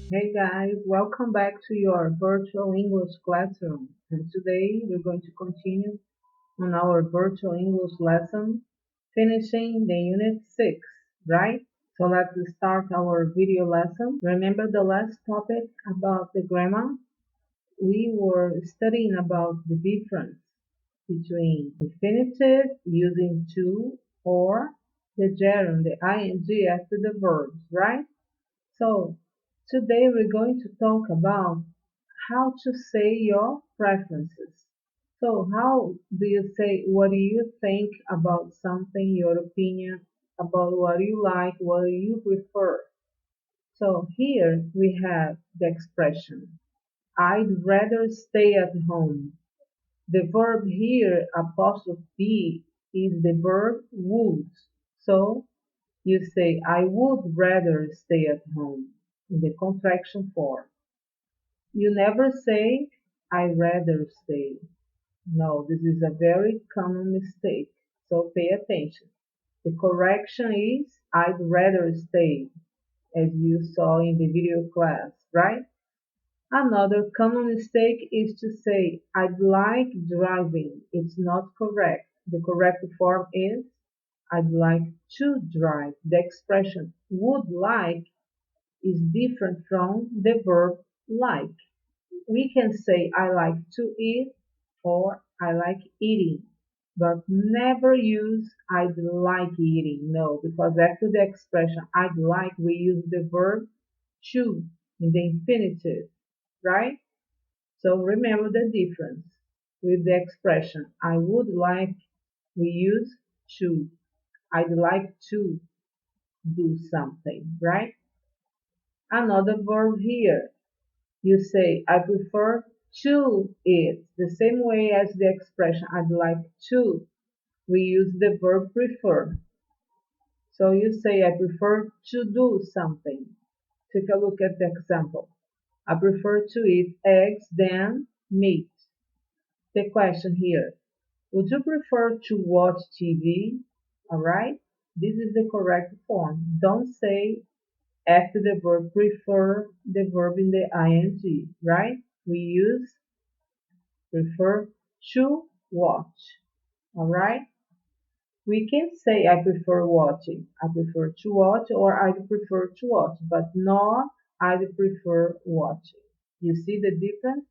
Hey guys, welcome back to your virtual English classroom. And today we're going to continue on our virtual English lesson, finishing the unit 6, right? So let's start our video lesson. Remember the last topic about the grammar? We were studying about the difference between infinitive using to or the gerund, the ing after the verbs, right? So today we're going to talk about how to say your preferences. So how do you say what do you think about something, your opinion about what you like, what you prefer? So here we have the expression I'd rather stay at home. The verb here, apostrophe B, is the verb would. So you say, I would rather stay at home in the contraction form. You never say, I rather stay. No, this is a very common mistake. So pay attention. The correction is, I'd rather stay, as you saw in the video class, right? Another common mistake is to say, I'd like driving. It's not correct. The correct form is, I'd like to drive. The expression would like is different from the verb like. We can say I like to eat or I like eating, but never use I'd like eating. No, because after the expression I'd like, we use the verb to in the infinitive, right? So remember the difference. With the expression I would like, we use to. I'd like to do something, right? Another verb here. You say, I prefer to eat. The same way as the expression I'd like to. We use the verb prefer. So you say, I prefer to do something. Take a look at the example. I prefer to eat eggs than meat. The question here, would you prefer to watch TV? Alright? This is the correct form. Don't say after the verb prefer the verb in the ing, right? We use prefer to watch. All right? We can say I prefer watching. I prefer to watch or I prefer to watch, but not I prefer watching. You see the difference?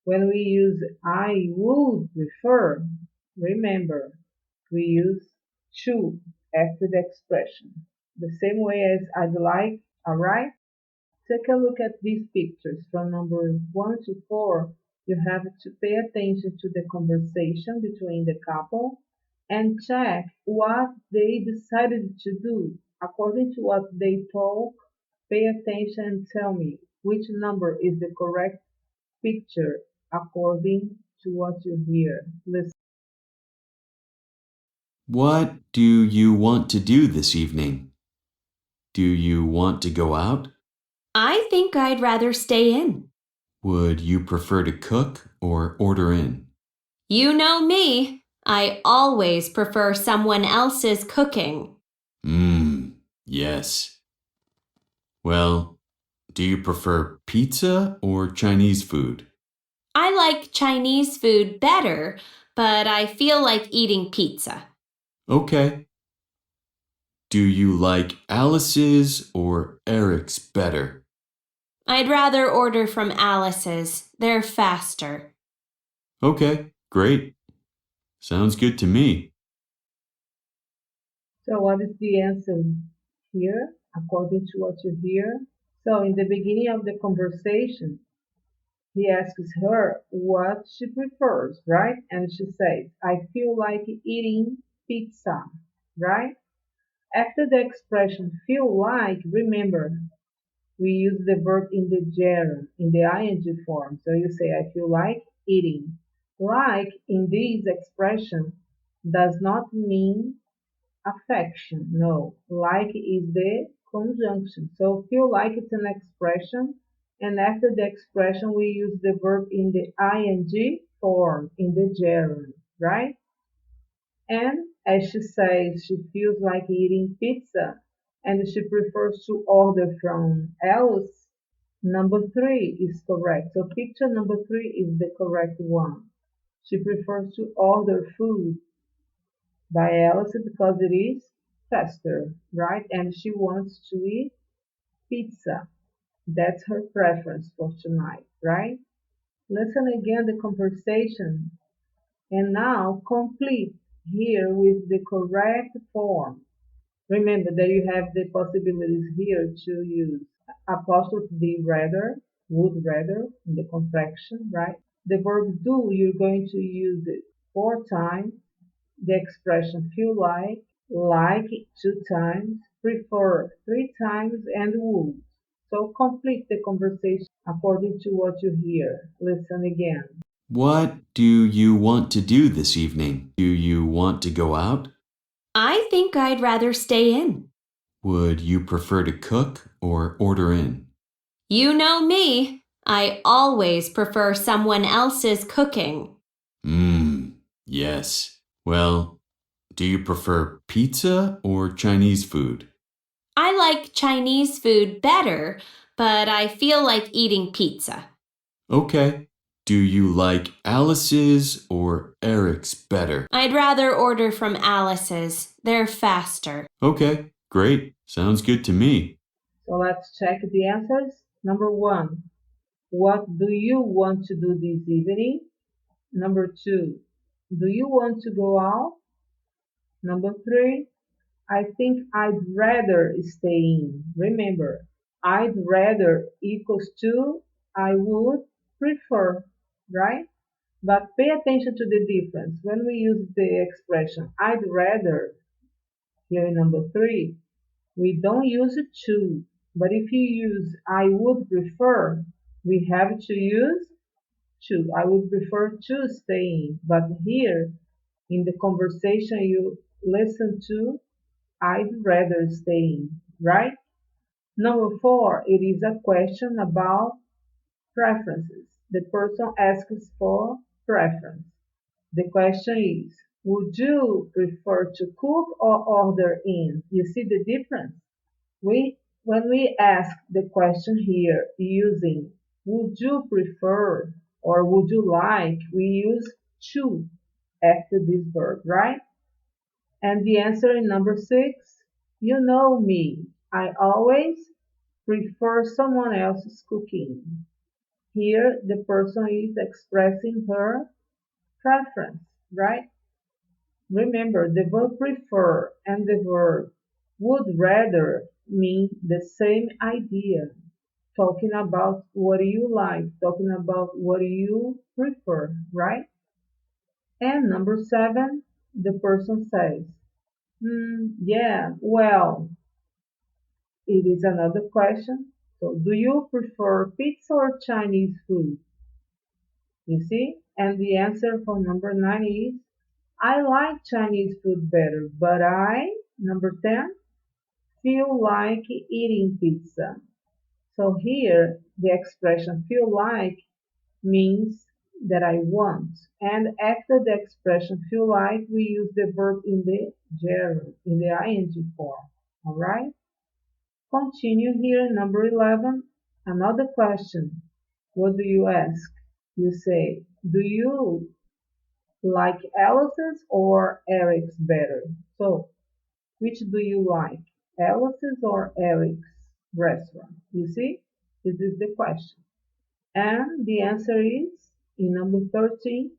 When we use I would prefer, remember, we use to after the expression. The same way as I'd like, alright? Take a look at these pictures from number 1 to 4. You have to pay attention to the conversation between the couple and check what they decided to do. According to what they talk, pay attention and tell me which number is the correct picture according to what you hear. Listen. What do you want to do this evening? Do you want to go out? I think I'd rather stay in. Would you prefer to cook or order in? You know me. I always prefer someone else's cooking. Yes. Well, do you prefer pizza or Chinese food? I like Chinese food better, but I feel like eating pizza. Okay. Do you like Alice's or Eric's better? I'd rather order from Alice's. They're faster. Okay, great. Sounds good to me. So what is the answer here according to what you hear? So in the beginning of the conversation, he asks her what she prefers, right? And she says, I feel like eating pizza, right? After the expression feel like, remember, we use the verb in the gerund, in the ing form. So you say, I feel like eating. Like in this expression does not mean affection. No, like is the conjunction. So feel like it's an expression, and after the expression we use the verb in the ing form, in the gerund, right? And as she says, she feels like eating pizza, and she prefers to order from Alice. Number 3 is correct. So picture number 3 is the correct one. She prefers to order food by Alice because it is faster, right? And she wants to eat pizza. That's her preference for tonight, right? Listen again the conversation and now complete here with the correct form. Remember that you have the possibilities here to use apostrophe D rather, would rather in the contraction, right? The verb do, you're going to use it 4 times. The expression feel like 2 times, prefer 3 times, and would. So complete the conversation according to what you hear. Listen again. What do you want to do this evening? Do you want to go out? I think I'd rather stay in. Would you prefer to cook or order in? You know me. I always prefer someone else's cooking. Yes. Well, do you prefer pizza or Chinese food? I like Chinese food better, but I feel like eating pizza. Okay. Do you like Alice's or Eric's better? I'd rather order from Alice's. They're faster. Okay, great. Sounds good to me. So let's check the answers. Number 1, what do you want to do this evening? Number 2, do you want to go out? Number 3, I think I'd rather stay in. Remember, I'd rather equals to I would prefer, right? But pay attention to the difference. When we use the expression I'd rather here in number 3, we don't use to. But if you use I would prefer, we have to use to. I would prefer to stay in. But here in the conversation you listen to I'd rather stay in, right? Number 4, it is a question about preferences. The person asks for preference. The question is, would you prefer to cook or order in? You see the difference? When we ask the question here using would you prefer or would you like, we use to after this verb, right? And the answer in number 6, you know me. I always prefer someone else's cooking. Here, the person is expressing her preference, right? Remember, the verb prefer and the verb would rather mean the same idea. Talking about what you like, talking about what you prefer, right? And number 7, the person says, yeah, well, it is another question. So, do you prefer pizza or Chinese food? You see? And the answer for number 9 is I like Chinese food better, but number 10, feel like eating pizza. So here, the expression feel like means that I want. And after the expression feel like, we use the verb in the gerund, in the ing form. All right? Continue here, number 11. Another question. What do you ask? You say, do you like Alice's or Eric's better? So, which do you like, Alice's or Eric's restaurant? You see, this is the question. And the answer is, in number 13,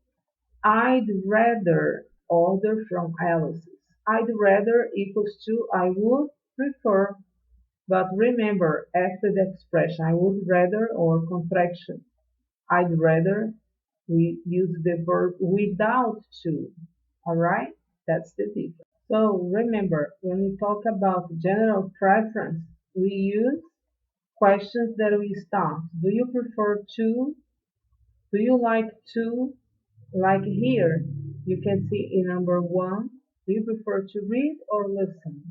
I'd rather order from Alice's. I'd rather equals to I would prefer. But remember, after the expression I would rather or contraction, I'd rather, we use the verb without to. All right? That's the difference. So remember, when we talk about general preference, we use questions that we start. Do you prefer to? Do you like to? Like here, you can see in number 1, do you prefer to read or listen?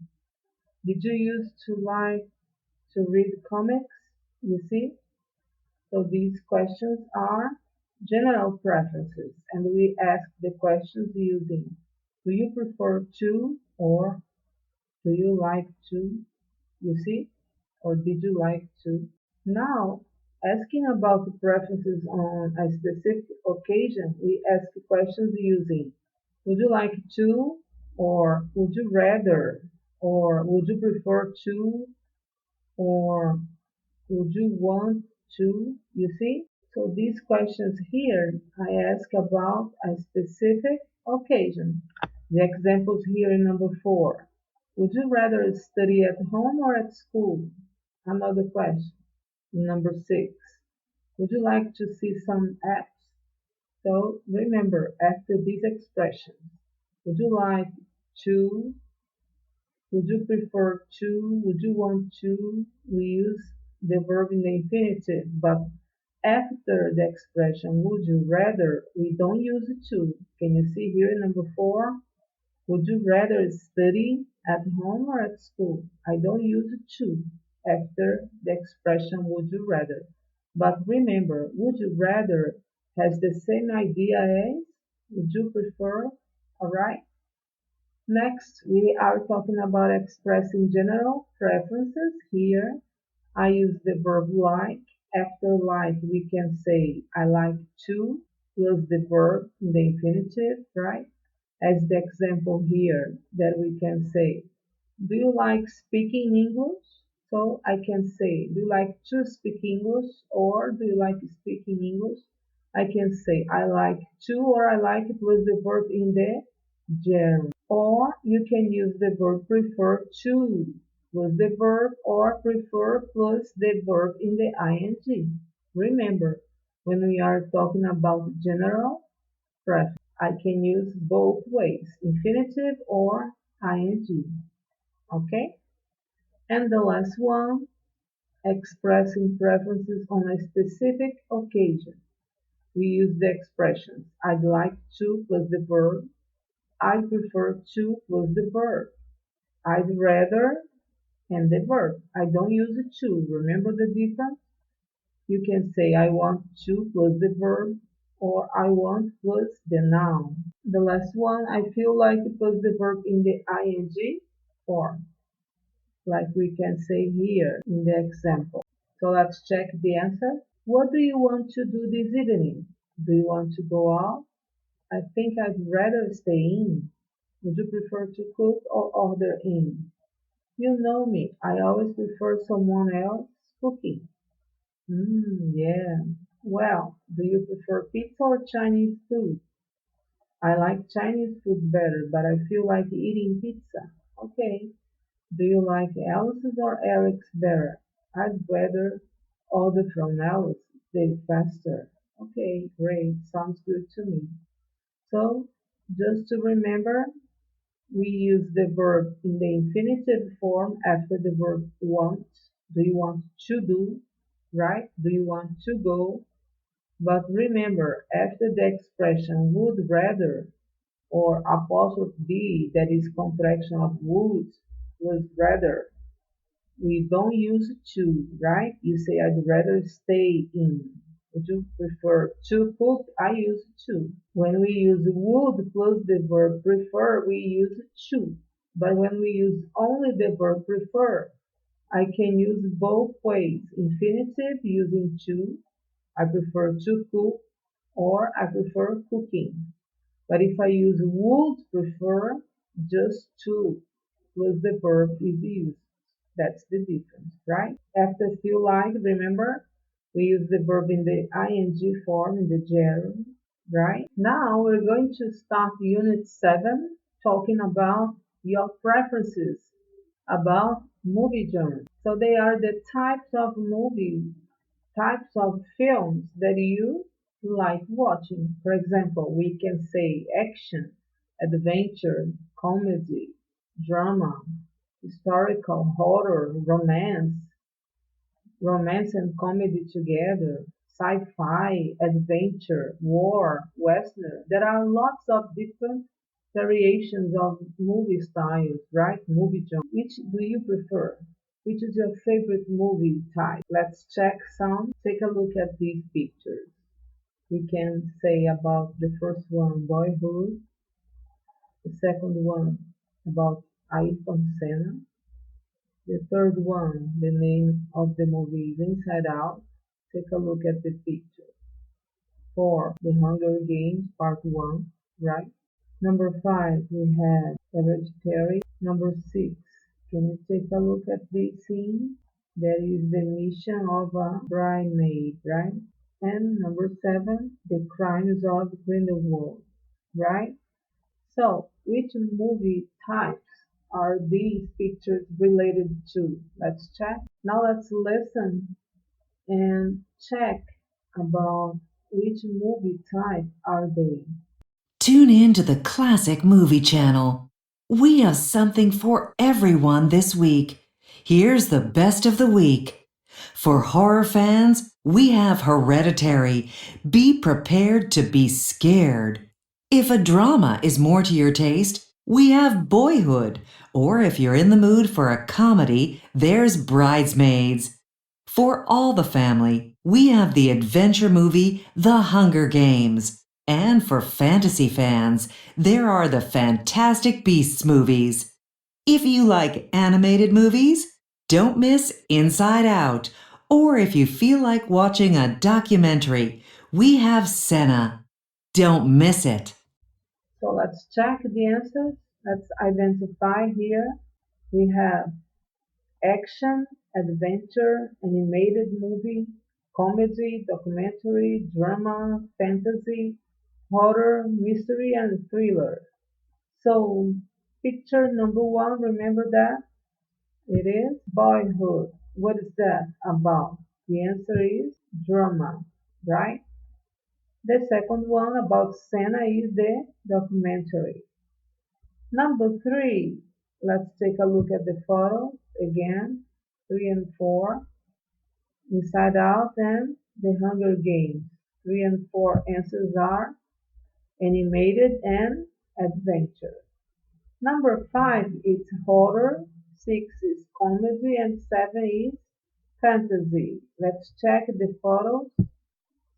Did you used to like to read comics? You see? So these questions are general preferences, and we ask the questions using do you prefer to or do you like to? You see? Or did you like to? Now Asking about the preferences on a specific occasion, we ask questions using would you like to, or would you rather, or would you prefer to, or would you want to, you see? So these questions here, I ask about a specific occasion. The examples here in number 4. Would you rather study at home or at school? Another question. Number 6. Would you like to see some apps? So remember, after these expressions, would you like to, would you prefer to, would you want to, we use the verb in the infinitive, but after the expression would you rather, we don't use to. Can you see here number 4? Would you rather study at home or at school? I don't use to after the expression would you rather. But remember, would you rather has the same idea as would you prefer? Alright? Next, we are talking about expressing general preferences. Here, I use the verb like. After like, we can say I like to plus the verb in the infinitive, right? As the example here that we can say, do you like speaking English? So I can say, do you like to speak English or do you like speaking English? I can say I like to or I like it with the verb in the gerund. Or you can use the verb prefer to plus the verb or prefer plus the verb in the ing. Remember, when we are talking about general preference, I can use both ways, infinitive or ing. Okay? And the last one, expressing preferences on a specific occasion. We use the expressions I'd like to plus the verb, I prefer to plus the verb, I'd rather and the verb. I don't use it to. Remember the difference? You can say I want to plus the verb or I want plus the noun. The last one, I feel like plus the verb in the ing form, like we can say here in the example. So let's check the answer. What do you want to do this evening? Do you want to go out? I think I'd rather stay in. Would you prefer to cook or order in? You know me, I always prefer someone else cooking. Yeah. Well, do you prefer pizza or Chinese food? I like Chinese food better, but I feel like eating pizza. Okay. Do you like Alice's or Eric's better? I'd rather order from Alice. They're faster. Okay, great. Sounds good to me. So, just to remember, we use the verb in the infinitive form after the verb want. Do you want to do? Right? Do you want to go? But remember, after the expression would rather or apostrophe that is contraction of would was rather, we don't use to, right? You say I'd rather stay in. Would you prefer to cook? I use to. When we use would plus the verb prefer, we use to. But when we use only the verb prefer, I can use both ways. Infinitive using to, I prefer to cook, or I prefer cooking. But if I use would prefer, just to plus the verb is used. That's the difference, right? After feel like, remember, we use the verb in the ing form in the gerund, right? Now we're going to start Unit 7 talking about your preferences about movie genres. So they are the types of movies, types of films that you like watching. For example, we can say action, adventure, comedy, drama, historical, horror, romance and comedy together, sci-fi, adventure, war, western. There are lots of different variations of movie styles, right? Movie genre. Which do you prefer? Which is your favorite movie type? Let's check some. Take a look at these pictures. We can say about the first one, Boyhood, the second one about Ayrton Senna, the third one, the name of the movie is Inside Out, Take a look at the picture. 4. The Hunger Games Part 1, right? Number 5, we had Hereditary. Number 6, can you take a look at this scene? That is the mission of a bridesmaid, right? And number 7, The Crimes of Grindelwald, right? So, which movie types are these pictures related to? Let's check. Now let's listen and check about which movie type are they. Tune in to the Classic Movie Channel. We have something for everyone this week. Here's the best of the week. For horror fans, we have Hereditary. Be prepared to be scared. If a drama is more to your taste, we have Boyhood. Or if you're in the mood for a comedy, there's Bridesmaids. For all the family, we have the adventure movie The Hunger Games. And for fantasy fans, there are the Fantastic Beasts movies. If you like animated movies, don't miss Inside Out. Or if you feel like watching a documentary, we have Senna. Don't miss it. So let's check the answers. Let's identify here. We have action, adventure, animated movie, comedy, documentary, drama, fantasy, horror, mystery, and thriller. So, picture number 1, remember that? It is Boyhood. What is that about? The answer is drama, right? The second one about Senna is the documentary. Number 3, let's take a look at the photos again. 3 and 4, Inside Out and The Hunger Games. 3 and 4 answers are animated and adventure. Number 5 is horror, 6 is comedy, and 7 is fantasy. Let's check the photos.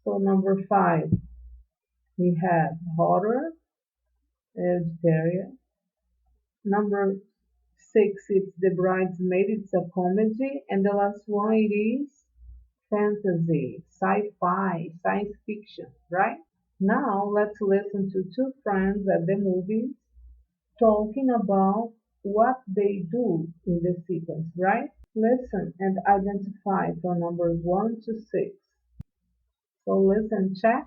So number 5, we have horror, Hereditary. Number 6 is The Bridesmaid, it's a comedy. And the last one it is fantasy, sci-fi, science fiction, right? Now let's listen to two friends at the movies talking about what they do in the sequence, right? Listen and identify from numbers 1 to 6. So listen, check.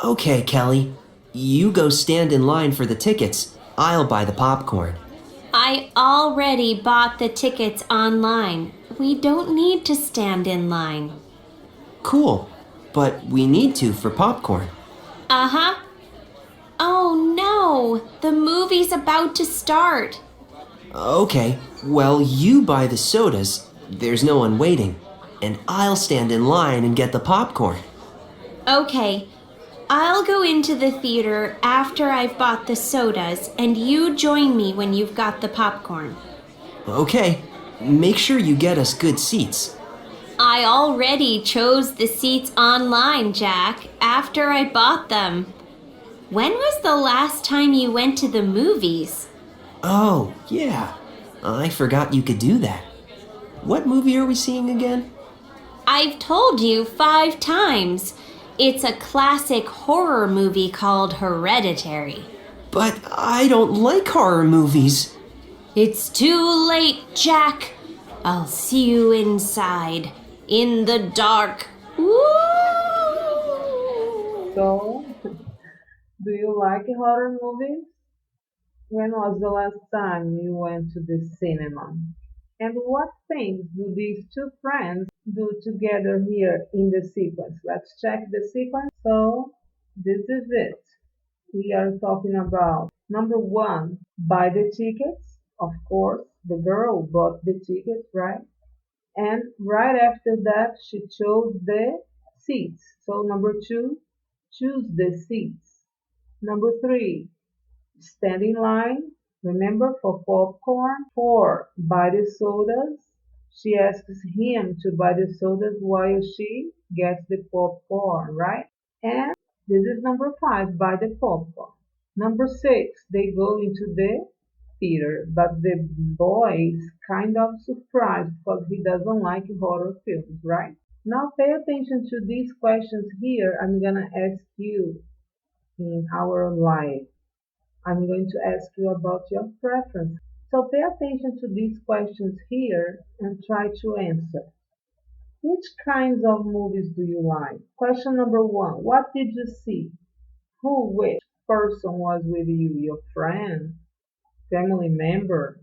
Okay, Kelly. You go stand in line for the tickets. I'll buy the popcorn. I already bought the tickets online. We don't need to stand in line. Cool. But we need to for popcorn. Uh-huh. Oh no, the movie's about to start. Okay, well, you buy the sodas. There's no one waiting. And I'll stand in line and get the popcorn. Okay, I'll go into the theater after I've bought the sodas, and you join me when you've got the popcorn. Okay, make sure you get us good seats. I already chose the seats online, Jack, after I bought them. When was the last time you went to the movies? Oh, yeah. I forgot you could do that. What movie are we seeing again? I've told you 5 times. It's a classic horror movie called Hereditary. But I don't like horror movies. It's too late, Jack. I'll see you inside, in the dark. Woo! So, do you like horror movies? When was the last time you went to the cinema? And what things do these two friends do together here in the sequence? Let's check the sequence. So, this is it. We are talking about number 1, buy the tickets. Of course, the girl bought the tickets, right? And right after that, she chose the seats. So, number 2, choose the seats. Number 3, stand in line. Remember for popcorn. 4, buy the sodas. She asks him to buy the sodas while she gets the popcorn, right? And this is number 5, buy the popcorn. Number 6, they go into the theater, but the boy is kind of surprised because he doesn't like horror films, right? Now pay attention to these questions here. I'm gonna ask you in our live. I'm going to ask you about your preference. So pay attention to these questions here and try to answer. Which kinds of movies do you like? Question number one. What did you see? Which person was with you? Your friend? Family member?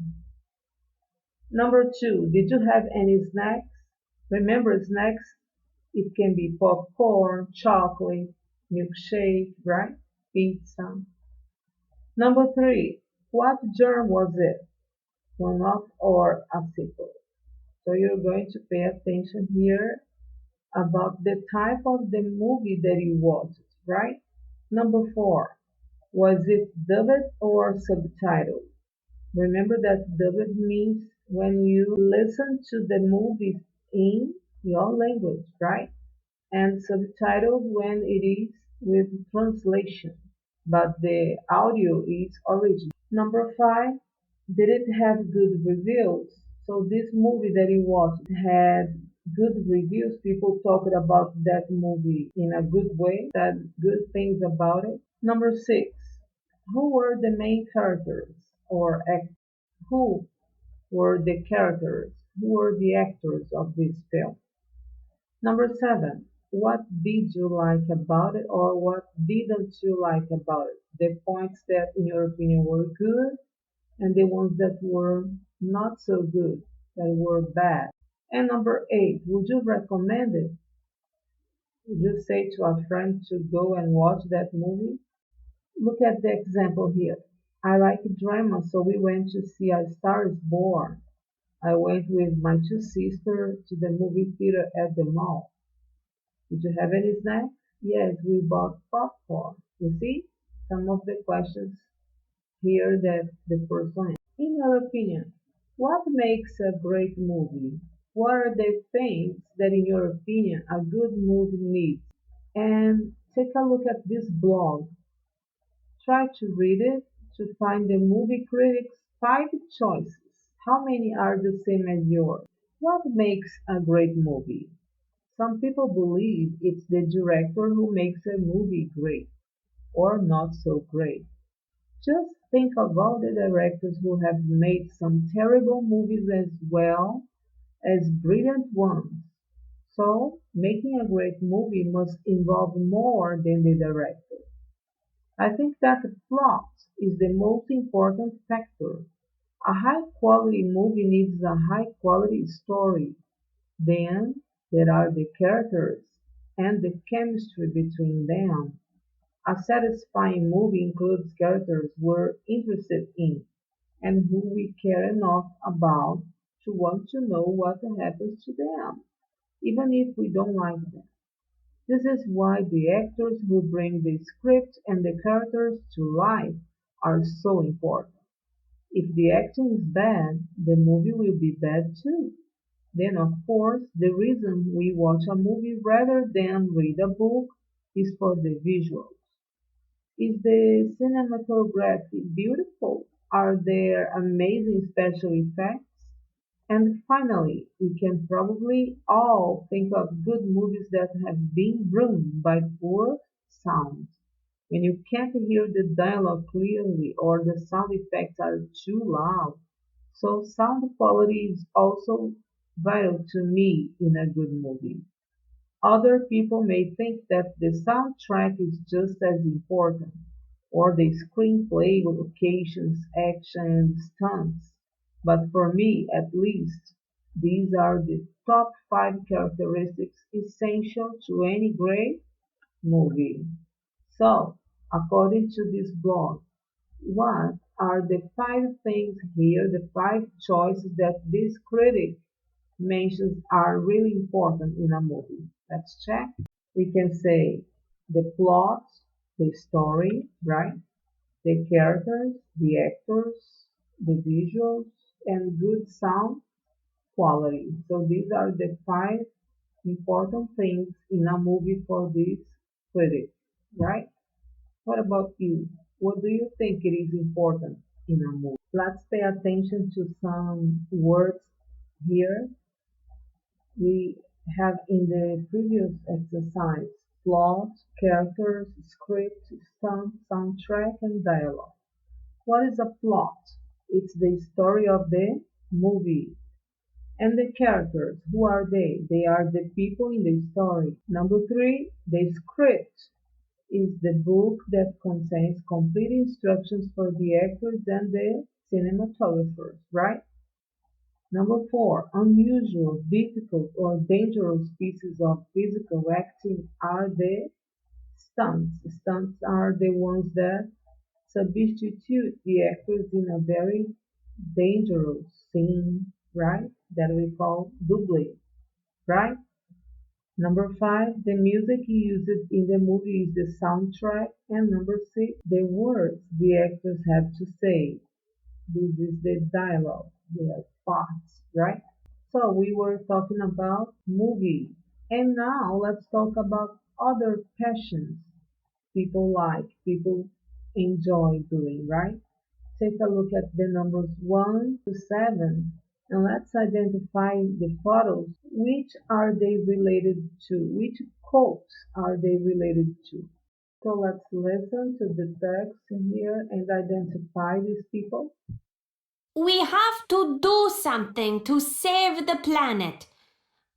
Number two. Did you have any snacks? Remember snacks? It can be popcorn, chocolate, milkshake, right? Pizza. Number three. What genre was it? One-off or a sequel? So you're going to pay attention here about the type of the movie that you watched, right? Number four, was it dubbed or subtitled? Remember that dubbed means when you listen to the movie in your language, right? And subtitled when it is with translation, but the audio is original. Number five, did it have good reviews? So this movie that you watched had good reviews. People talked about that movie in a good way, said good things about it. Number six, who were the main characters or who were the characters? Who were the actors of this film? Number seven, what did you like about it or what didn't you like about it? The points that in your opinion were good and the ones that were not so good, that were bad. And number eight, would you recommend it? Would you say to a friend to go and watch that movie? Look at the example here. I like drama, so we went to see A Star is Born. I went with my two sisters to the movie theater at the mall. Did you have any snacks? Yes, we bought popcorn. You see some of the questions here that the first one. In your opinion, what makes a great movie? What are the things that, in your opinion, a good movie needs? And take a look at this blog. Try to read it to find the movie critics' five choices. How many are the same as yours? What makes a great movie? Some people believe it's the director who makes a movie great or not so great. Just think of all the directors who have made some terrible movies as well as brilliant ones. So, making a great movie must involve more than the director. I think that the plot is the most important factor. A high quality movie needs a high quality story. Then there are the characters and the chemistry between them. A satisfying movie includes characters we're interested in and who we care enough about to want to know what happens to them, even if we don't like them. This is why the actors who bring the script and the characters to life are so important. If the acting is bad, the movie will be bad too. Then, of course, the reason we watch a movie rather than read a book is for the visuals. Is the cinematography beautiful? Are there amazing special effects? And finally, we can probably all think of good movies that have been ruined by poor sound. When you can't hear the dialogue clearly or the sound effects are too loud. So sound quality is also vital to me in a good movie. Other people may think that the soundtrack is just as important, or the screenplay, locations, action, stunts. But for me, at least, these are the top five characteristics essential to any great movie. So, according to this blog, what are the five things here, the five choices that this critic mentions are really important in a movie? Let's check. We can say the plot, the story, right? The characters, the actors, the visuals, and good sound quality. So these are the five important things in a movie for this critic, right? What about you? What do you think it is important in a movie? Let's pay attention to some words here. We have in the previous exercise: plot, characters, script, soundtrack, and dialogue. What is a plot? It's the story of the movie. And the characters, who are they? They are the people in the story. Number three, the script is the book that contains complete instructions for the actors and the cinematographers, right? Number four, unusual, difficult, or dangerous pieces of physical acting are the stunts. Stunts are the ones that substitute the actors in a very dangerous scene, right? That we call double, right? Number five, the music used in the movie is the soundtrack. And number six, the words the actors have to say. This is the dialogue, the parts, right? So we were talking about movie. And now let's talk about other passions people like, people enjoy doing, right? Take a look at the numbers 1 to 7 and let's identify the photos. Which are they related to? Which quotes are they related to? So let's listen to the text here and identify these people. We have to do something to save the planet.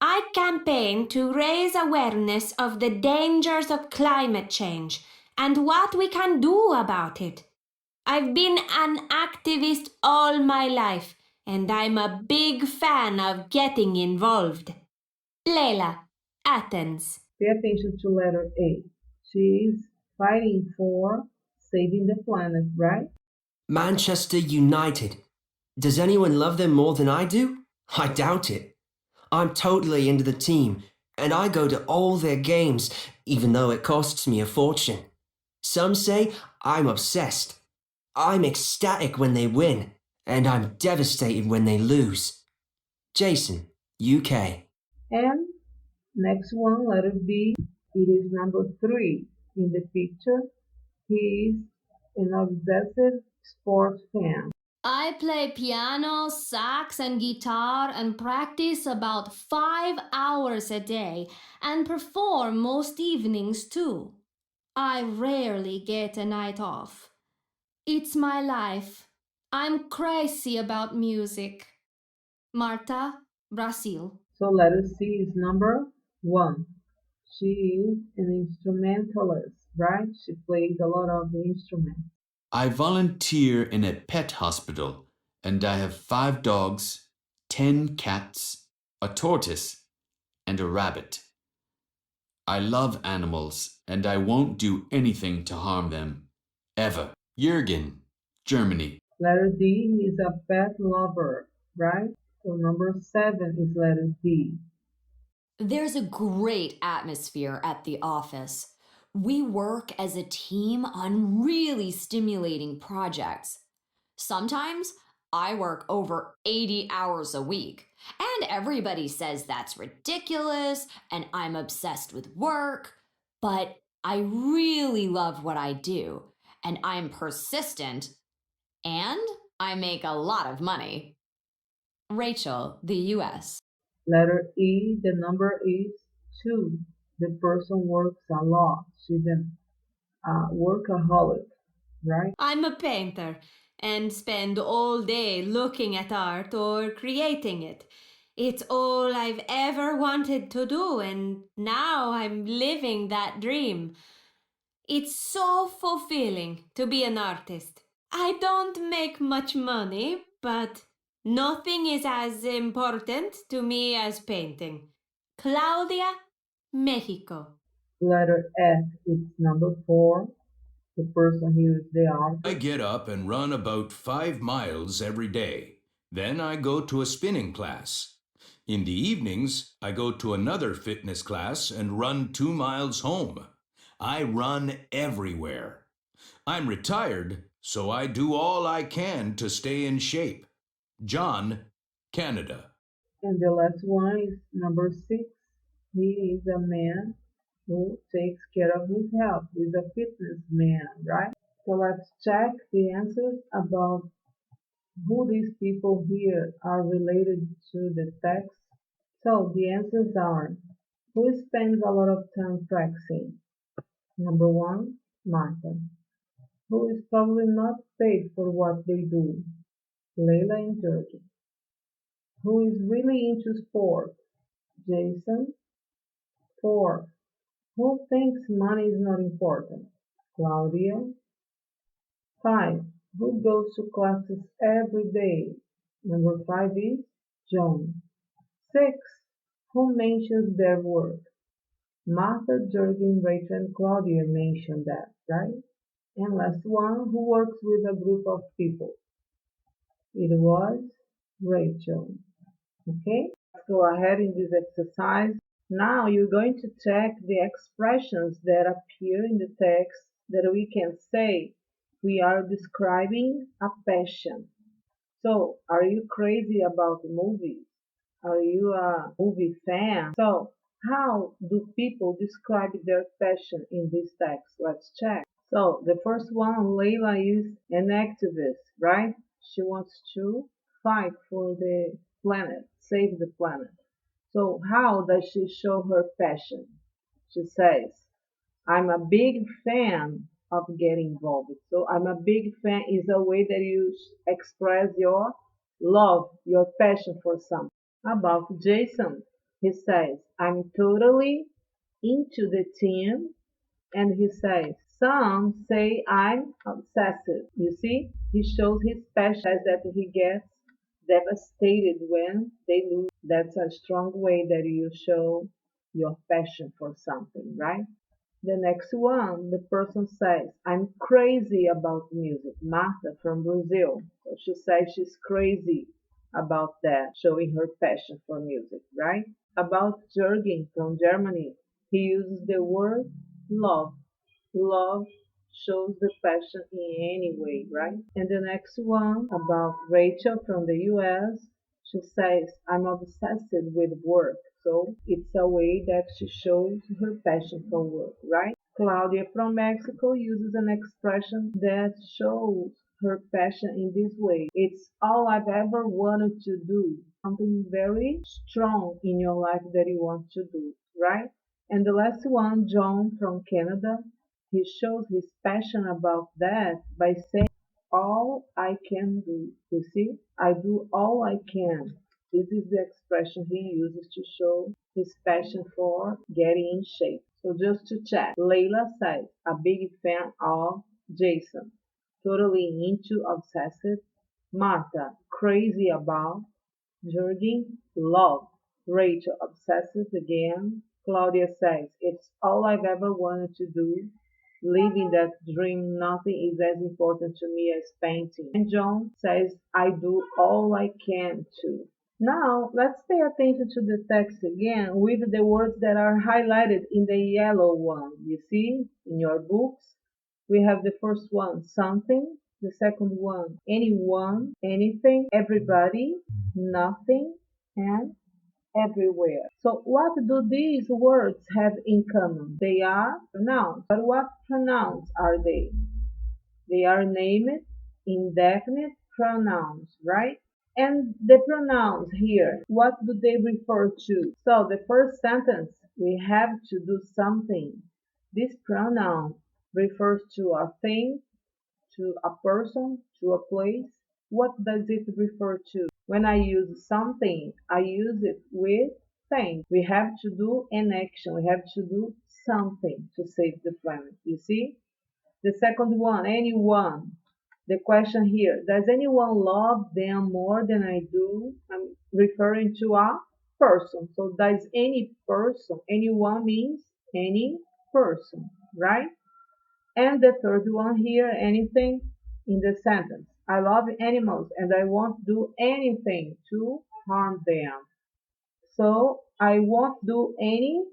I campaign to raise awareness of the dangers of climate change and what we can do about it. I've been an activist all my life, and I'm a big fan of getting involved. Leila, Athens. Pay attention to letter A. She is fighting for saving the planet, right? Manchester United. Does anyone love them more than I do? I doubt it. I'm totally into the team, and I go to all their games, even though it costs me a fortune. Some say I'm obsessed. I'm ecstatic when they win, and I'm devastated when they lose. Jason, UK. And next one, letter B. It is number 3 in the picture. He is an obsessive sports fan. I play piano, sax, and guitar and practice about 5 hours a day and perform most evenings too. I rarely get a night off. It's my life. I'm crazy about music. Marta, Brazil. So letter C is number 1. She is an instrumentalist, right? She plays a lot of instruments. I volunteer in a pet hospital and I have 5 dogs, 10 cats, a tortoise, and a rabbit. I love animals and I won't do anything to harm them. Ever. Jürgen, Germany. Letter D is a pet lover, right? So number 7 is letter D. There's a great atmosphere at the office. We work as a team on really stimulating projects. Sometimes I work over 80 hours a week, and everybody says that's ridiculous and I'm obsessed with work. But I really love what I do, and I'm persistent, and I make a lot of money. Rachel, the US. Letter E, the number is 2. The person works a lot. She's a workaholic, right? I'm a painter and spend all day looking at art or creating it. It's all I've ever wanted to do, and now I'm living that dream. It's so fulfilling to be an artist. I don't make much money, but nothing is as important to me as painting. Claudia, Mexico. Letter F, it's number 4. The person here is the artist. I get up and run about 5 miles every day. Then I go to a spinning class. In the evenings, I go to another fitness class and run 2 miles home. I run everywhere. I'm retired, so I do all I can to stay in shape. John, Canada. And the last one is number 6. He is a man who takes care of his health. He's a fitness man, right? So let's check the answers about who these people here are related to the text. So the answers are: who spends a lot of time practicing? Number one, Martha. Who is probably not paid for what they do? Leila and Georgie. Who is really into sport? Jason. 4. Who thinks money is not important? Claudia. 5. Who goes to classes every day? Number 5 is John. 6. Who mentions their work? Martha, Jürgen, Rachel, and Claudia mentioned that, right? And last one, who works with a group of people? It was Rachel. Okay, let's go ahead in this exercise. Now you're going to check the expressions that appear in the text that we can say we are describing a passion. So, are you crazy about movies? Are you a movie fan? So, how do people describe their passion in this text? Let's check. So, the first one, Leila is an activist, right? She wants to fight for the planet, save the planet. So, how does she show her passion? She says, I'm a big fan of getting involved. So I'm a big fan is a way that you express your love, your passion for something. About Jason, he says, I'm totally into the team. And he says, some say I'm obsessive. You see, he shows his passion that he gets devastated when they lose. That's a strong way that you show your passion for something, right? The next one, the person says, I'm crazy about music. Marta from Brazil. So she says she's crazy about that, showing her passion for music, right? About Jürgen from Germany, he uses the word love. Love shows the passion in any way, right? And the next one, about Rachel from the US, she says, I'm obsessed with work. So it's a way that she shows her passion for work, right? Claudia from Mexico uses an expression that shows her passion in this way. It's all I've ever wanted to do. Something very strong in your life that you want to do, right? And the last one, John from Canada, he shows his passion about that by saying, all I can do. You see, I do all I can. This is the expression he uses to show his passion for getting in shape. So just to check, Leila says, a big fan of Jason, totally into obsessive. Martha, crazy about. Jürgen, love. Rachel, obsessive again. Claudia says, it's all I've ever wanted to do. Living that dream, nothing is as important to me as painting. And John says, I do all I can to. Now, let's pay attention to the text again with the words that are highlighted in the yellow one. You see, in your books, we have the first one, something, the second one, anyone, anything, everybody, nothing, and everywhere. So what do these words have in common? They are pronouns. But what pronouns are they? They are named indefinite pronouns, right? And the pronouns here, what do they refer to? So the first sentence, we have to do something. This pronoun refers to a thing, to a person, to a place. What does it refer to? When I use something, I use it with things. We have to do an action. We have to do something to save the planet. You see? The second one, anyone. The question here, does anyone love them more than I do? I'm referring to a person. So does any person, anyone means any person, right? And the third one here, anything in the sentence. I love animals and I won't do anything to harm them. So I won't do any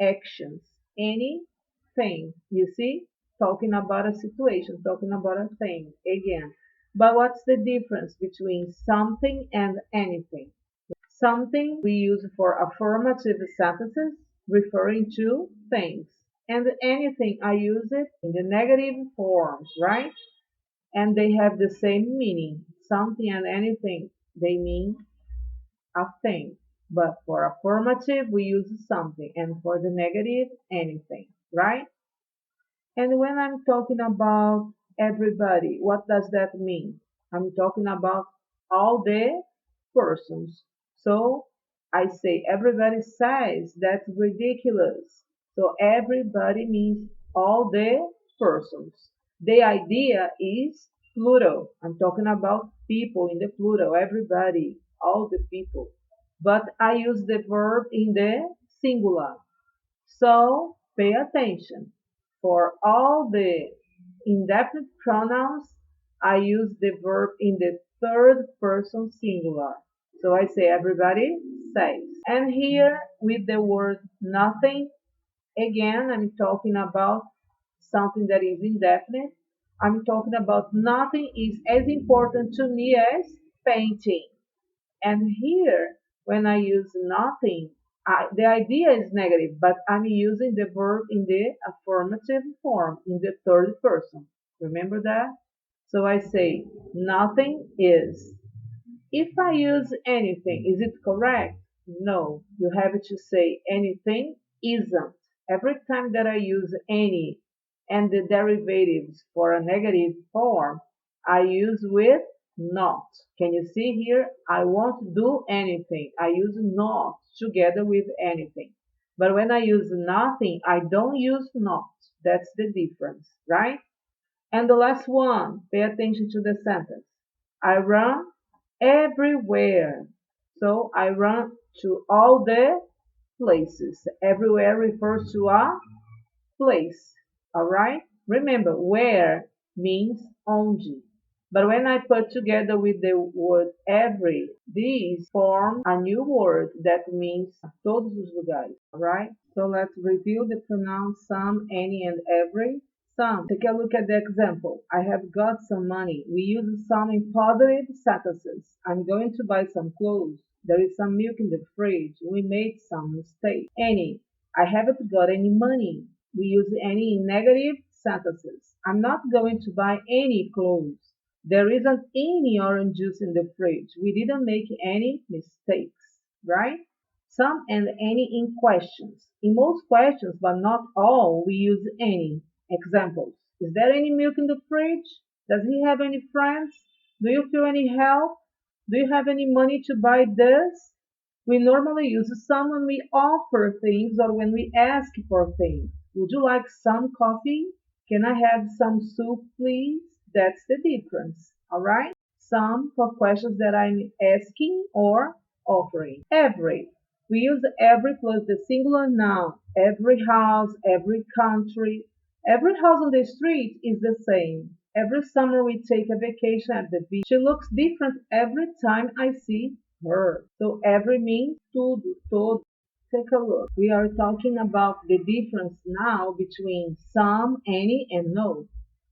actions, anything. You see? Talking about a situation, talking about a thing again. But what's the difference between something and anything? Something we use for affirmative sentences referring to things. And anything I use it in the negative forms, right? And they have the same meaning. Something and anything, they mean a thing. But for affirmative, we use something, and for the negative, anything, right? And when I'm talking about everybody, what does that mean? I'm talking about all the persons. So I say everybody says that's ridiculous. So everybody means all the persons. The idea is plural. I'm talking about people in the plural, everybody, all the people. But I use the verb in the singular. So pay attention. For all the indefinite pronouns, I use the verb in the third person singular. So I say everybody says. And here with the word nothing, again, I'm talking about something that is indefinite. I'm talking about nothing is as important to me as painting. And here, when I use nothing, the idea is negative, but I'm using the verb in the affirmative form, in the third person. Remember that? So I say, nothing is. If I use anything, is it correct? No. You have to say anything isn't. Every time that I use any and the derivatives for a negative form, I use with not. Can you see here? I won't do anything. I use not together with anything. But when I use nothing, I don't use not. That's the difference, right? And the last one, pay attention to the sentence. I run everywhere. So I run to all the places. Everywhere refers to a place. All right? Remember, where means onde. But when I put together with the word every, these form a new word that means todos os lugares. All right? So let's review the pronouns some, any, and every. Some. Take a look at the example. I have got some money. We use some in positive sentences. I'm going to buy some clothes. There is some milk in the fridge. We made some mistake. Any. I haven't got any money. We use any in negative sentences. I'm not going to buy any clothes. There isn't any orange juice in the fridge. We didn't make any mistakes, right? Some and any in questions. In most questions, but not all, we use any. Examples. Is there any milk in the fridge? Does he have any friends? Do you feel any help? Do you have any money to buy this? We normally use some when we offer things or when we ask for things. Would you like some coffee? Can I have some soup, please? That's the difference. All right? Some for questions that I'm asking or offering. Every. We use every plus the singular noun. Every house, every country. Every house on the street is the same. Every summer we take a vacation at the beach. She looks different every time I see her. So every means tudo, todo. Take a look. We are talking about the difference now between some, any, and no.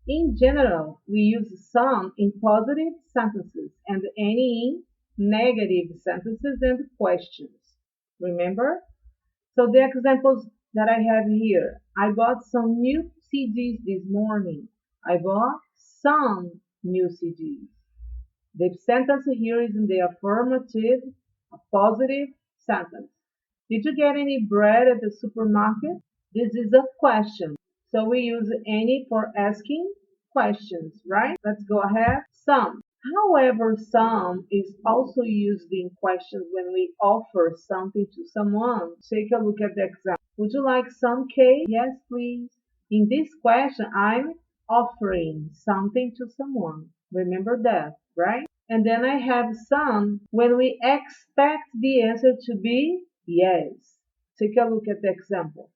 In general, we use some in positive sentences and any in negative sentences and questions. Remember? So the examples that I have here, I bought some new CDs this morning. I bought some new CDs. The sentence here is in the affirmative, a positive sentence. Did you get any bread at the supermarket? This is a question. So we use any for asking questions, right? Let's go ahead. Some. However, some is also used in questions when we offer something to someone. Take a look at the example. Would you like some cake? Yes, please. In this question, I'm offering something to someone. Remember that, right? And then I have some when we expect the answer to be yes. Take a look at the example.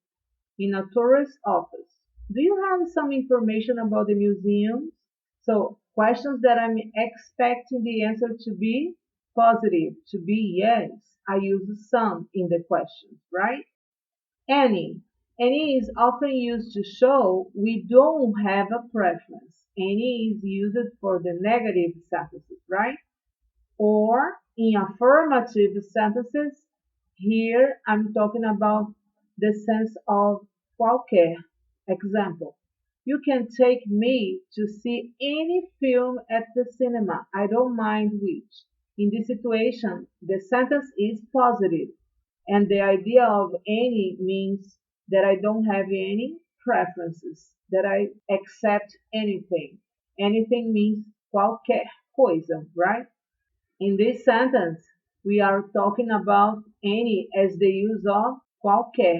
In a tourist office, do you have some information about the museums? So questions that I'm expecting the answer to be positive, to be yes. I use some in the questions, right? Any. Any is often used to show we don't have a preference. Any is used for the negative sentences, right? Or in affirmative sentences, here I'm talking about the sense of qualquer. Example, you can take me to see any film at the cinema. I don't mind which. In this situation, the sentence is positive, and the idea of any means that I don't have any preferences, that I accept anything. Anything means qualquer coisa, right? In this sentence, we are talking about any as the use of qualquer,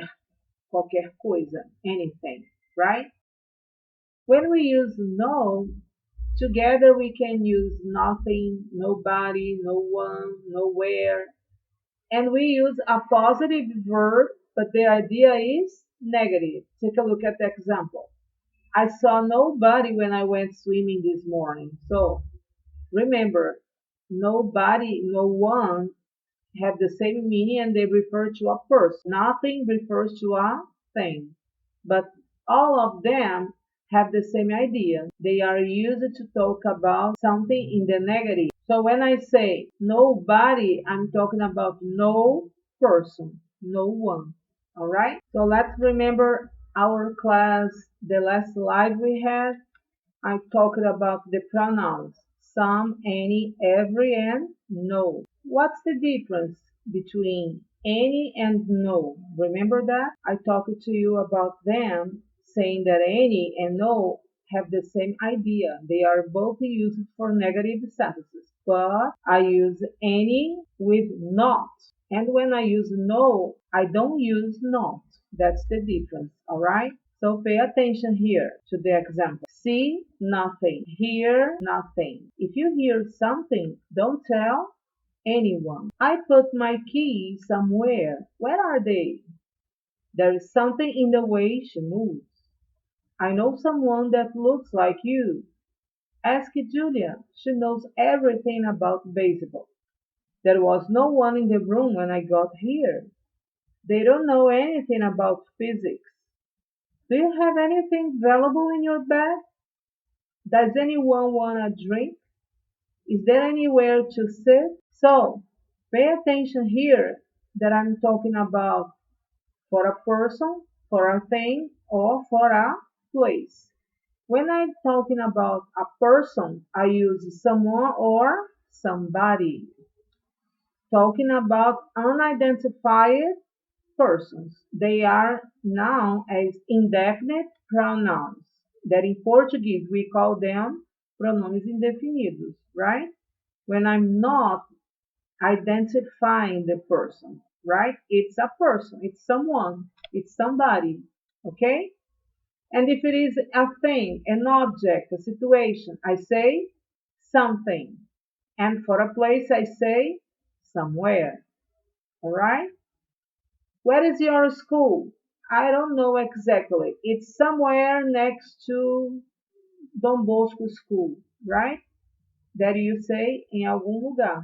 qualquer coisa, anything, right? When we use no, together we can use nothing, nobody, no one, nowhere, and we use a positive verb, but the idea is negative. Take a look at the example. I saw nobody when I went swimming this morning. So remember, nobody, no one have the same meaning and they refer to a person. Nothing refers to a thing. But all of them have the same idea. They are used to talk about something in the negative. So when I say nobody, I'm talking about no person, no one. All right? So let's remember our class, the last slide we had. I talked about the pronouns some, any, every, and no. What's the difference between any and no? Remember that? I talked to you about them saying that any and no have the same idea. They are both used for negative sentences, but I use any with not. And when I use no, I don't use not. That's the difference, all right? So pay attention here to the example. See nothing, hear nothing. If you hear something, don't tell anyone. I put my keys somewhere. Where are they? There is something in the way she moves. I know someone that looks like you. Ask Julia. She knows everything about baseball. There was no one in the room when I got here. They don't know anything about physics. Do you have anything valuable in your bag? Does anyone want a drink? Is there anywhere to sit? So, pay attention here that I'm talking about for a person, for a thing, or for a place. When I'm talking about a person, I use someone or somebody. Talking about unidentified persons. They are known as indefinite pronouns, that in Portuguese we call them pronomes indefinidos, right? When I'm not identifying the person, right? It's a person, it's someone, it's somebody, okay? And if it is a thing, an object, a situation, I say something. And for a place, I say somewhere, all right? Where is your school? I don't know exactly. It's somewhere next to Dom Bosco School, right? That you say em algum lugar.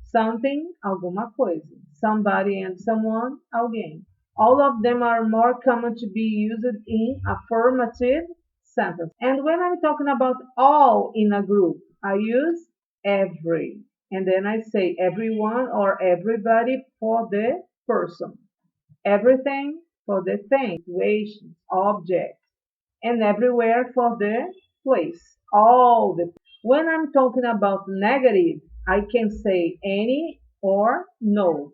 Something, alguma coisa. Somebody and someone, alguém. All of them are more common to be used in affirmative sentence. And when I'm talking about all in a group, I use every. And then I say everyone or everybody for the person. Everything for the thing, situation, object, and everywhere for the place. All the when I'm talking about negative, I can say any or no.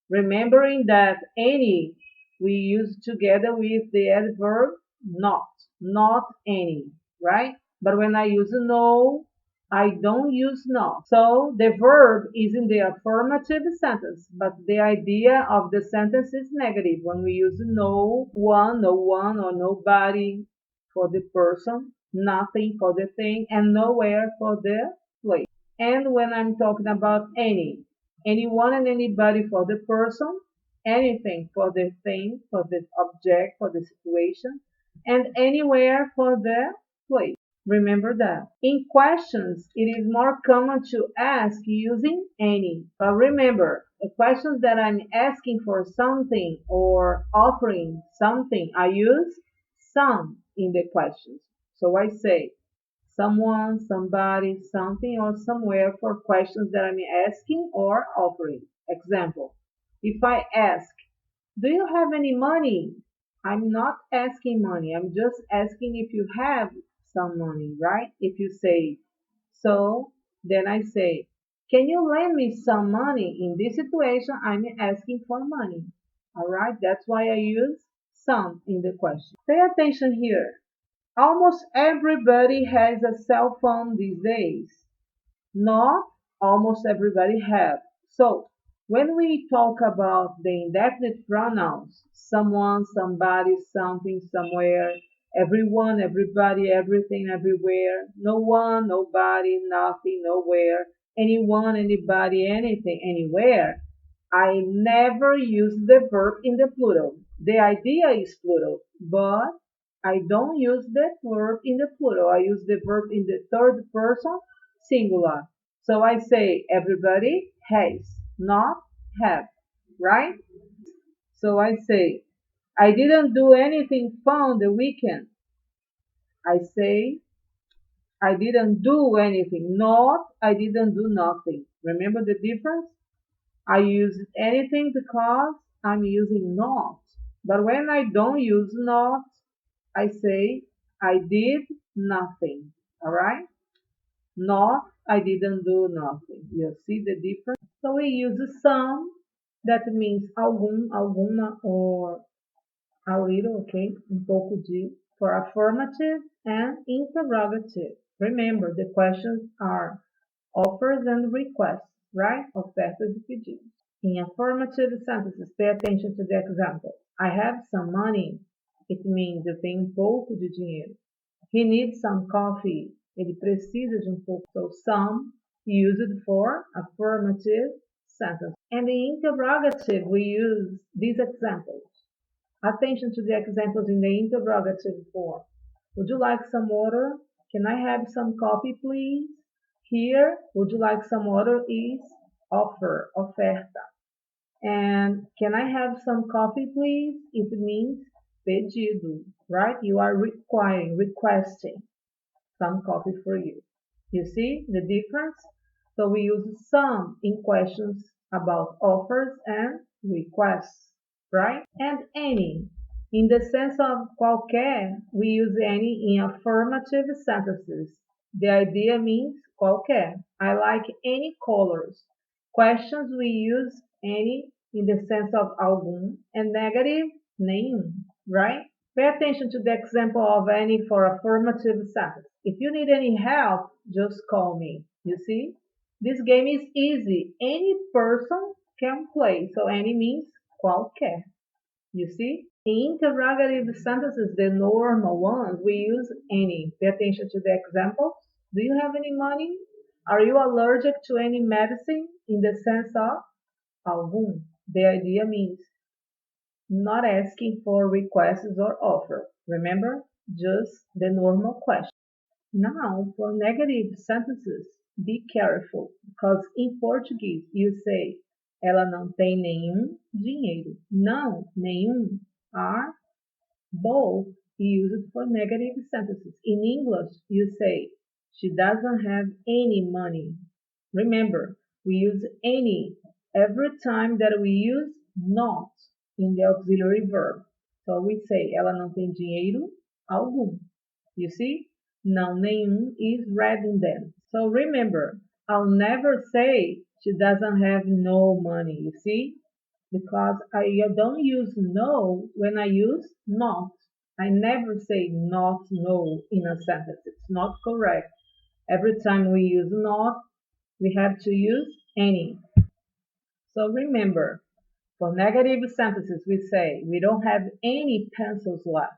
Remembering that any we use together with the adverb not, not any, right? But when I use no, I don't use not. So the verb is in the affirmative sentence, but the idea of the sentence is negative when we use no one, or nobody for the person, nothing for the thing, and nowhere for the place. And when I'm talking about anyone and anybody for the person, anything for the thing, for the object, for the situation, and anywhere for the place. Remember that. In questions, it is more common to ask using any. But remember, the questions that I'm asking for something or offering something, I use some in the questions. So I say someone, somebody, something, or somewhere for questions that I'm asking or offering. Example, if I ask, do you have any money? I'm not asking money. I'm just asking if you have some money, right? If you say so, then I say, Can you lend me some money? In this situation, I'm asking for money. All right, that's why I use some in the question. Pay attention here. Almost everybody has a cell phone these days. Not almost everybody have. So when we talk about the indefinite pronouns, someone, somebody, something, somewhere, everyone, everybody, everything, everywhere, no one, nobody, nothing, nowhere, anyone, anybody, anything, anywhere, I never use the verb in the plural. The idea is plural, but I don't use the verb in the plural. I use the verb in the third person singular. So I say everybody has, not have, right? So I say I didn't do anything fun the weekend. I say I didn't do anything, not I didn't do nothing. Remember the difference? I use anything because I'm using not. But when I don't use not, I say I did nothing. All right? Not I didn't do nothing. You see the difference? So we use some that means algum, alguma, or a little, okay? Um pouco de for affirmative and interrogative. Remember, the questions are offers and requests, right? Ofertas e pedidos. In affirmative sentences, pay attention to the example. I have some money. It means eu tenho um pouco de dinheiro. He needs some coffee. Ele precisa de um pouco. So some used for affirmative sentence. And in interrogative, we use these examples. Attention to the examples in the interrogative form. Would you like some water? Can I have some coffee, please? Here, would you like some water is offer, oferta. And can I have some coffee, please? It means pedido, right? You are requesting some coffee for you. You see the difference? So we use some in questions about offers and requests, right? And any. In the sense of qualquer, we use any in affirmative sentences. The idea means qualquer. I like any colors. Questions, we use any in the sense of algum, and negative, nenhum, right? Pay attention to the example of any for affirmative sentence. If you need any help, just call me. You see? This game is easy. Any person can play. So any means qualquer. You see? In interrogative sentences, the normal ones, we use any. Pay attention to the examples. Do you have any money? Are you allergic to any medicine? In the sense of algum. The idea means not asking for requests or offer. Remember? Just the normal question. Now, for negative sentences, be careful, because in Portuguese you say ela não tem nenhum dinheiro. Não, nenhum are both used for negative sentences. In English, you say she doesn't have any money. Remember, we use any every time that we use not in the auxiliary verb. So we say ela não tem dinheiro algum. You see? Não nenhum is redundant. So remember, I'll never say she doesn't have no money. You see? Because I don't use no when I use not. I never say not no in a sentence. It's not correct. Every time we use not, we have to use any. So remember, for negative sentences, we say we don't have any pencils left.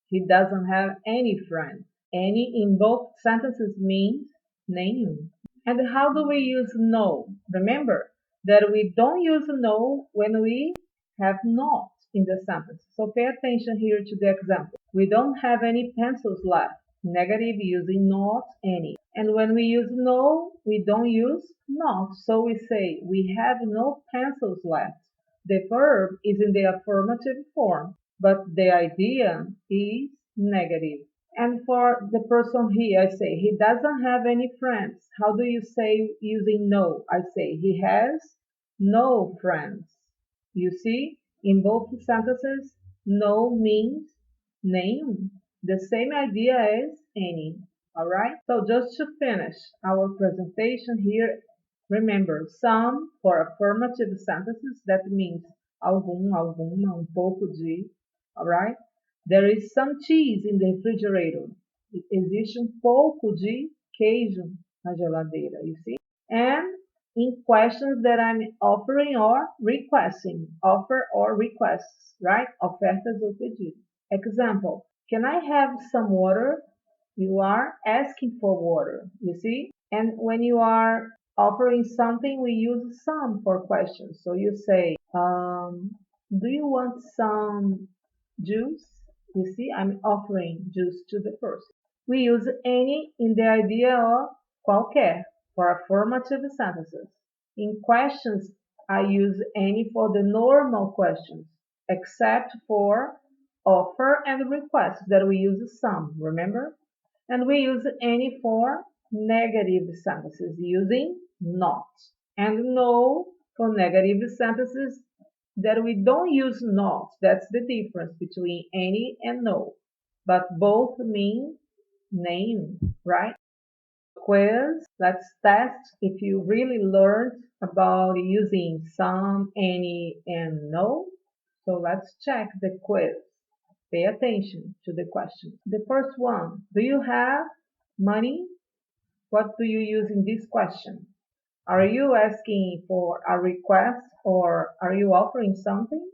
He doesn't have any friends. Any in both sentences means nenhum. And how do we use no? Remember that we don't use no when we have not in the sentence. So pay attention here to the example. We don't have any pencils left. Negative using not any. And when we use no, we don't use not. So we say we have no pencils left. The verb is in the affirmative form, but the idea is negative. And for the person here, I say he doesn't have any friends. How do you say using no? I say he has no friends. You see, in both sentences, no means name. The same idea as any. All right. So just to finish our presentation here, Remember, some for affirmative sentences, that means algum, alguma, pouco de, alright? There is some cheese in the refrigerator. Existe pouco de queijo na geladeira, you see? And in questions that I'm offering or requesting, offer or requests, right? Ofertas ou pedidos. Example, can I have some water? You are asking for water, you see? And when you are offering something, we use some for questions. So you say, do you want some juice? You see, I'm offering juice to the person. We use any in the idea of qualquer for affirmative sentences. In questions, I use any for the normal questions, except for offer and request that we use some, remember? And we use any for negative sentences using not. And no for negative sentences that we don't use not. That's the difference between any and no. But both mean name, right? Quiz. Let's test if you really learned about using some, any, and no. So let's check the quiz. Pay attention to the question. The first one, do you have money? What do you use in this question? Are you asking for a request or are you offering something?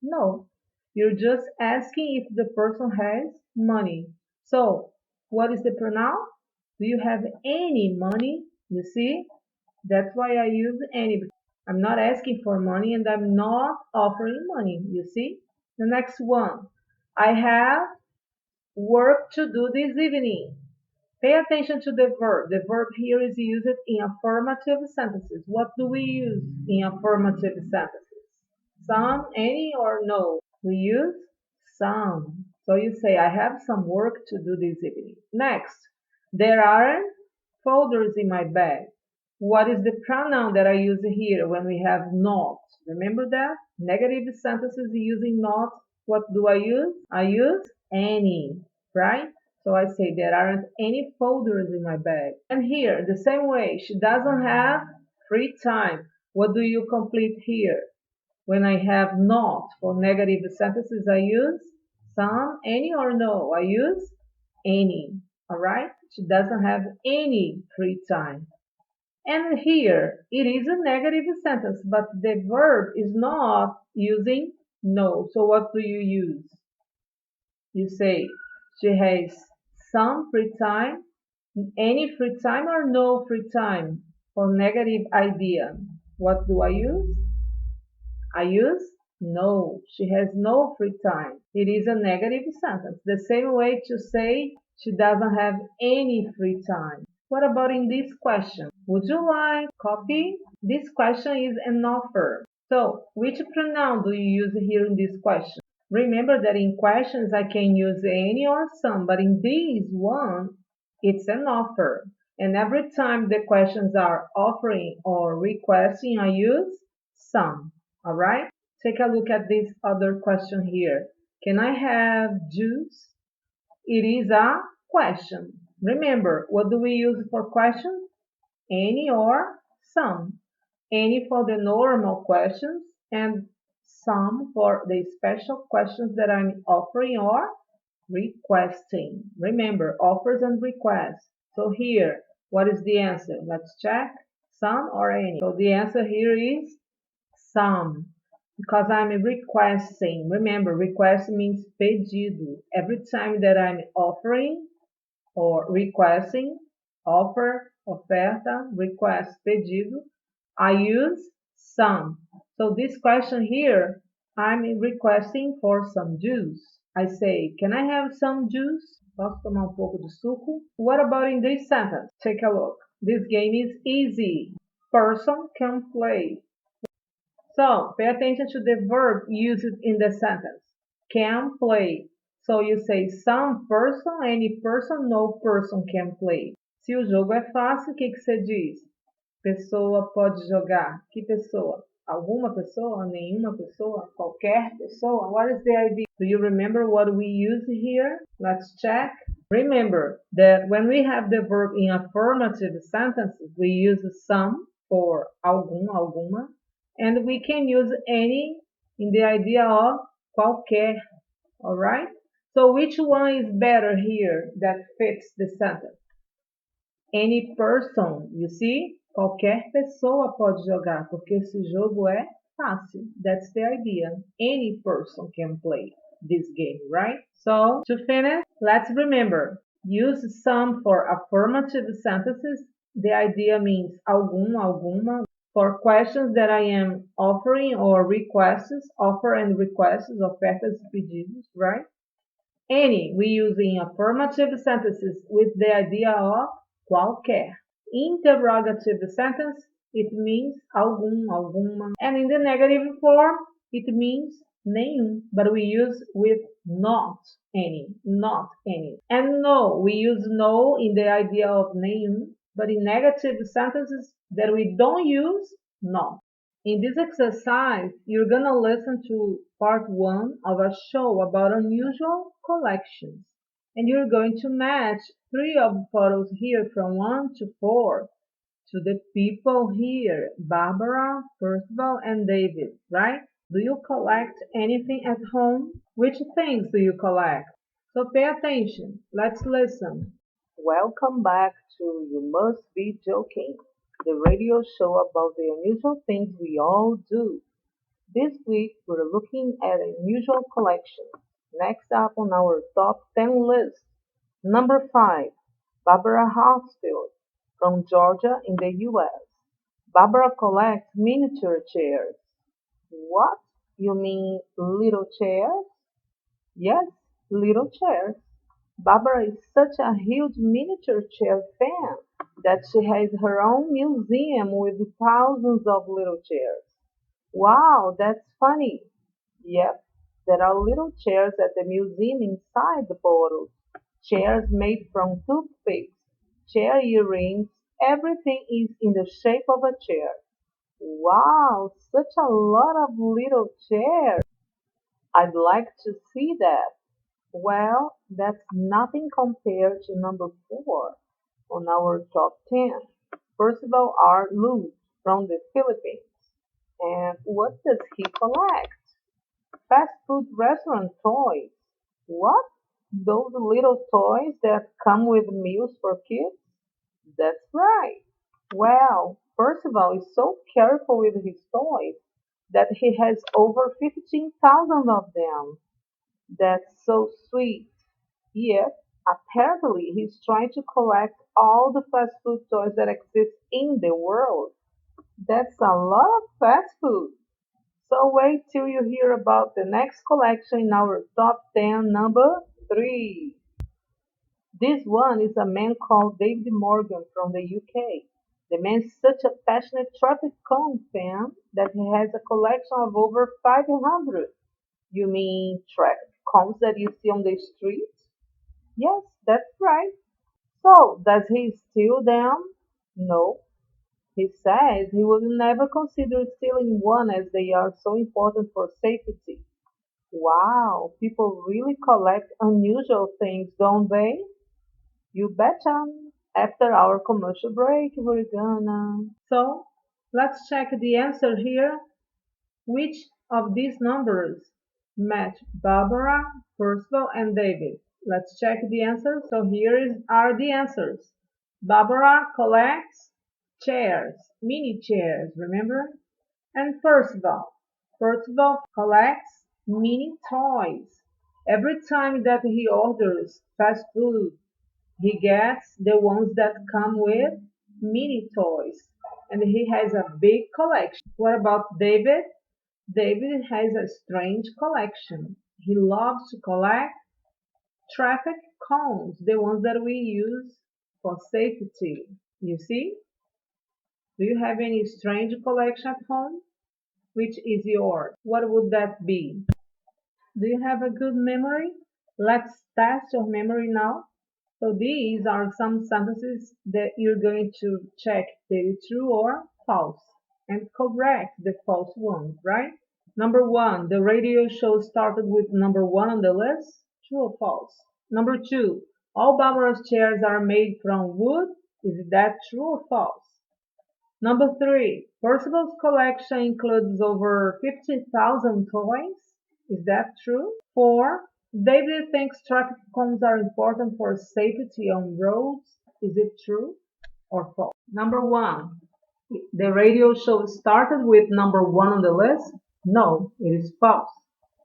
No, you're just asking if the person has money. So, what is the pronoun? Do you have any money? You see, that's why I use any. I'm not asking for money and I'm not offering money. You see? The next one. I have work to do this evening. Pay attention to the verb. The verb here is used in affirmative sentences. What do we use in affirmative sentences? Some, any, or no? We use some. So you say, I have some work to do this evening. Next, there aren't folders in my bag. What is the pronoun that I use here when we have not? Remember that? Negative sentences using not. What do I use? I use any, right? So I say there aren't any folders in my bag. And here, the same way, she doesn't have free time. What do you complete here? When I have not for negative sentences, I use some, any, or no. I use any. All right? She doesn't have any free time. And here, it is a negative sentence, but the verb is not using no. So what do you use? You say, she has some free time, any free time, or no free time for negative idea. What do I use? I use no. She has no free time. It is a negative sentence. The same way to say she doesn't have any free time. What about in this question? Would you like coffee? This question is an offer. So, which pronoun do you use here in this question? Remember that in questions I can use any or some, but in this one, it's an offer. And every time the questions are offering or requesting, I use some. All right? Take a look at this other question here. Can I have juice? It is a question. Remember, what do we use for questions? Any or some. Any for the normal questions and some for the special questions that I'm offering or requesting. Remember, offers and requests. So here, what is the answer? Let's check. Some or any. So the answer here is some, because I'm requesting. Remember, request means pedido. Every time that I'm offering or requesting, offer, oferta, request, pedido, I use some. So this question here, I'm requesting for some juice. I say, can I have some juice? Posso tomar pouco de suco? What about in this sentence? Take a look. This game is easy. Person can play. So pay attention to the verb used in the sentence. Can play. So you say some person, any person, no person can play. Se o jogo é fácil, o que que você diz? Pessoa pode jogar. Que pessoa? Alguma pessoa? Nenhuma pessoa? Qualquer pessoa? What is the idea? Do you remember what we use here? Let's check. Remember that when we have the verb in affirmative sentences, we use some for algum, alguma, and we can use any in the idea of qualquer, all right? So which one is better here that fits the sentence? Any person, you see? Qualquer pessoa pode jogar, porque esse jogo é fácil. That's the idea. Any person can play this game, right? So, to finish, let's remember. Use some for affirmative sentences. The idea means algum, alguma. For questions that I am offering or requests, offer and requests, ofertas e pedidos, right? Any we use in affirmative sentences with the idea of qualquer. Interrogative sentence, it means algum, alguma. And in the negative form, it means nenhum, but we use with not any, not any. And no, we use no in the idea of nenhum, but in negative sentences that we don't use not. In this exercise, you're going to listen to part 1 of a show about unusual collections. And you're going to match 3 of the photos here from 1 to 4 to the people here, Barbara, Percival, and David, right? Do you collect anything at home? Which things do you collect? So pay attention. Let's listen. Welcome back to You Must Be Joking, the radio show about the unusual things we all do. This week we're looking at a unusual collection. Next up on our top 10 list, number 5, Barbara Housfield from Georgia in the US. Barbara collects miniature chairs. What? You mean little chairs? Yes, little chairs. Barbara is such a huge miniature chair fan that she has her own museum with thousands of little chairs. Wow, that's funny. Yep, there are little chairs at the museum inside the bottles. Chairs made from toothpicks, chair earrings, everything is in the shape of a chair. Wow, such a lot of little chairs. I'd like to see that. Well, that's nothing compared to number 4 on our top 10. Percival R. Luz from the Philippines. And what does he collect? Fast food restaurant toys. What? Those little toys that come with meals for kids? That's right. Well, Percival is so careful with his toys that he has over 15,000 of them. That's so sweet. Yet, apparently, he's trying to collect all the fast food toys that exist in the world. That's a lot of fast food. So wait till you hear about the next collection in our top 10, number 3. This one is a man called David Morgan from the UK. The man is such a passionate traffic cone fan that he has a collection of over 500. You mean traffic cones that you see on the street? Yes, that's right. So, does he steal them? No. He says he would never consider stealing one as they are so important for safety. Wow, people really collect unusual things, don't they? You betcha. After our commercial break, we're gonna. So, let's check the answer here. Which of these numbers match Barbara, Percival, and David? Let's check the answers. So are the answers. Barbara collects chairs, mini chairs, remember? And Percival collects mini toys. Every time that he orders fast food, he gets the ones that come with mini toys. And he has a big collection. What about David? David has a strange collection. He loves to collect traffic cones, the ones that we use for safety. You see? Do you have any strange collection at home? Which is yours? What would that be? Do you have a good memory? Let's test your memory now. So these are some sentences that you're going to check they are true or false and correct the false ones, right? Number 1, the radio show started with number 1 on the list. True or false? Number 2, all Barbara's chairs are made from wood. Is that true or false? Number 3. Percival's collection includes over 50,000 toys. Is that true? 4. David thinks traffic cones are important for safety on roads. Is it true or false? Number 1. The radio show started with number 1 on the list. No, it is false.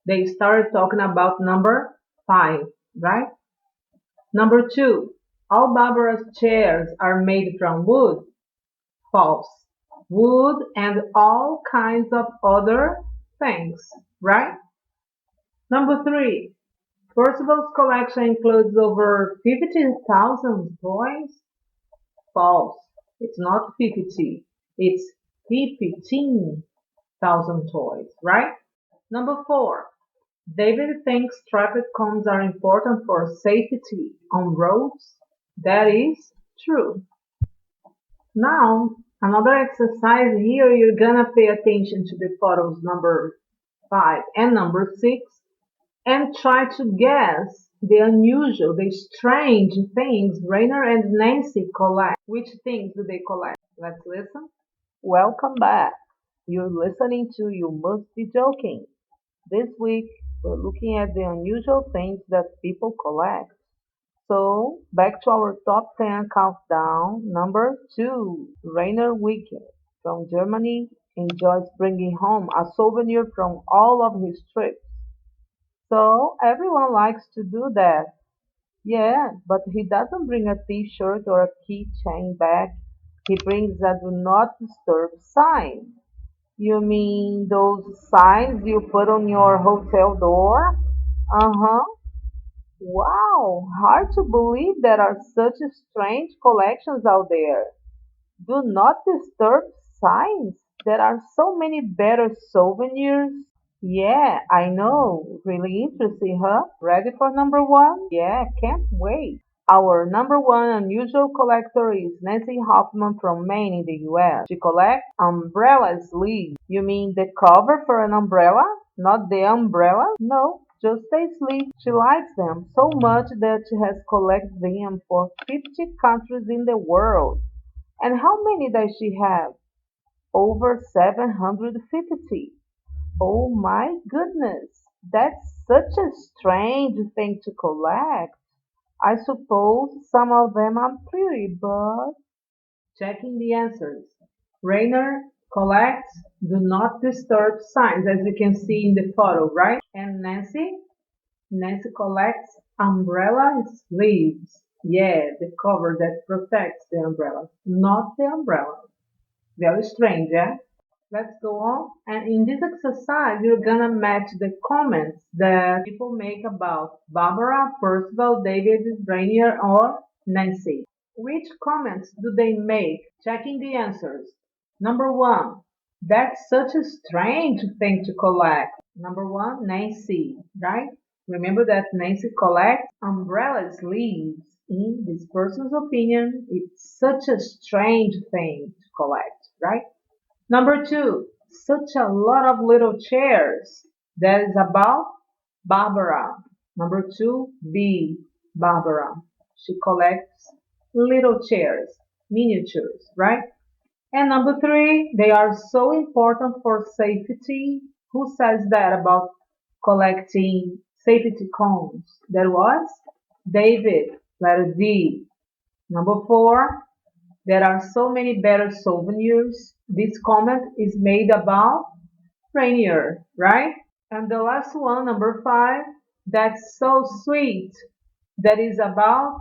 They started talking about number 5, right? Number 2. All Barbara's chairs are made from wood. False. Wood and all kinds of other things, right? Number 3. Percival's collection includes over 50,000 toys. False. It's not 50. It's 15,000 toys, right? Number 4. David thinks traffic cones are important for safety on roads. That is true. Now, another exercise here, you're gonna pay attention to the photos number 5 and number 6 and try to guess the unusual, the strange things Rainer and Nancy collect. Which things do they collect? Let's listen. Welcome back. You're listening to You Must Be Joking. This week, we're looking at the unusual things that people collect. So, back to our top 10 countdown. Number 2, Rainer Wicked from Germany enjoys bringing home a souvenir from all of his trips. So, everyone likes to do that. Yeah, but he doesn't bring a t-shirt or a keychain back. He brings a do not disturb sign. You mean those signs you put on your hotel door? Uh-huh. Wow, hard to believe there are such strange collections out there. Do not disturb signs. There are so many better souvenirs. Yeah, I know. Really interesting, huh? Ready for number 1? Yeah, can't wait. Our number 1 unusual collector is Nancy Hoffman from Maine in the US. She collects umbrella sleeves. You mean the cover for an umbrella? Not the umbrella? No, just the sleeve. She likes them so much that she has collected them for 50 countries in the world. And how many does she have? Over 750. Oh my goodness, that's such a strange thing to collect. I suppose some of them are pretty, but checking the answers. Rainer collects do not disturb signs, as you can see in the photo, right? And Nancy collects umbrella sleeves. Yeah, the cover that protects the umbrella, not the umbrella. Very strange, yeah? Let's go on. And in this exercise, you're gonna match the comments that people make about Barbara, Percival, David, Rainier, or Nancy. Which comments do they make? Checking the answers. Number 1. That's such a strange thing to collect. Number 1, Nancy, right? Remember that Nancy collects umbrella sleeves. In this person's opinion, it's such a strange thing to collect, right? Number 2, such a lot of little chairs. That is about Barbara. Number 2B, Barbara. She collects little chairs, miniatures, right? And number 3, they are so important for safety. Who says that about collecting safety cones? That was David, letter D. Number 4, there are so many better souvenirs. This comment is made about Rainier, right? And the last one, number 5, that's so sweet. That is about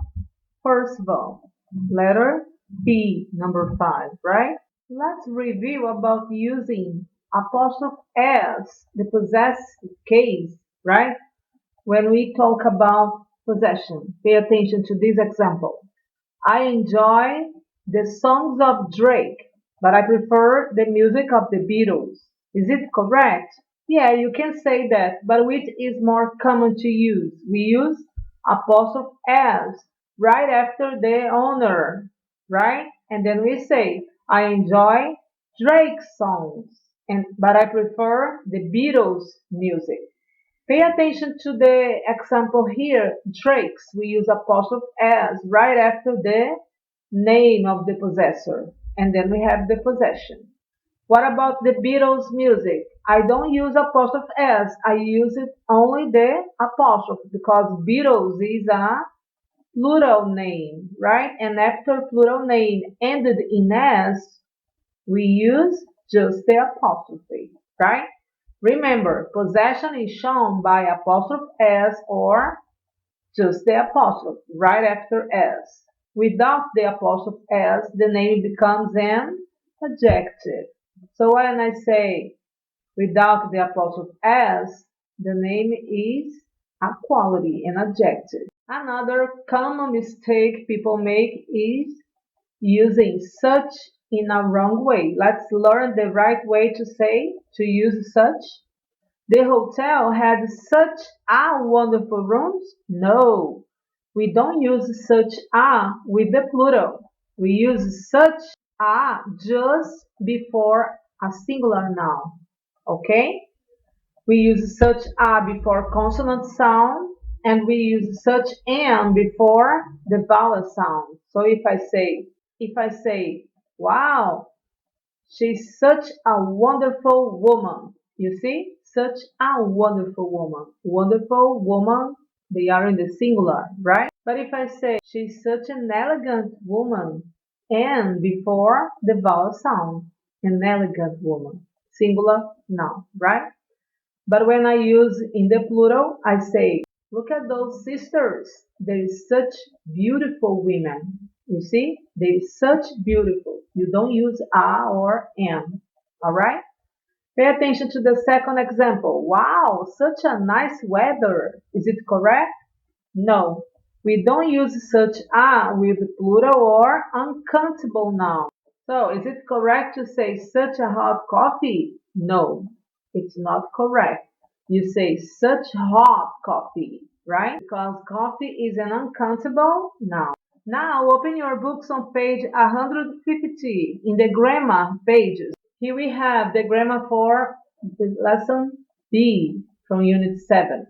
Percival. Letter B, number 5, right? Let's review about using apostrophe S, the possessive case, right? When we talk about possession. Pay attention to this example. I enjoy the songs of Drake, but I prefer the music of the Beatles. Is it correct? Yeah, you can say that, but which is more common to use? We use apostrophe s right after the owner, right? And then we say, I enjoy Drake's songs, and but I prefer the Beatles music. Pay attention to the example here, Drake's. We use apostrophe s right after the name of the possessor. and then we have the possession. What about the Beatles music? I don't use apostrophe S. I use it only the apostrophe because Beatles is a plural name, right? And after plural name ended in S, we use just the apostrophe, right? Remember, possession is shown by apostrophe S or just the apostrophe right after S. Without the apostrophe S, the name becomes an adjective. So when I say without the apostrophe S, the name is a quality, an adjective. Another common mistake people make is using such in a wrong way. Let's learn the right way to use such. The hotel had such a wonderful rooms. No, we don't use such a with the plural. We use such a just before a singular noun. Okay? We use such a before consonant sound and we use such an before the vowel sound. So if I say, wow, she's such a wonderful woman. You see? Such a wonderful woman. Wonderful woman, they are in the singular, right? But if I say she's such an elegant woman and before the vowel sound, an elegant woman. Singular noun, right? But when I use in the plural, I say, look at those sisters. They're such beautiful women. You see? They're such beautiful. You don't use a or am. All right? Pay attention to the second example. Wow, such a nice weather. Is it correct? No. We don't use such a with plural or uncountable noun. So, is it correct to say such a hot coffee? No, it's not correct. You say such hot coffee, right? Because coffee is an uncountable noun. Now, open your books on page 150 in the grammar pages. Here we have the grammar for the lesson B from Unit 7.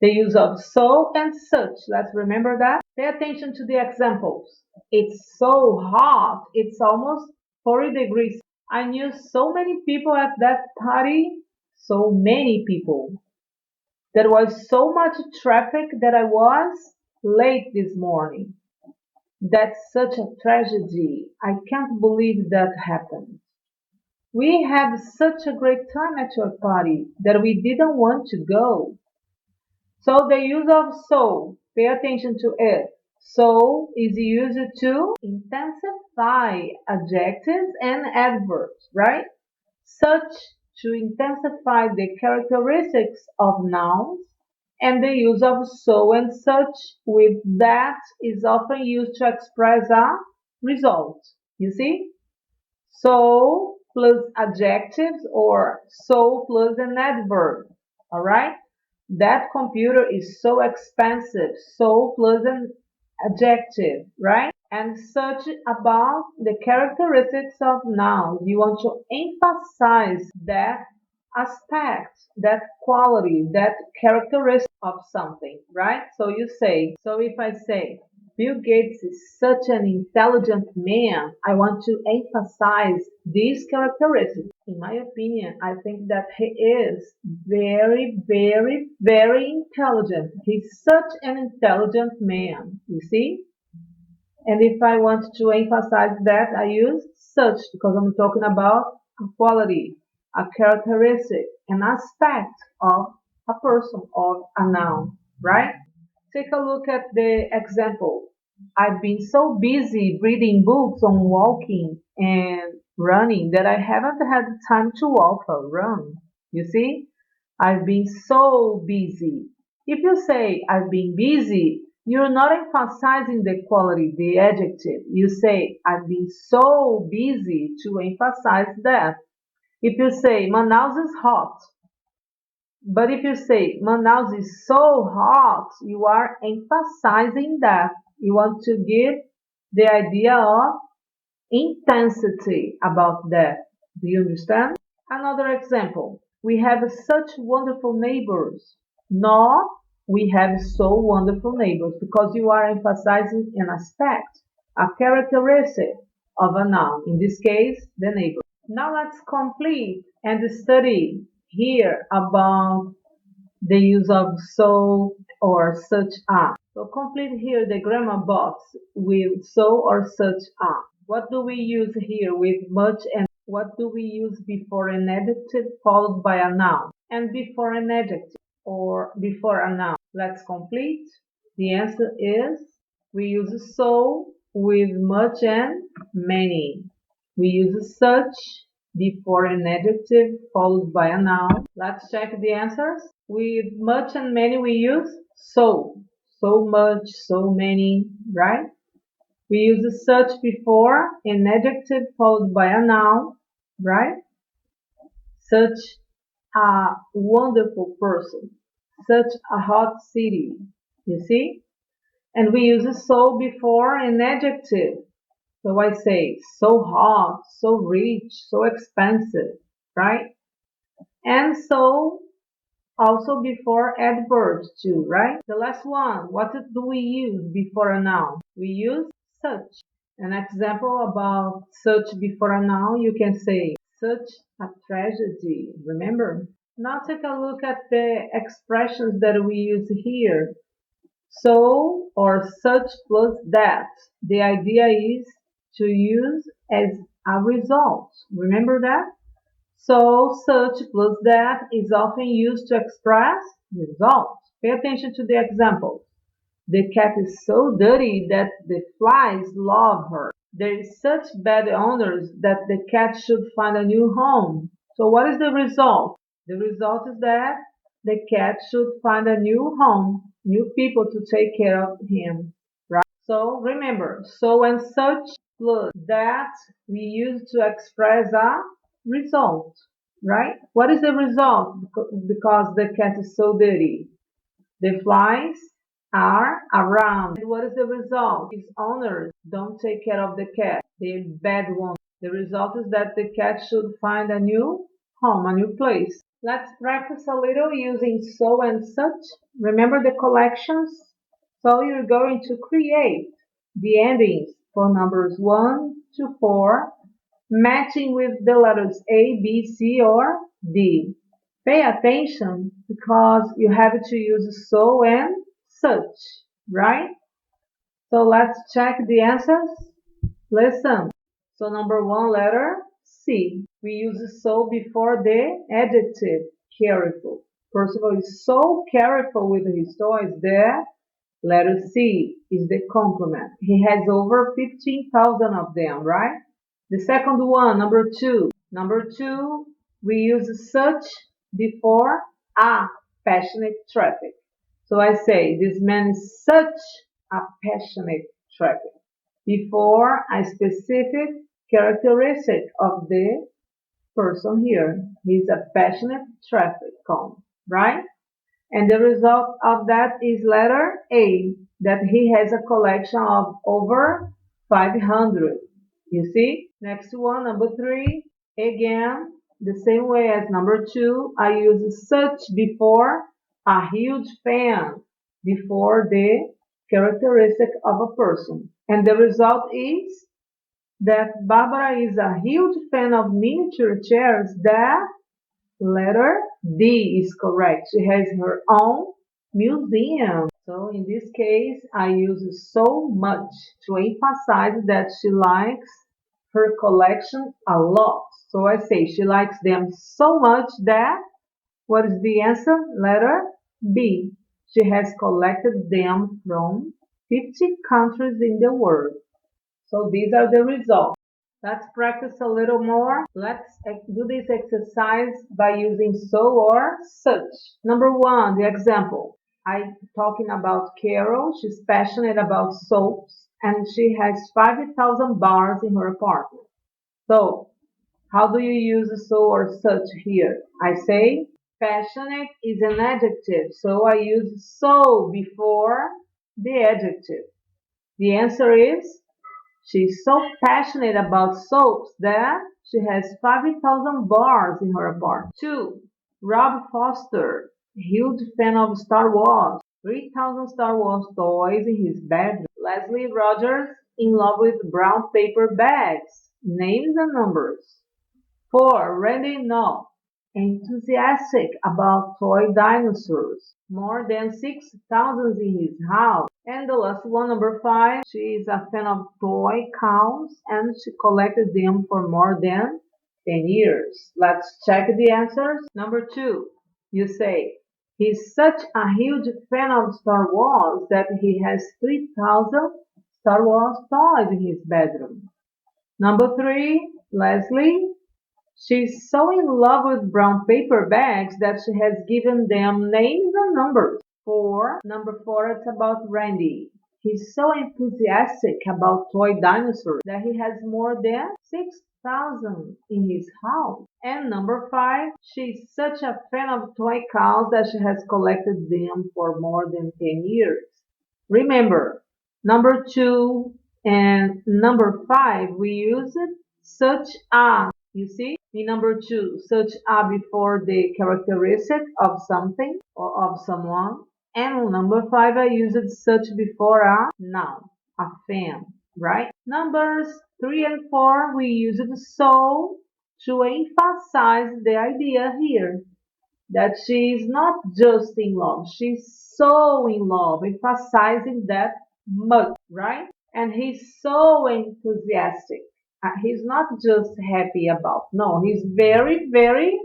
The use of so and such. Let's remember that. Pay attention to the examples. It's so hot, it's almost 40 degrees. I knew so many people at that party. So many people. There was so much traffic that I was late this morning. That's such a tragedy. I can't believe that happened. We had such a great time at your party that we didn't want to go. So the use of so, pay attention to it. So is used to intensify adjectives and adverbs, right? Such to intensify the characteristics of nouns, and the use of so and such with that is often used to express a result. You see? So plus adjectives or so plus an adverb. All right? That computer is so expensive. So plus an adjective, right? And such about the characteristics of nouns. You want to emphasize that aspect, that quality, that characteristic of something, right? So if I say, Bill Gates is such an intelligent man, I want to emphasize these characteristics. In my opinion, I think that he is very, very, very intelligent. He's such an intelligent man, you see? And if I want to emphasize that, I use such because I'm talking about a quality, a characteristic, an aspect of a person or a noun, right? Take a look at the example. I've been so busy reading books on walking and running that I haven't had time to walk or run. You see? I've been so busy. If you say I've been busy, you're not emphasizing the quality, the adjective. You say I've been so busy to emphasize that. If you say Manaus is hot, but if you say Manaus is so hot, you are emphasizing that. You want to give the idea of intensity about that. Do you understand? Another example. We have such wonderful neighbors. No, we have so wonderful neighbors because you are emphasizing an aspect, a characteristic. of a noun. In this case, the neighbor. Now let's complete and study here about the use of so or such as. So complete here the grammar box with so or such as. What do we use here with much and what do we use before an adjective followed by a noun and before an adjective or before a noun? Let's complete. The answer is we use so with much and many. We use such before an adjective followed by a noun. Let's check the answers. With much and many we use so. So much, so many, right? We use such before an adjective followed by a noun, right? Such a wonderful person, such a hot city, you see? And we use so before an adjective. So I say so hot, so rich, so expensive, right? And so also before adverbs too, right? The last one, what do we use before a noun? We use such. An example about such before a noun, you can say such a tragedy. Remember? Now take a look at the expressions that we use here. So or such plus that. The idea is to use as a result. Remember that? So such plus that is often used to express results. Pay attention to the example. The cat is so dirty that the flies love her. There is such bad owners that the cat should find a new home. So what is the result? The result is that the cat should find a new home, new people to take care of him. Right? So remember, so and such plus that we use to express a result. Right? What is the result? Because the cat is so dirty. The flies are around. And what is the result? Its owners don't take care of the cat. They're bad ones. The result is that the cat should find a new home, a new place. Let's practice a little using so and such. Remember the collections? So you're going to create the endings for numbers 1 to 4, matching with the letters A, B, C, or D. Pay attention because you have to use so and such, right? So let's check the answers. Listen. So number 1 letter C. We use so before the adjective careful. First of all, he's so careful with his toys. The letter C is the complement. He has over 15,000 of them, right? The second one, number 2. Number 2, we use such before a passionate traffic. So I say, this man is such a passionate traffic. Before a specific characteristic of the person here. He's a passionate traffic cone, right? And the result of that is letter A, that he has a collection of over 500. You see? Next one, number 3. Again, the same way as number 2, I use such before a huge fan, before the characteristic of a person. And the result is that Barbara is a huge fan of miniature chairs that letter D is correct. She has her own museum. So in this case, I use so much to emphasize that she likes her collection a lot. So I say she likes them so much that, what is the answer? Letter B. She has collected them from 50 countries in the world. So these are the results. Let's practice a little more. Let's do this exercise by using so or such. Number 1, the example. I'm talking about Carol. She's passionate about soaps and she has 5,000 bars in her apartment. So, how do you use so or such here? I say passionate is an adjective, so I use so before the adjective. The answer is she's so passionate about soaps that she has 5,000 bars in her apartment. 2. Rob Foster, huge fan of Star Wars, 3,000 Star Wars toys in his bedroom. Leslie Rogers In love with brown paper bags. Names and numbers. 4. Randy no. Enthusiastic about toy dinosaurs. More than 6,000 in his house. And the last one, number 5. She is a fan of toy cows and she collected them for more than 10 years. Let's check the answers. Number 2. You say, he's such a huge fan of Star Wars that he has 3,000 Star Wars toys in his bedroom. Number 3. Leslie, she's so in love with brown paper bags that she has given them names and numbers. Number 4, it's about Randy. He's so enthusiastic about toy dinosaurs that he has more than 6,000 in his house. And number 5, she's such a fan of toy cows that she has collected them for more than 10 years. Remember, number 2 and number 5, we use it such a. You see, in number 2, such a before the characteristic of something or of someone. And on number 5, I used such before a noun, a fan, right? Numbers 3 and 4, we used so to emphasize the idea here that she is not just in love, she's so in love, emphasizing that much, right? And he's so enthusiastic. He's not just happy about, no, he's very, very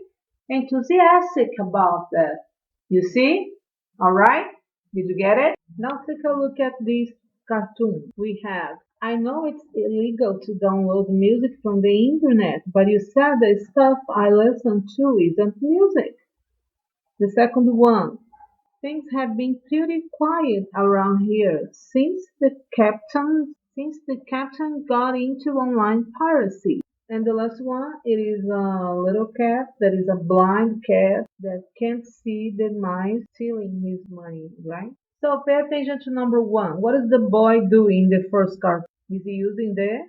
enthusiastic about that. You see? All right? Did you get it? Now take a look at this cartoon we have. I know it's illegal to download music from the internet, but you said the stuff I listen to isn't music. The second one, things have been pretty quiet around here since the captain got into online piracy. And the last one, it is a little cat that is a blind cat that can't see the mice stealing his money, right? So pay attention to number 1. What is the boy doing in the first card? Is he using the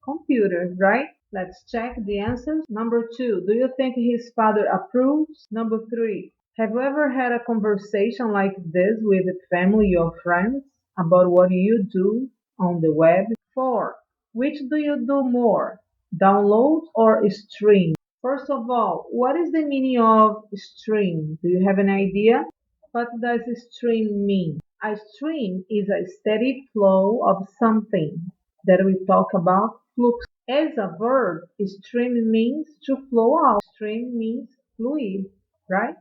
computer, right? Let's check the answers. Number 2, do you think his father approves? Number 3, have you ever had a conversation like this with family or friends about what you do on the web? 4, which do you do more, download or stream? First of all, what is the meaning of stream? Do you have an idea? What does stream mean? A stream is a steady flow of something that we talk about flux. As a verb, stream means to flow out. Stream means fluid, right?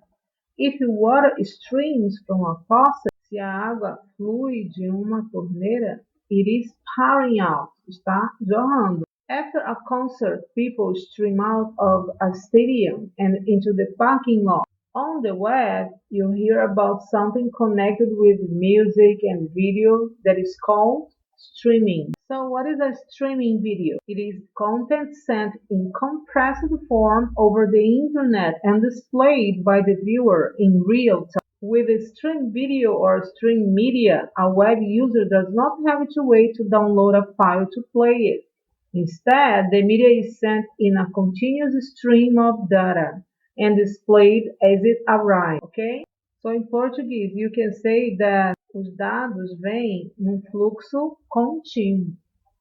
If water streams from a faucet, se a água flui de uma torneira, it is pouring out, está jorrando. After a concert, people stream out of a stadium and into the parking lot. On the web, you hear about something connected with music and video that is called streaming. So what is a streaming video? It is content sent in compressed form over the internet and displayed by the viewer in real time. With a stream video or stream media, a web user does not have to wait to download a file to play it. Instead, the media is sent in a continuous stream of data and displayed as it arrives, ok? So, em português, you can say that os dados vêm num fluxo contínuo.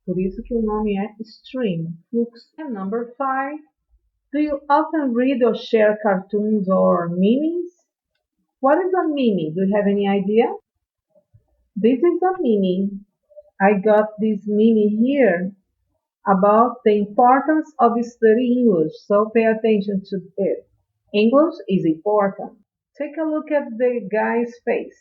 Por isso que o nome é stream, fluxo. And number 5, do you often read or share cartoons or memes? What is a meme? Do you have any idea? This is a meme. I got this meme here about the importance of studying English, so pay attention to it. English is important. Take a look at the guy's face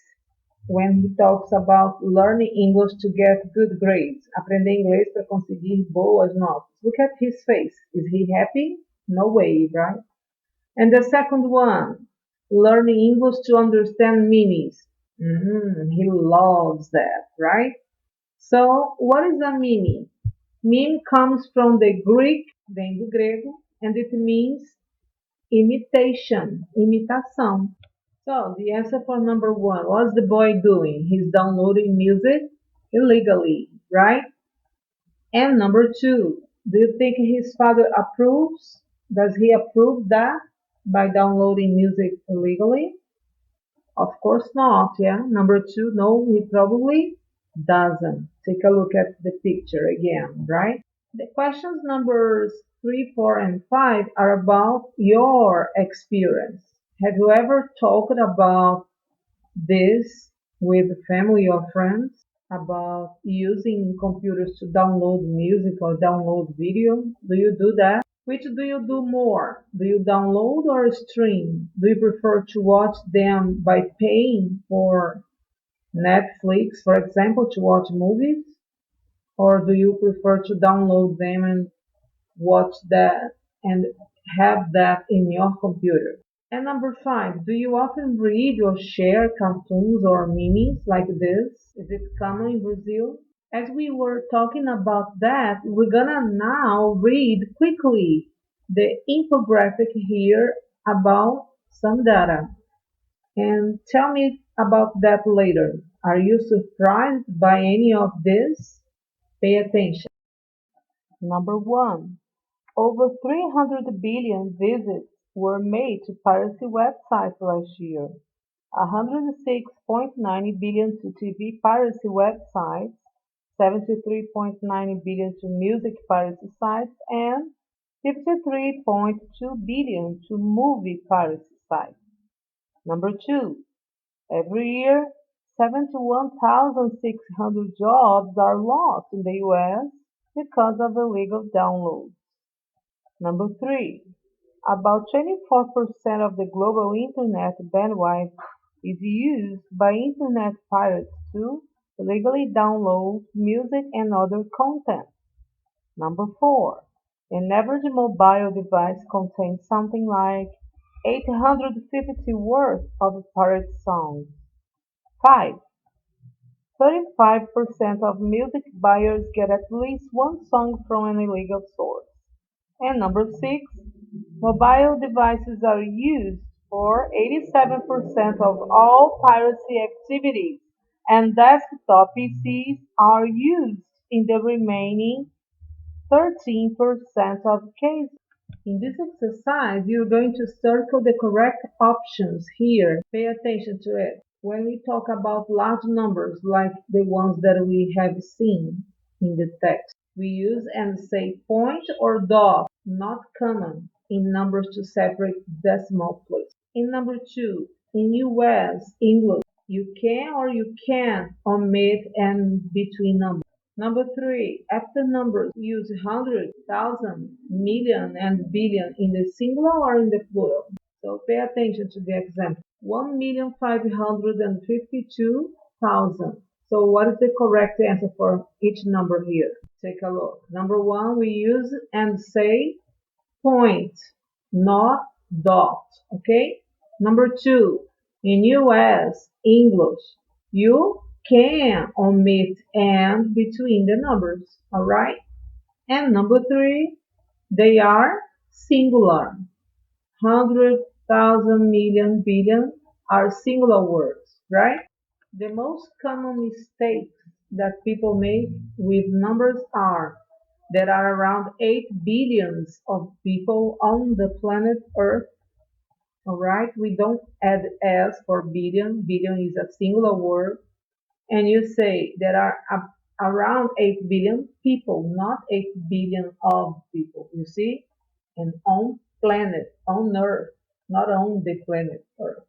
when he talks about learning English to get good grades, aprender inglês para conseguir boas notas. Look at his face. Is he happy? No way, right? And the second one, learning English to understand memes. He loves that, right? So, what is a meme? Meme comes from the Greek, vem do grego, and it means imitation, imitação. So the answer for number 1, what's the boy doing? He's downloading music illegally, right? And number 2, do you think his father approves? Does he approve that by downloading music illegally? Of course not, yeah. Number 2, no, he probably Doesn't. Take a look at the picture again, right? The questions numbers 3, 4, and 5 are about your experience. Have you ever talked about this with family or friends? About using computers to download music or download video? Do you do that? Which do you do more? Do you download or stream? Do you prefer to watch them by paying for Netflix, for example, to watch movies? Or do you prefer to download them and watch that and have that in your computer? And number 5, do you often read or share cartoons or memes like this? Is it common in Brazil? As we were talking about that, we're gonna now read quickly the infographic here about some data. And tell me about that later. Are you surprised by any of this? Pay attention. Number 1. Over 300 billion visits were made to piracy websites last year. 106.9 billion to TV piracy websites, 73.9 billion to music piracy sites, and 53.2 billion to movie piracy sites. Number 2. Every year, 71,600 jobs are lost in the US because of illegal downloads. Number 3. About 24% of the global internet bandwidth is used by internet pirates to illegally download music and other content. Number 4. An average mobile device contains something like 850 words of pirate songs. 5. 35% of music buyers get at least one song from an illegal source. And number 6, mobile devices are used for 87% of all piracy activities, and desktop PCs are used in the remaining 13% of cases. In this exercise, you're going to circle the correct options here. Pay attention to it. When we talk about large numbers like the ones that we have seen in the text, we use and say point or dot, not comma, in numbers to separate decimal places. In number 2, in US English, you can or you can't omit and between numbers. Number 3, after numbers, use hundred, thousand, million, and billion in the singular or in the plural. So pay attention to the example. 1,552,000. So what is the correct answer for each number here? Take a look. Number 1, we use and say point, not dot. Okay? Number 2, in US English, you can omit and between the numbers. All right? And number 3, they are singular. Hundred, thousand, million, billion are singular words, right? The most common mistakes that people make with numbers are there are around 8 billions of people on the planet Earth. All right, we don't add s for billion. Billion is a singular word. And you say there are around 8 billion people, not 8 billion of people. You see? And on planet, on Earth, not on the planet Earth.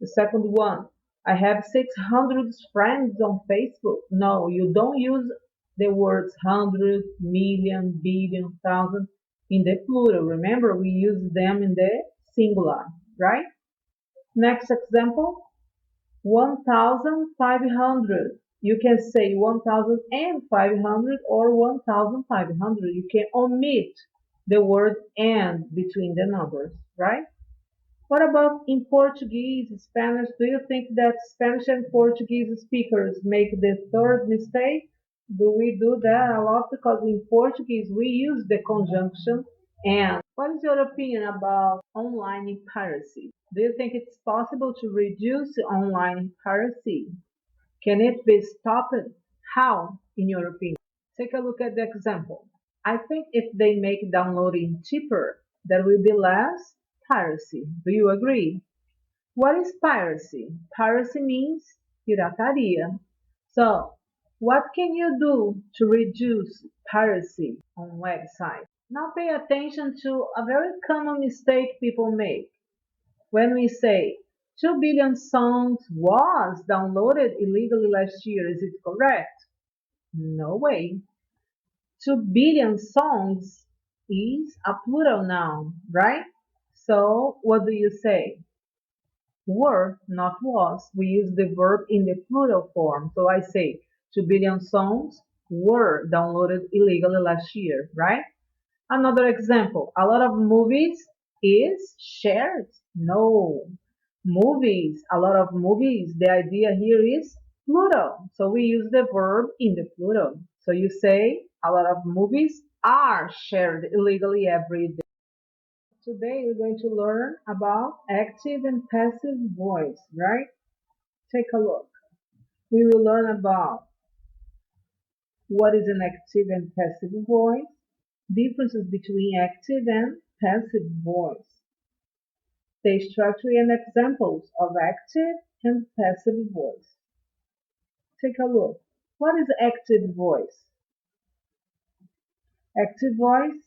The second one, I have 600 friends on Facebook. No, you don't use the words hundred, million, billion, thousand in the plural. Remember, we use them in the singular, right? Next example, 1,500. You can say 1,500 or 1,500. You can omit the word and between the numbers, right? What about in Portuguese, Spanish? Do you think that Spanish and Portuguese speakers make the third mistake? Do we do that a lot? Because in Portuguese we use the conjunction and. What is your opinion about online piracy? Do you think it's possible to reduce online piracy? Can it be stopped? How, in your opinion? Take a look at the example. I think if they make downloading cheaper, there will be less piracy. Do you agree? What is piracy? Piracy means pirataria. So, What can you do to reduce piracy on websites? Now pay attention to a very common mistake people make. When we say 2 billion songs was downloaded illegally last year, is it correct? No way. 2 billion songs is a plural noun, right? So what do you say? Were, not was. We use the verb in the plural form. So I say 2 billion songs were downloaded illegally last year, right? Another example, a lot of movies is shared. No. Movies, a lot of movies. The idea here is plural. So we use the verb in the plural. So you say a lot of movies are shared illegally every day. Today we're going to learn about active and passive voice, right? Take a look. We will learn about what is an active and passive voice, differences between active and passive voice, the structure and examples of active and passive voice. Take a look. What is active voice? Active voice,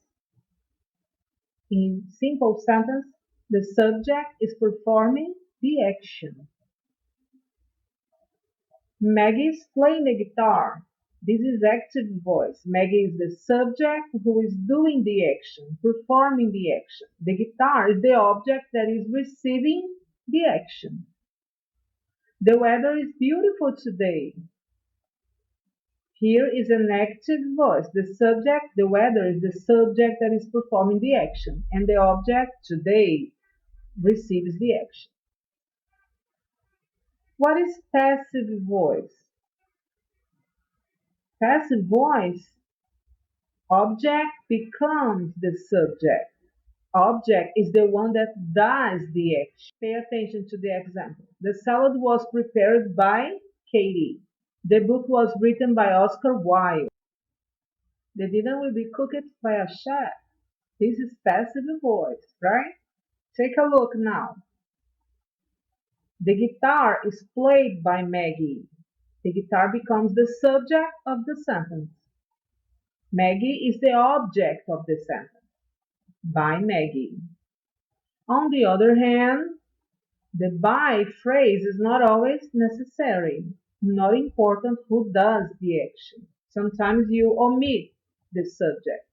in simple sentence, the subject is performing the action. Maggie's playing the guitar. This is active voice. Maggie is the subject who is doing the action, performing the action. The guitar is the object that is receiving the action. The weather is beautiful today. Here is an active voice. The subject, the weather, is the subject that is performing the action, and the object, today, receives the action. What is passive voice? Passive voice, object becomes the subject. Object is the one that does the action. Pay attention to the example. The salad was prepared by Katie. The book was written by Oscar Wilde. The dinner will be cooked by a chef. This is passive voice, right? Take a look now. The guitar is played by Maggie. The guitar becomes the subject of the sentence. Maggie is the object of the sentence. By Maggie. On the other hand, the by phrase is not always necessary. Not important who does the action. Sometimes you omit the subject.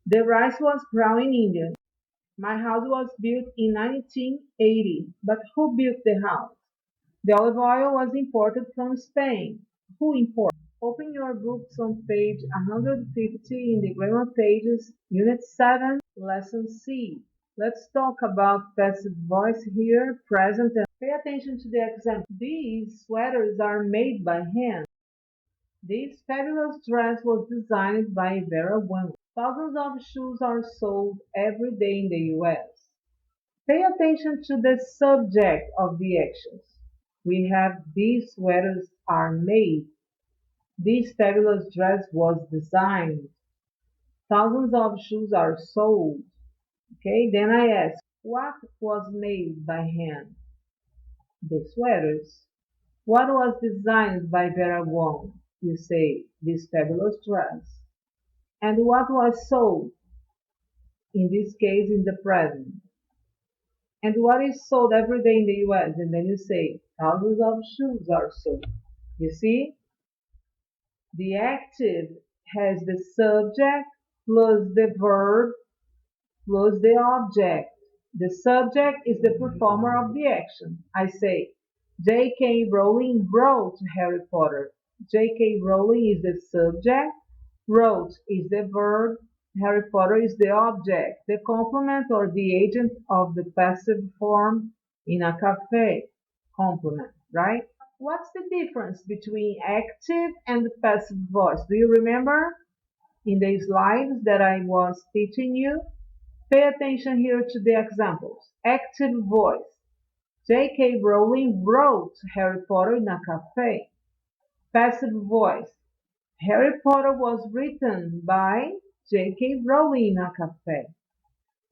The rice was grown in India. My house was built in 1980, but who built the house? The olive oil was imported from Spain. Who imported? Open your books on page 150 in the grammar pages, Unit 7, Lesson C. Let's talk about passive voice here, present, and pay attention to the example. These sweaters are made by hand. This fabulous dress was designed by Vera Wang. Thousands of shoes are sold every day in the US. Pay attention to the subject of the actions. We have these sweaters are made. This fabulous dress was designed. Thousands of shoes are sold. Okay, then I ask, what was made by hand? The sweaters. What was designed by Vera Wang? You say, this fabulous dress. And what was sold? In this case, in the present. And what is sold every day in the US? And then you say, thousands of shoes are sold. You see? The active has the subject plus the verb plus the object. The subject is the performer of the action. I say, J.K. Rowling wrote Harry Potter. J.K. Rowling is the subject, wrote is the verb, Harry Potter is the object, the complement or the agent of the passive form in a cafe. Complement, right? What's the difference between active and passive voice? Do you remember in the slides that I was teaching you? Pay attention here to the examples. Active voice. J.K. Rowling wrote Harry Potter in a cafe. Passive voice. Harry Potter was written by J.K. Rowling in a cafe.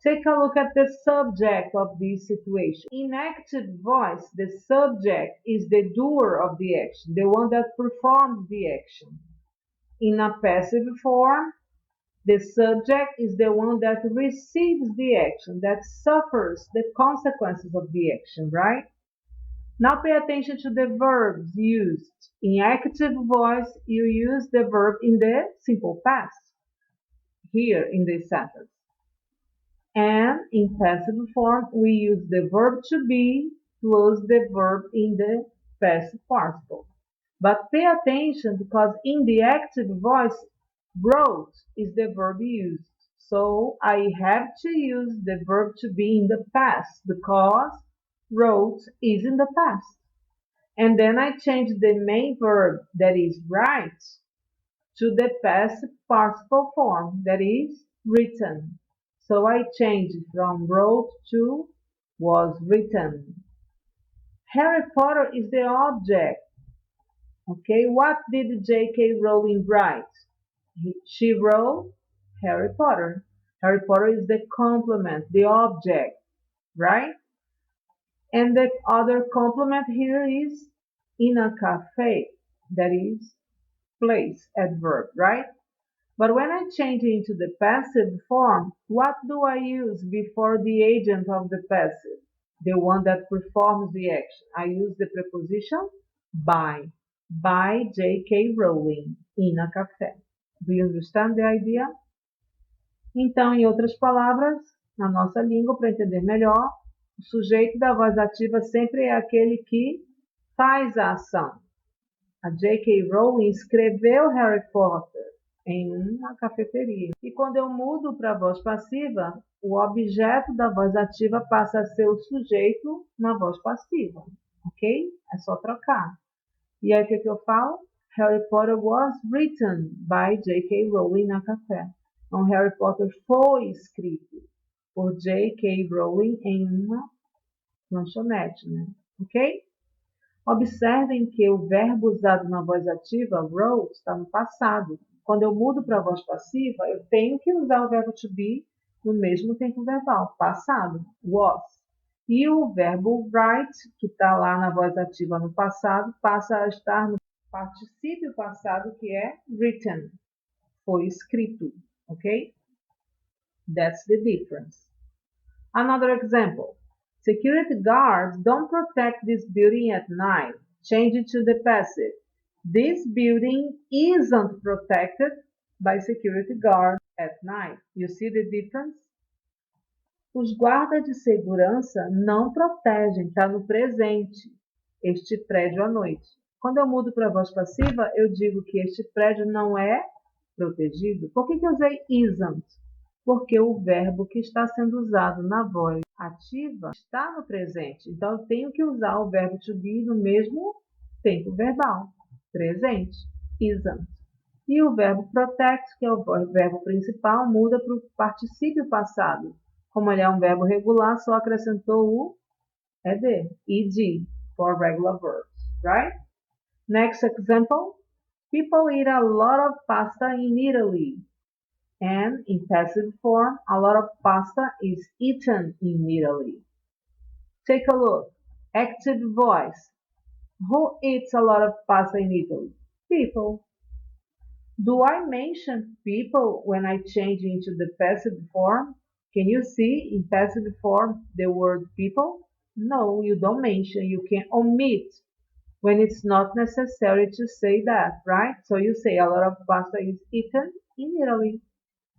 Take a look at the subject of this situation. In active voice, the subject is the doer of the action, the one that performs the action. In a passive form, the subject is the one that receives the action, that suffers the consequences of the action, right? Now pay attention to the verbs used. In active voice, you use the verb in the simple past, here in this sentence. And in passive form, we use the verb to be plus the verb in the past participle. But pay attention because in the active voice, wrote is the verb used. So I have to use the verb to be in the past because wrote is in the past. And then I change the main verb, that is write, to the past participle form, that is written. So I changed from wrote to was written. Harry Potter is the object. Okay, what did J.K. Rowling write? She wrote Harry Potter. Harry Potter is the complement, the object, right? And the other complement here is in a cafe, that is place, adverb, right? But when I change it into the passive form, what do I use before the agent of the passive? The one that performs the action. I use the preposition by. By J.K. Rowling in a café. Do you understand the idea? Então, em outras palavras, na nossa língua, para entender melhor, o sujeito da voz ativa sempre é aquele que faz a ação. A J.K. Rowling escreveu Harry Potter em uma cafeteria. E quando eu mudo para a voz passiva, o objeto da voz ativa passa a ser o sujeito na voz passiva, ok? É só trocar. E aí o que eu falo? Harry Potter was written by J.K. Rowling na café. Então, Harry Potter foi escrito por J.K. Rowling em uma lanchonete, né? Ok? Observem que o verbo usado na voz ativa, wrote, está no passado. Quando eu mudo para a voz passiva, eu tenho que usar o verbo to be no mesmo tempo verbal, passado, was. E o verbo write, que está lá na voz ativa no passado, passa a estar no particípio passado, que é written, foi escrito, ok? That's the difference. Another example. Security guards don't protect this building at night. Change it to the passive. This building isn't protected by security guards at night. You see the difference? Os guardas de segurança não protegem, está no presente, este prédio à noite. Quando eu mudo para a voz passiva, eu digo que este prédio não é protegido. Por que eu usei isn't? Porque o verbo que está sendo usado na voz ativa está no presente. Então, eu tenho que usar o verbo to be no mesmo tempo verbal. Presente, isn't. E o verbo protect, que é o verbo principal, muda para o particípio passado. Como ele é um verbo regular, só acrescentou o ed, for regular verbs, right? Next example. People eat a lot of pasta in Italy. And in passive form, a lot of pasta is eaten in Italy. Take a look. Active voice. Who eats a lot of pasta in Italy? People. Do I mention people when I change into the passive form? Can you see in passive form the word people? No, you don't mention. You can omit when it's not necessary to say that, right? So you say a lot of pasta is eaten in Italy.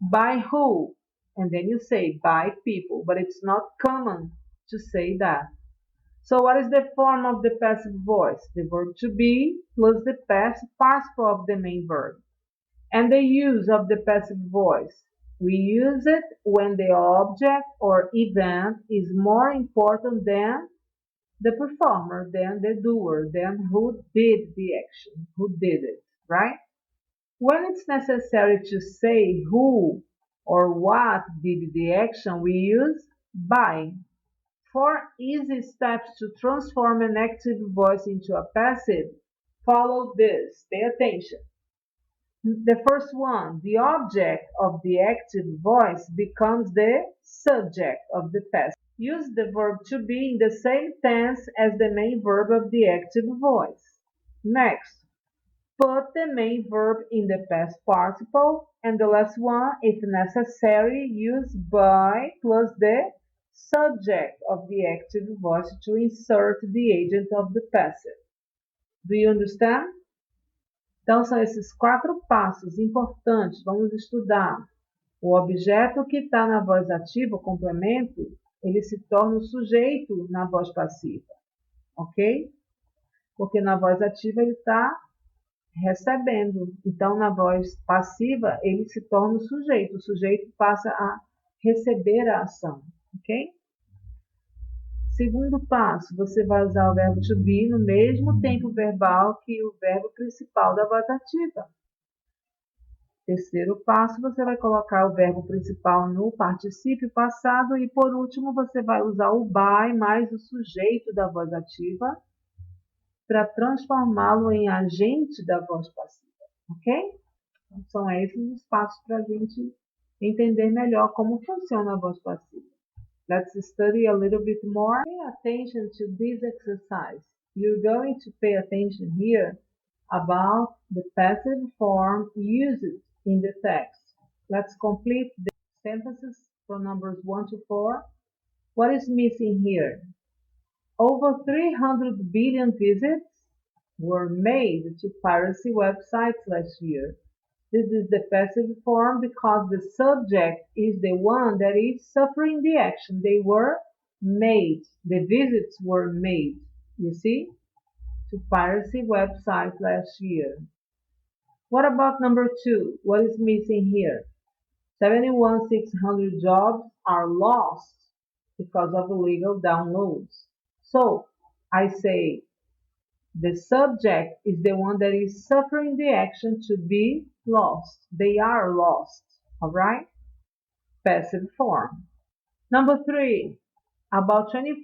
By who? And then you say by people, but it's not common to say that. So what is the form of the passive voice? The verb to be plus the past participle of the main verb. And the use of the passive voice. We use it when the object or event is more important than the performer, than the doer, than who did the action, who did it, right? When it's necessary to say who or what did the action, we use by. 4 easy steps to transform an active voice into a passive. Follow this. Pay attention. The first one, the object of the active voice becomes the subject of the passive. Use the verb to be in the same tense as the main verb of the active voice. Next, put the main verb in the past participle, and the last one, if necessary, use by plus the subject of the active voice to insert the agent of the passive. Do you understand? Então, são esses 4 passos importantes. Vamos estudar. O objeto que está na voz ativa, o complemento, ele se torna o sujeito na voz passiva, ok? Porque na voz ativa ele está recebendo. Então, na voz passiva, ele se torna o sujeito passa a receber a ação, ok? Segundo passo, você vai usar o verbo to be no mesmo tempo verbal que o verbo principal da voz ativa. Terceiro passo, você vai colocar o verbo principal no particípio passado e, por último, você vai usar o by mais o sujeito da voz ativa para transformá-lo em agente da voz passiva, ok? Então, são esses os passos para a gente entender melhor como funciona a voz passiva. Let's study a little bit more. Pay attention to this exercise. You're going to pay attention here about the passive form used in the text. Let's complete the sentences from numbers 1 to 4. What is missing here? Over 300 billion visits were made to piracy websites last year. This is the passive form because the subject is the one that is suffering the action. They were made. The visits were made. You see? To piracy websites last year. What about number 2? What is missing here? 71,600 jobs are lost because of illegal downloads. So, I say the subject is the one that is suffering the action to be lost. They are lost. All right? Passive form. Number 3. About 24%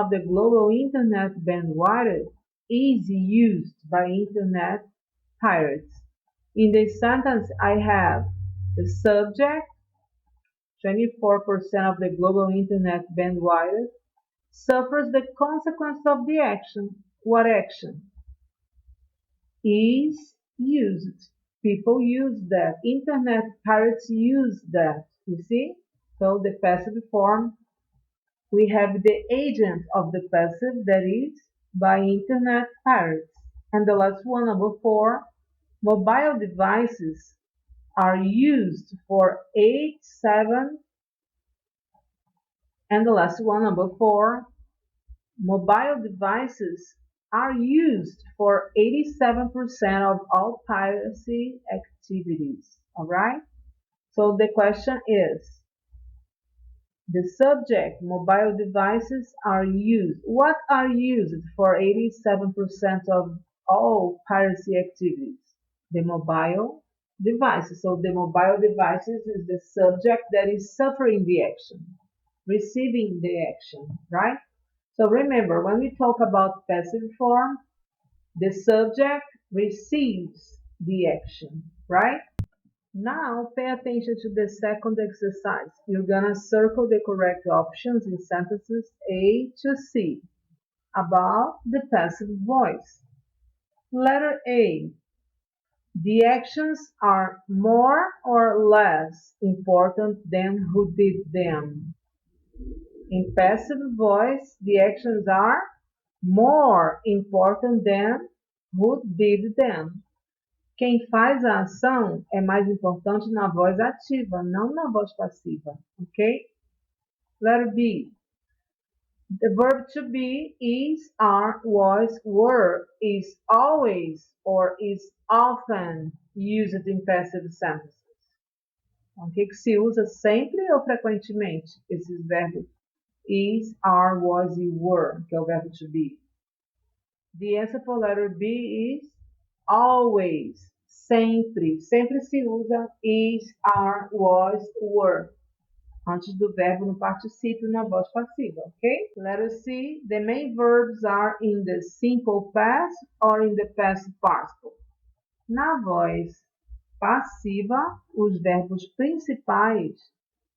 of the global internet bandwidth is used by internet pirates. In this sentence, I have the subject, 24% of the global internet bandwidth, suffers the consequence of the action. What action? Is used. People use that. Internet pirates use that. You see? So the passive form, we have the agent of the passive, that is, by internet pirates. And the last one, number 4, mobile devices are used for 7, and the last one, number 4, mobile devices are used for 87% of all piracy activities. All right? So the question is, the subject, mobile devices are used. What are used for 87% of all piracy activities? The mobile devices. So the mobile devices is the subject that is suffering the action, receiving the action, right? So remember, when we talk about passive form, the subject receives the action, right? Now pay attention to the second exercise. You're gonna circle the correct options in sentences A to C about the passive voice. Letter A. The actions are more or less important than who did them. In passive voice, the actions are more important than who did them. Quem faz a ação é mais importante na voz ativa, não na voz passiva, ok? Letter B. The verb to be is, are, was, were, is always, or is often used in passive sentences. O que se usa sempre ou frequentemente esses verbos is, are, was e were, que é o verbo to be? The answer for letter B is always. Sempre. Sempre se usa is, are, was, were antes do verbo no particípio na voz passiva, ok? Letter C. The main verbs are in the simple past or in the past participle. Na voz passiva, os verbos principais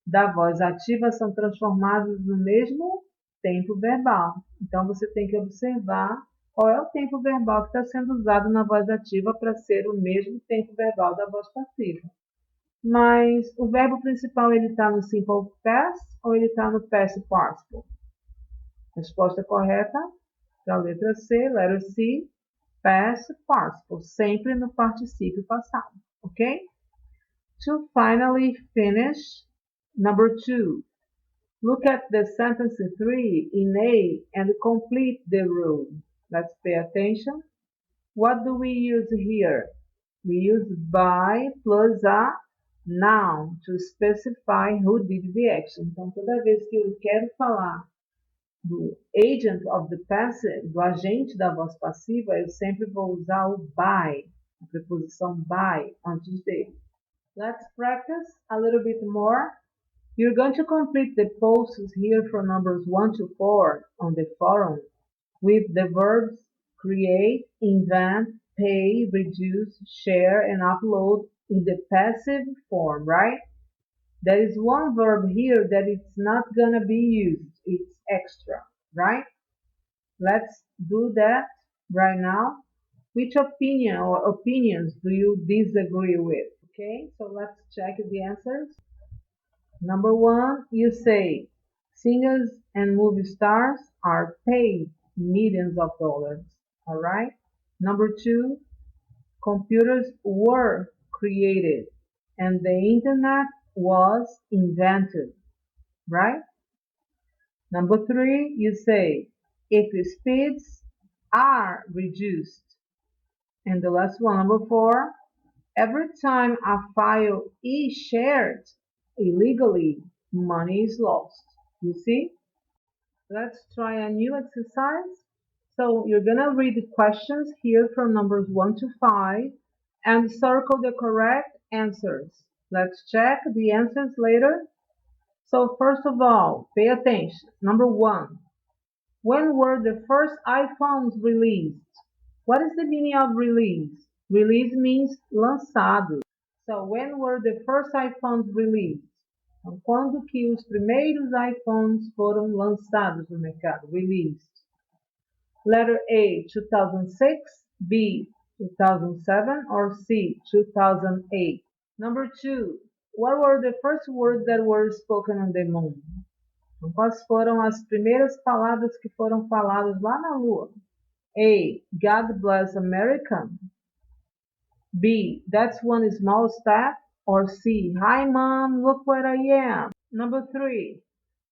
da voz ativa são transformados no mesmo tempo verbal. Então, você tem que observar qual é o tempo verbal que está sendo usado na voz ativa para ser o mesmo tempo verbal da voz passiva. Mas o verbo principal ele está no simple past ou ele está no past participle? Resposta correta para a letra C, letter C, past participle, sempre no particípio passado, ok? To finally finish, number 2. Look at the sentence 3 in A and complete the rule. Let's pay attention. What do we use here? We use by plus a noun to specify who did the action. Então, toda vez que eu quero falar do agent of the passive, do agente da voz passiva, eu sempre vou usar o by, a preposição by, antes dele. Let's practice a little bit more. You're going to complete the posts here from numbers 1 to 4 on the forum with the verbs create, invent, pay, reduce, share, and upload in the passive form, right? There is one verb here that it's not gonna be used. It's extra, right? Let's do that right now. Which opinion or opinions do you disagree with? Okay, so let's check the answers. Number 1, you say singers and movie stars are paid millions of dollars. All right. Number 2, computers were created and the internet was invented. Right? Number 3, you say if speeds are reduced. And the last one, number 4, every time a file is shared illegally, money is lost. You see? Let's try a new exercise. So you're going to read the questions here from numbers 1 to 5 and circle the correct answers. Let's check the answers later. So first of all, pay attention. Number 1, when were the first iPhones released? What is the meaning of release? Release means lançado. So when were the first iPhones released? Então, quando que os primeiros iPhones foram lançados no mercado? Released. Letter A, 2006, B, 2007, or C, 2008. Number 2, what were the first words that were spoken on the moon? Então, quais foram as primeiras palavras que foram faladas lá na Lua? A, God bless America. B, that's one small step. Or C, hi mom, look where I am. Number 3,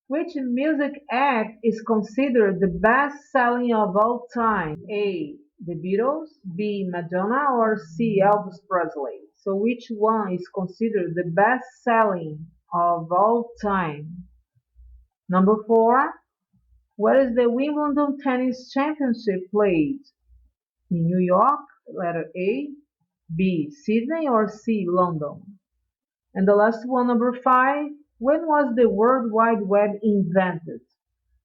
which music act is considered the best selling of all time? A, the Beatles, B, Madonna, or C, Elvis Presley. So which one is considered the best selling of all time? Number 4, where is the Wimbledon Tennis Championship played? In New York, letter A, B, Sydney, or C, London. And the last one, number 5, when was the World Wide Web invented?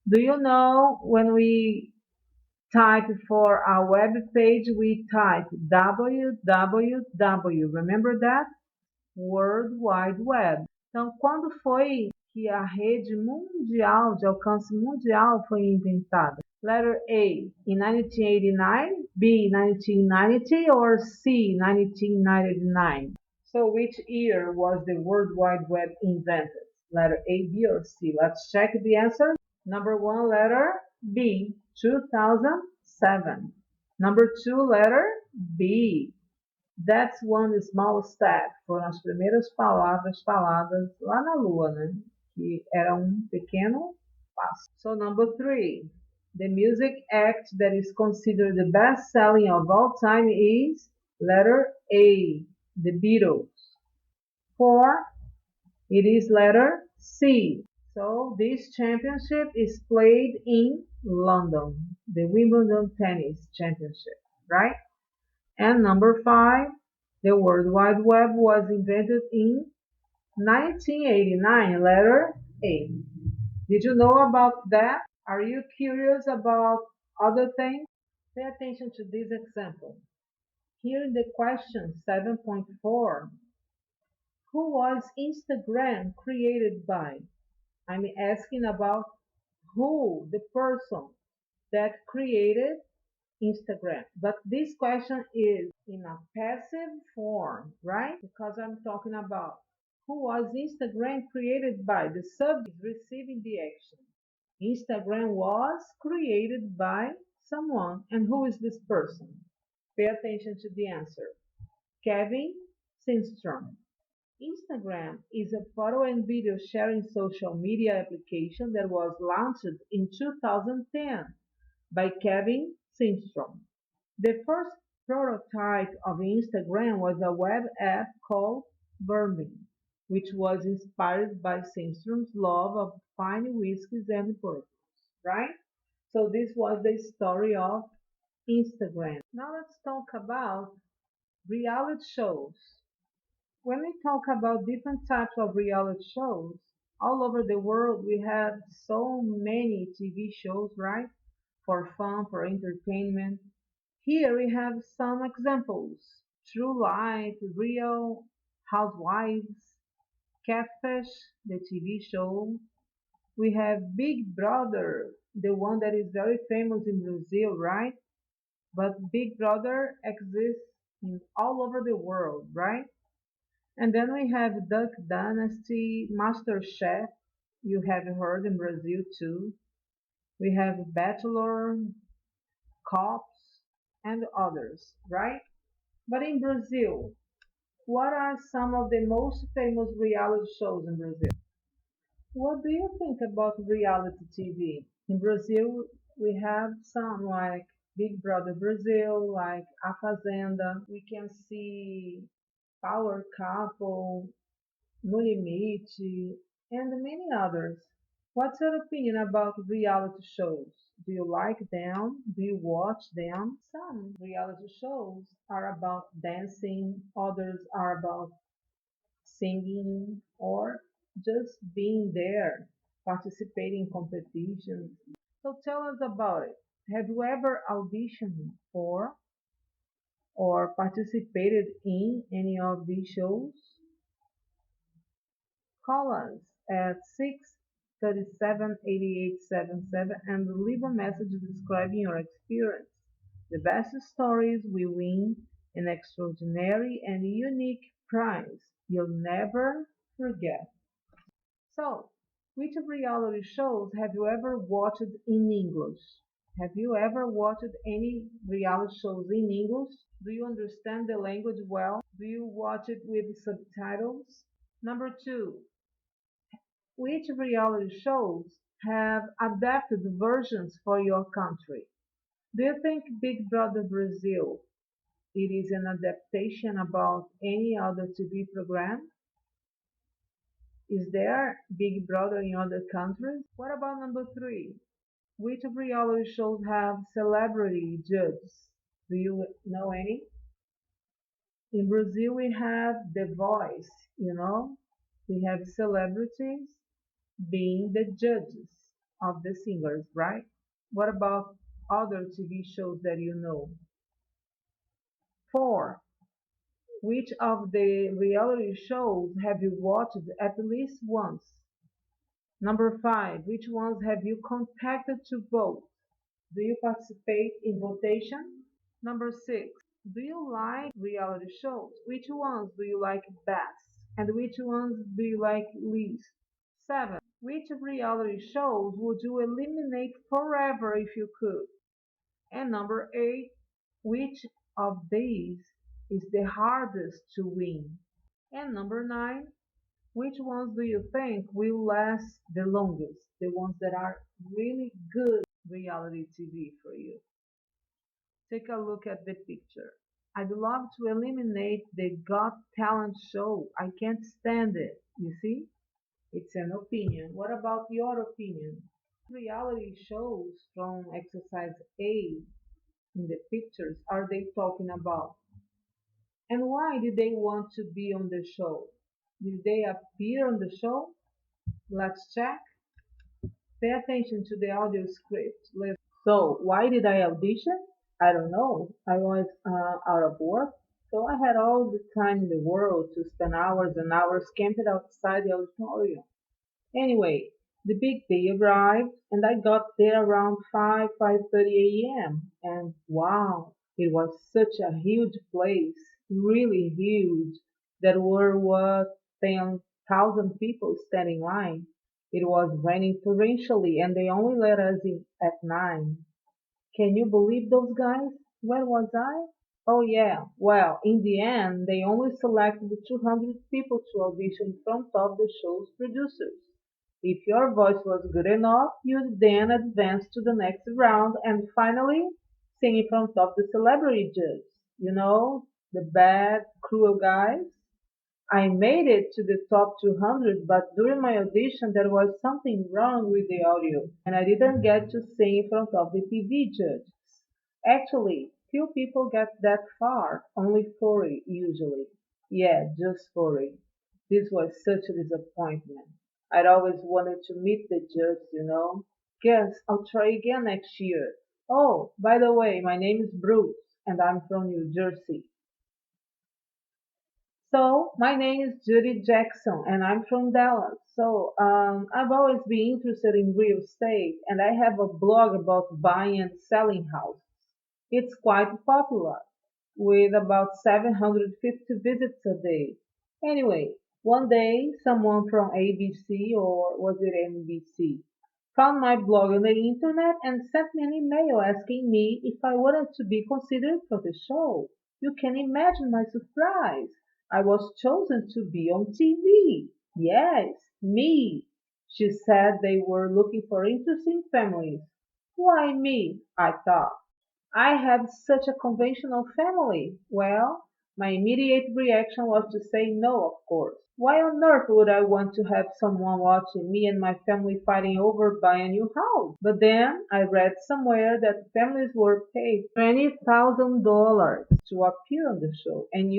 Do you know when we type for our web page, we type www. Remember that? World Wide Web. Então, quando foi que a rede mundial, de alcance mundial, foi inventada? Letter A, in 1989, B, 1990, or C, 1999? So which year was the World Wide Web invented? Letter A, B, or C? Let's check the answer. Number 1, letter B, 2007. Number 2, letter B. That's one small step. Foram as primeiras palavras faladas lá na Lua, né? Que era pequeno passo. So number 3, the music act that is considered the best selling of all time is letter A, the Beatles. 4, it is letter C. So this championship is played in London, the Wimbledon Tennis Championship, right? And number 5, the World Wide Web was invented in 1989, letter A. Did you know about that? Are you curious about other things? Pay attention to this example. Here in the question 7.4, who was Instagram created by? I'm asking about who, the person that created Instagram. But this question is in a passive form, right? Because I'm talking about who was Instagram created by. The subject is receiving the action. Instagram was created by someone. And who is this person? Pay attention to the answer. Kevin Systrom. Instagram is a photo and video sharing social media application that was launched in 2010 by Kevin Systrom. The first prototype of Instagram was a web app called Bourbon, which was inspired by Systrom's love of fine whiskeys and bourbons, right? So this was the story of Instagram. Now let's talk about reality shows. When we talk about different types of reality shows, all over the world we have so many TV shows, right? For fun, for entertainment. Here we have some examples. True Life, Real Housewives, Catfish, the TV show. We have Big Brother, the one that is very famous in Brazil, right? But Big Brother exists in all over the world, right? And then we have Duck Dynasty, Master Chef. You have heard in Brazil too. We have Bachelor, Cops, and others, right? But in Brazil, what are some of the most famous reality shows in Brazil? What do you think about reality TV? In Brazil, we have some like Big Brother Brazil, like A Fazenda. We can see Power Couple, No Limite, and many others. What's your opinion about reality shows? Do you like them? Do you watch them? Some reality shows are about dancing, others are about singing, or just being there, participating in competitions. So tell us about it. Have you ever auditioned for or participated in any of these shows? Call us at 637-8877 and leave a message describing your experience. The best stories will win an extraordinary and unique prize you'll never forget. So, which reality shows have you ever watched in English? Have you ever watched any reality shows in English? Do you understand the language well? Do you watch it with subtitles? Number two, which reality shows have adapted versions for your country? Do you think Big Brother Brazil it is an adaptation about any other TV program? Is there Big Brother in other countries? What about number three? Which reality shows have celebrity judges? Do you know any? In Brazil, we have The Voice, you know? We have celebrities being the judges of the singers, right? What about other TV shows that you know? Four, which of the reality shows have you watched at least once? Number five, which ones have you contacted to vote? Do you participate in votation? Number six, do you like reality shows? Which ones do you like best? And which ones do you like least? Seven, which reality shows would you eliminate forever if you could? And number eight, which of these is the hardest to win? And number nine, which ones do you think will last the longest? The ones that are really good reality TV for you. Take a look at the picture. I'd love to eliminate the Got Talent show. I can't stand it. You see? It's an opinion. What about your opinion? Reality shows from exercise A in the pictures are they talking about? And why did they want to be on the show? Did they appear on the show? Let's check. Pay attention to the audio script. So, why did I audition? I don't know. I was out of work, so I had all the time in the world to spend hours and hours camping outside the auditorium. Anyway, the big day arrived, and I got there around 5:30 a.m. And wow, it was such a huge place, really huge. There were what 10,000 people standing in line. It was raining torrentially, and they only let us in at 9. Can you believe those guys? Where was I? Oh yeah, well, in the end, they only selected 200 people to audition in front of the show's producers. If your voice was good enough, you'd then advance to the next round and finally sing in front of the celebrity judges. You know, the bad, cruel guys. I made it to the top 200, but during my audition there was something wrong with the audio, and I didn't get to sing in front of the TV judges. Actually, few people get that far, only 40 usually. Yeah, just 40. This was such a disappointment. I'd always wanted to meet the judge. Guess I'll try again next year. Oh, by the way, my name is Bruce, and I'm from New Jersey. So my name is Judy Jackson and I'm from Dallas. I've always been interested in real estate and I have a blog about buying and selling houses. It's quite popular with about 750 visits a day. Anyway, one day someone from ABC or was it NBC found my blog on the internet and sent me an email asking me if I wanted to be considered for the show. You can imagine my surprise. I was chosen to be on TV. Yes, me. She said they were looking for interesting families. Why me? I thought. I have such a conventional family. Well, my immediate reaction was to say no, of course. Why on earth would I want to have someone watching me and my family fighting over buying a new house? But then I read somewhere that families were paid $20,000 to appear on the show. And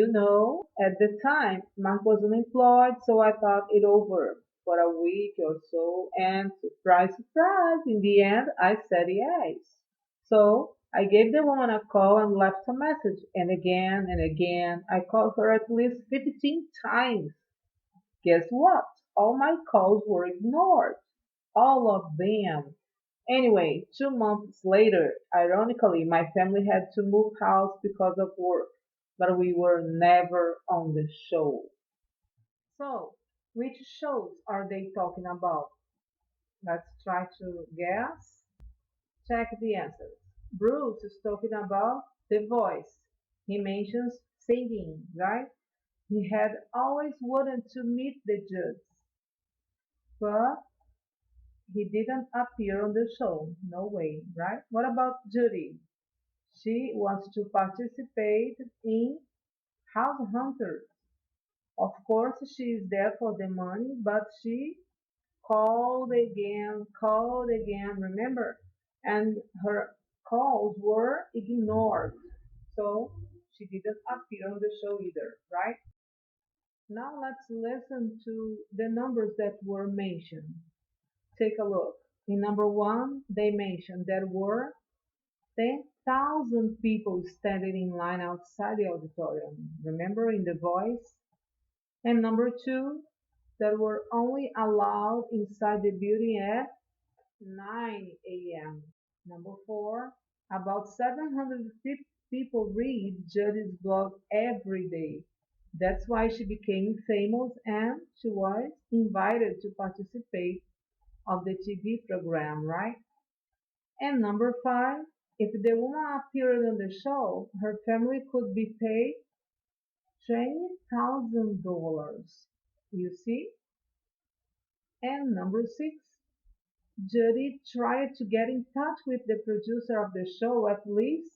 at the time, Mark was unemployed, so I thought it over for a week or so. And surprise, surprise, in the end, I said yes. So I gave the woman a call and left a message, and again. I called her at least 15 times. Guess what? All my calls were ignored. All of them. Anyway, 2 months later, ironically, my family had to move house because of work, but we were never on the show. So, which shows are they talking about? Let's try to guess. Check the answers. Bruce is talking about the voice. He mentions singing, right? He had always wanted to meet the judge, but he didn't appear on the show. No way, right? What about Judy? She wants to participate in House Hunters. Of course, she is there for the money, but she called again, remember? And her calls were ignored. So she didn't appear on the show either, right? Now let's listen to the numbers that were mentioned. Take a look. In number one, they mentioned there were 10,000 people standing in line outside the auditorium. Remember in the voice? And number two, that were only allowed inside the building at 9 a.m. Number four, about 750 people read Judy's blog every day. That's why she became famous and she was invited to participate of the TV program, right? And number five, if the woman appeared on the show, her family could be paid $20,000. You see? And number six, Judy tried to get in touch with the producer of the show at least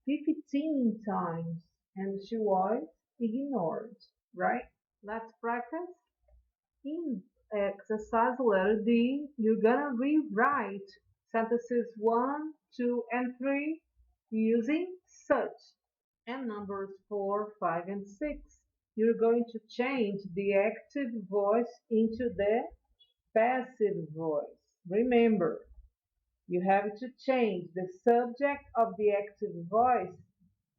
15 times and she was ignored, right? Let's practice. In exercise letter D, you're gonna rewrite sentences 1, 2, and 3 using such. And numbers 4, 5, and 6. You're going to change the active voice into the passive voice. Remember, You have to change the subject of the active voice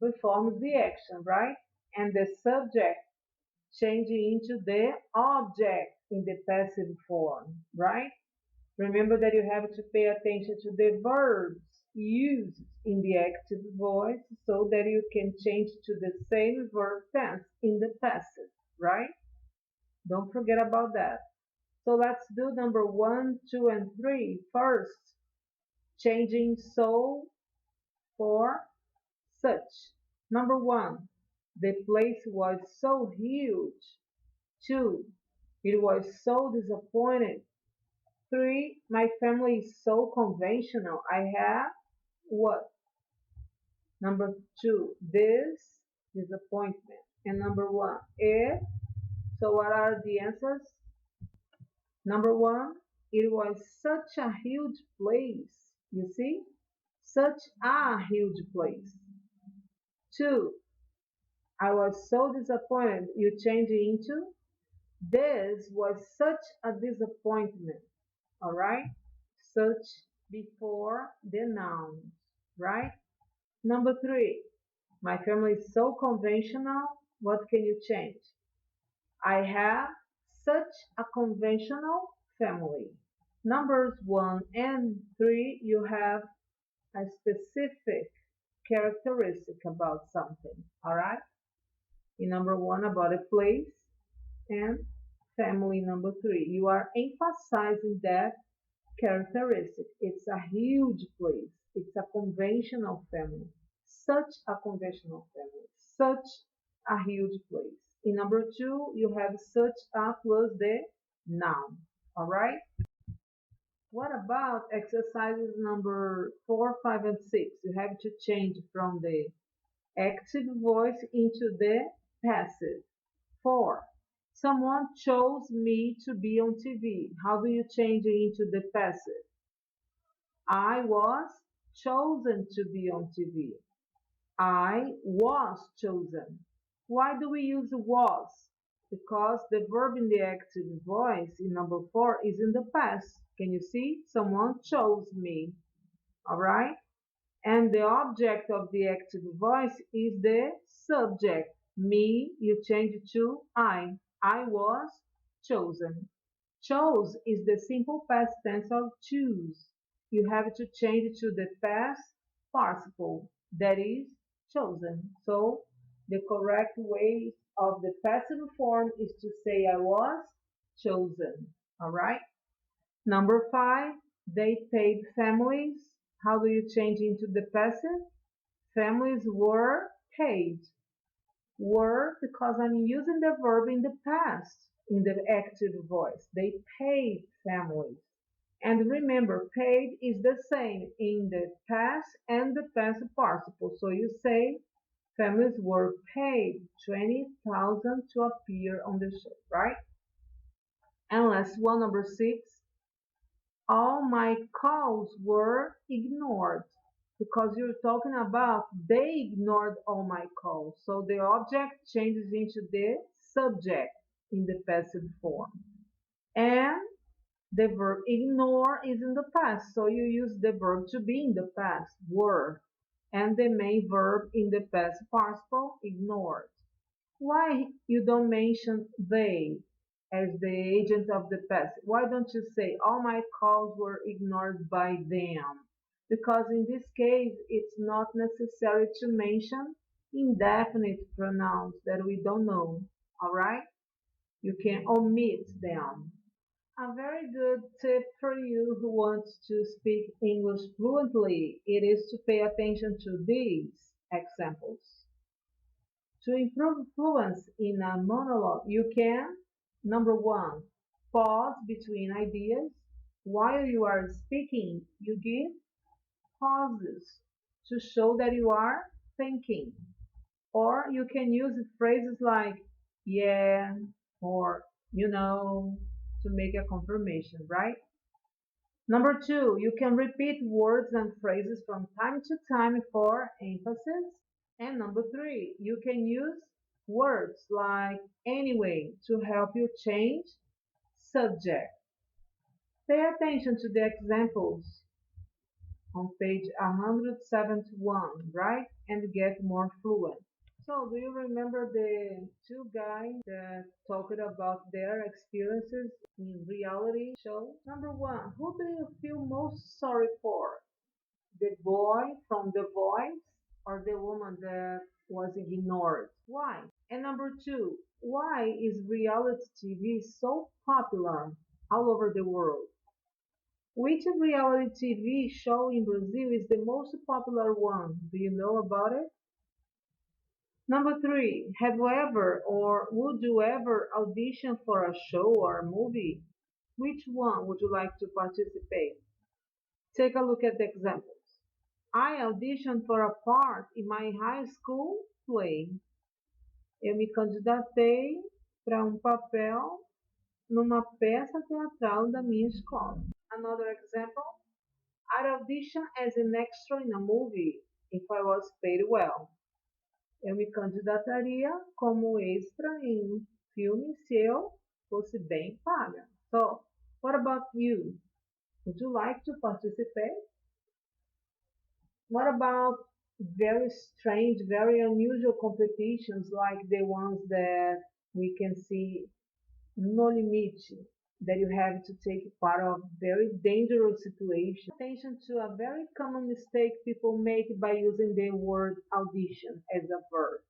performs the action, right? And the subject changing into the object in the passive form, right? Remember that you have to pay attention to the verbs used in the active voice so that you can change to the same verb tense in the passive, right? Don't forget about that. So let's do number 1, 2, and 3 first. Changing so for such. Number 1, the place was so huge. 2, it was so disappointed. 3, my family is so conventional. I have what? Number 2, this disappointment. And number 1, it. So what are the answers? Number 1, it was such a huge place. You see? Such a huge place. 2, I was so disappointed. You change it into this was such a disappointment. All right? Such before the nouns, right? Number 3, my family is so conventional. What can you change? I have such a conventional family. Numbers 1 and 3, you have a specific characteristic about something. All right? In number 1, about a place, and family number 3. You are emphasizing that characteristic. It's a huge place. It's a conventional family. Such a conventional family. Such a huge place. In number 2, you have such a plus the noun. All right? What about exercises number 4, 5, and 6? You have to change from the active voice into the passive. 4. Someone chose me to be on TV. How do you change it into the passive? I was chosen to be on TV. I was chosen. Why do we use was? Because the verb in the active voice in number 4 is in the past. Can you see? Someone chose me. All right? And the object of the active voice is the subject. Me, you change it to I. I was chosen. Chose is the simple past tense of choose. You have to change it to the past participle, that is, chosen. So the correct way of the passive form is to say I was chosen. All right? Number 5, they paid families. How do you change into the passive? Families were paid. Were because I'm using the verb in the past in the active voice. They paid families. And remember, paid is the same in the past and the past participle. So you say families were paid 20,000 to appear on the show, right? And last one, number 6. All my calls were ignored because you're talking about they ignored all my calls. So the object changes into the subject in the passive form. And the verb ignore is in the past. So you use the verb to be in the past, were. And the main verb in the past participle, ignored. Why you don't mention they as the agent of the past? Why don't you say all my calls were ignored by them? Because in this case, it's not necessary to mention indefinite pronouns that we don't know. All right? You can omit them. A very good tip for you who wants to speak English fluently, it is to pay attention to these examples. To improve fluency in a monologue, you can, number 1, pause between ideas. While you are speaking, you give pauses to show that you are thinking. Or you can use phrases like yeah or to make a confirmation, right? Number 2, you can repeat words and phrases from time to time for emphasis. And number 3, you can use words like anyway to help you change subject. Pay attention to the examples. on page 171, right? And get more fluent. So, do you remember the two guys that talked about their experiences in reality show? Number one, who do you feel most sorry for? The boy from The Voice or the woman that was ignored? Why? And number two, why is reality TV so popular all over the world? Which reality TV show in Brazil is the most popular one? Do you know about it? Number three, have you ever or would you ever audition for a show or a movie? Which one would you like to participate? Take a look at the examples. I auditioned for a part in my high school play. Eu me candidatei para papel numa peça teatral da minha escola. Another example, I'd audition as an extra in a movie if I was paid well. Eu me candidataria como extra em um filme se eu fosse bem paga. So, what about you? Would you like to participate? What about very strange, very unusual competitions like the ones that we can see no limite, that you have to take part of very dangerous situations? Attention to a very common mistake people make by using the word audition as a verb.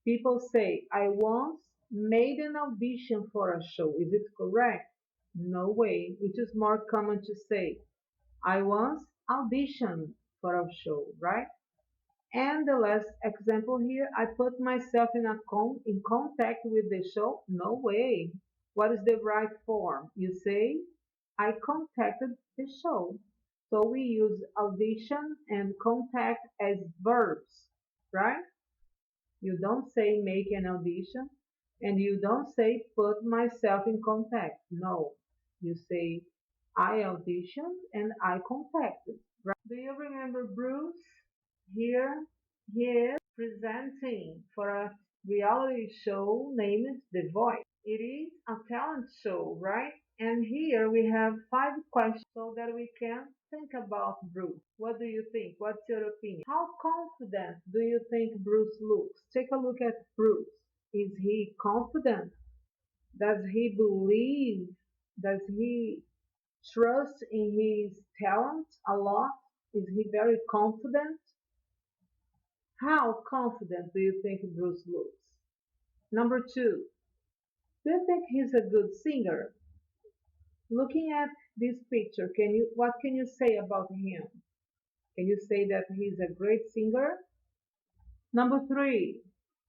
People say, I once made an audition for a show. Is it correct? No way, which is more common to say, I once auditioned for a show, right? And the last example here, I put myself in contact with the show. No way. What is the right form? You say, I contacted the show. So we use audition and contact as verbs, right? You don't say make an audition and you don't say put myself in contact. No, you say I auditioned and I contacted. Right? Do you remember Bruce? Here he is presenting for a reality show named The Voice. It is a talent show, right? And here we have 5 questions so that we can think about Bruce. What do you think? What's your opinion? How confident do you think Bruce looks? Take a look at Bruce. Is he confident? Does he believe? Does he trust in his talent a lot? Is he very confident? How confident do you think Bruce looks? Number two, do you think he's a good singer? Looking at this picture, what can you say about him? Can you say that he's a great singer? Number three,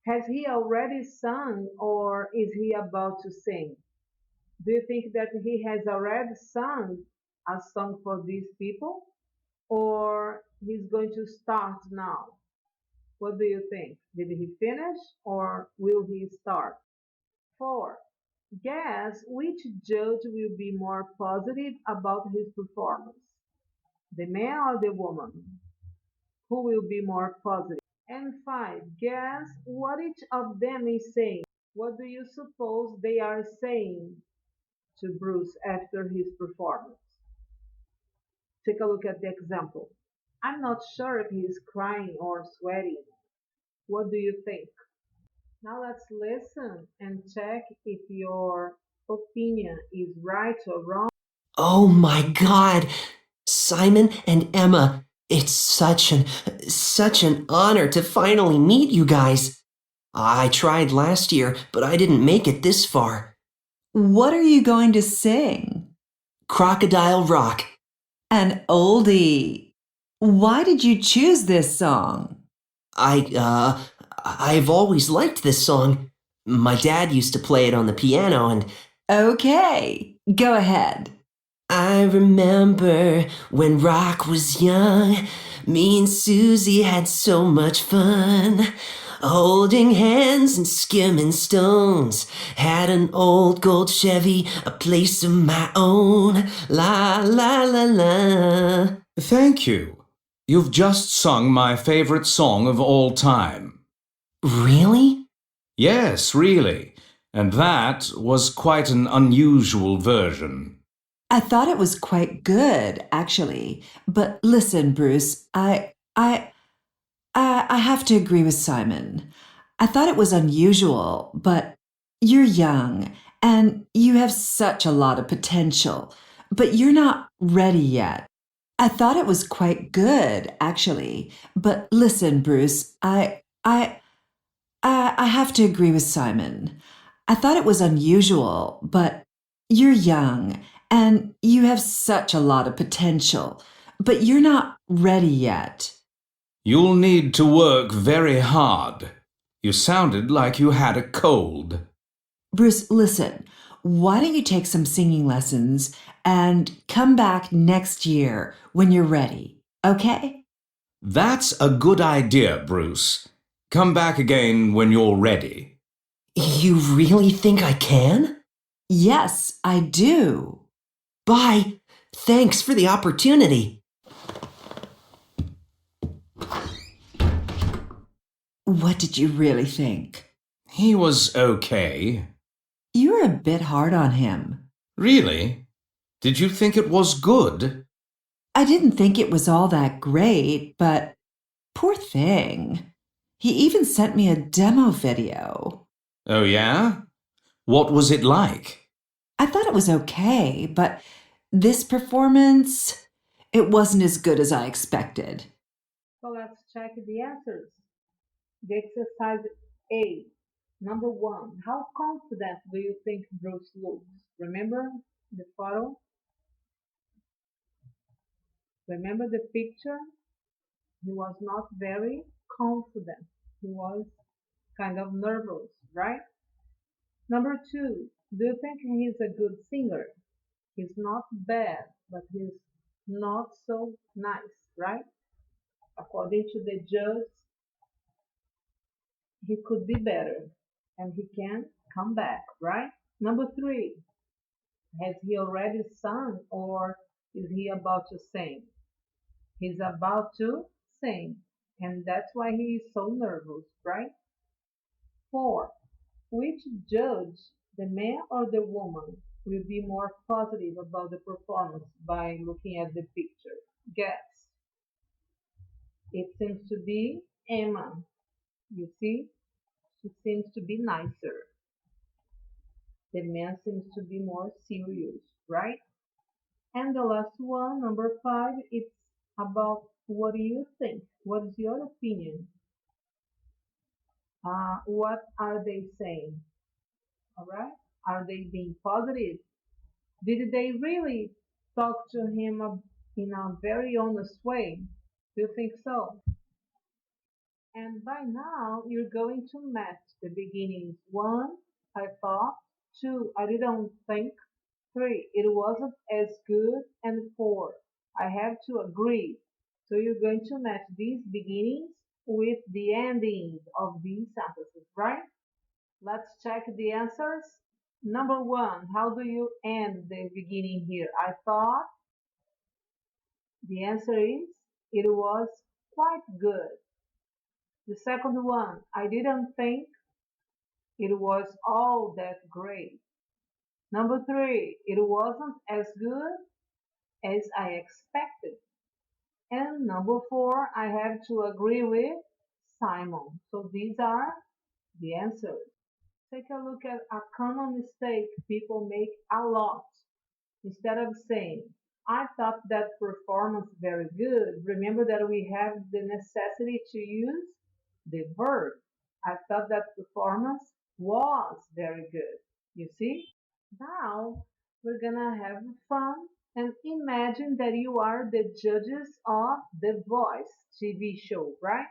has he already sung or is he about to sing? Do you think that he has already sung a song for these people or he's going to start now? What do you think? Did he finish or will he start? 4. Guess which judge will be more positive about his performance, the man or the woman? Who will be more positive? And 5. Guess what each of them is saying. What do you suppose they are saying to Bruce after his performance? Take a look at the example. I'm not sure if he's crying or sweating. What do you think? Now let's listen and check if your opinion is right or wrong. Oh my God! Simon and Emma, it's such an honor to finally meet you guys. I tried last year, but I didn't make it this far. What are you going to sing? Crocodile Rock. An oldie. Why did you choose this song? I've always liked this song. My dad used to play it on the piano and Okay, go ahead. I remember when Rock was young, me and Susie had so much fun. Holding hands and skimming stones. Had an old gold Chevy, a place of my own. La la la la. Thank you. You've just sung my favorite song of all time. Really? Yes, really. And that was quite an unusual version. I thought it was quite good, actually. But listen, Bruce, I have to agree with Simon. I thought it was unusual, but you're young and you have such a lot of potential, but you're not ready yet. I thought it was quite good, actually. But listen, Bruce, I have to agree with Simon. I thought it was unusual, but you're young and you have such a lot of potential, but you're not ready yet. You'll need to work very hard. You sounded like you had a cold. Bruce, listen, why don't you take some singing lessons and come back next year when you're ready, okay? That's a good idea, Bruce. Come back again when you're ready. You really think I can? Yes, I do. Bye. Thanks for the opportunity. What did you really think? He was okay. You're a bit hard on him. Really? Did you think it was good? I didn't think it was all that great, but poor thing. He even sent me a demo video. Oh, yeah? What was it like? I thought it was okay, but this performance, it wasn't as good as I expected. So let's check the answers. The exercise A. Number 1. How confident do you think Bruce looks? Remember the photo? Remember the picture? He was not very confident. He was kind of nervous, right? Number 2. Do you think he's a good singer? He's not bad, but he's not so nice, right? According to the judge, he could be better and he can come back, right? Number 3. Has he already sung or is he about to sing? He's about to sing, and that's why he is so nervous, right? 4. Which judge, the man or the woman, will be more positive about the performance by looking at the picture? Guess. It seems to be Emma. You see, she seems to be nicer. The man seems to be more serious, right? And the last one, number 5, it's about what do you think? What is your opinion? What are they saying? All right? Are they being positive? Did they really talk to him in a very honest way? Do you think so? And by now, you're going to match the beginnings. 1, I thought. 2, I didn't think. 3, it wasn't as good. And 4, I have to agree. So you're going to match these beginnings with the endings of these sentences, right? Let's check the answers. Number 1, how do you end the beginning here? I thought the answer is it was quite good. The second one, I didn't think it was all that great. Number 3, it wasn't as good as I expected. And number 4, I have to agree with Simon. So these are the answers. Take a look at a common mistake people make a lot. Instead of saying, I thought that performance very good, remember that we have the necessity to use the verb. I thought that performance was very good. You see? Now we're gonna have fun and imagine that you are the judges of The Voice TV show, right?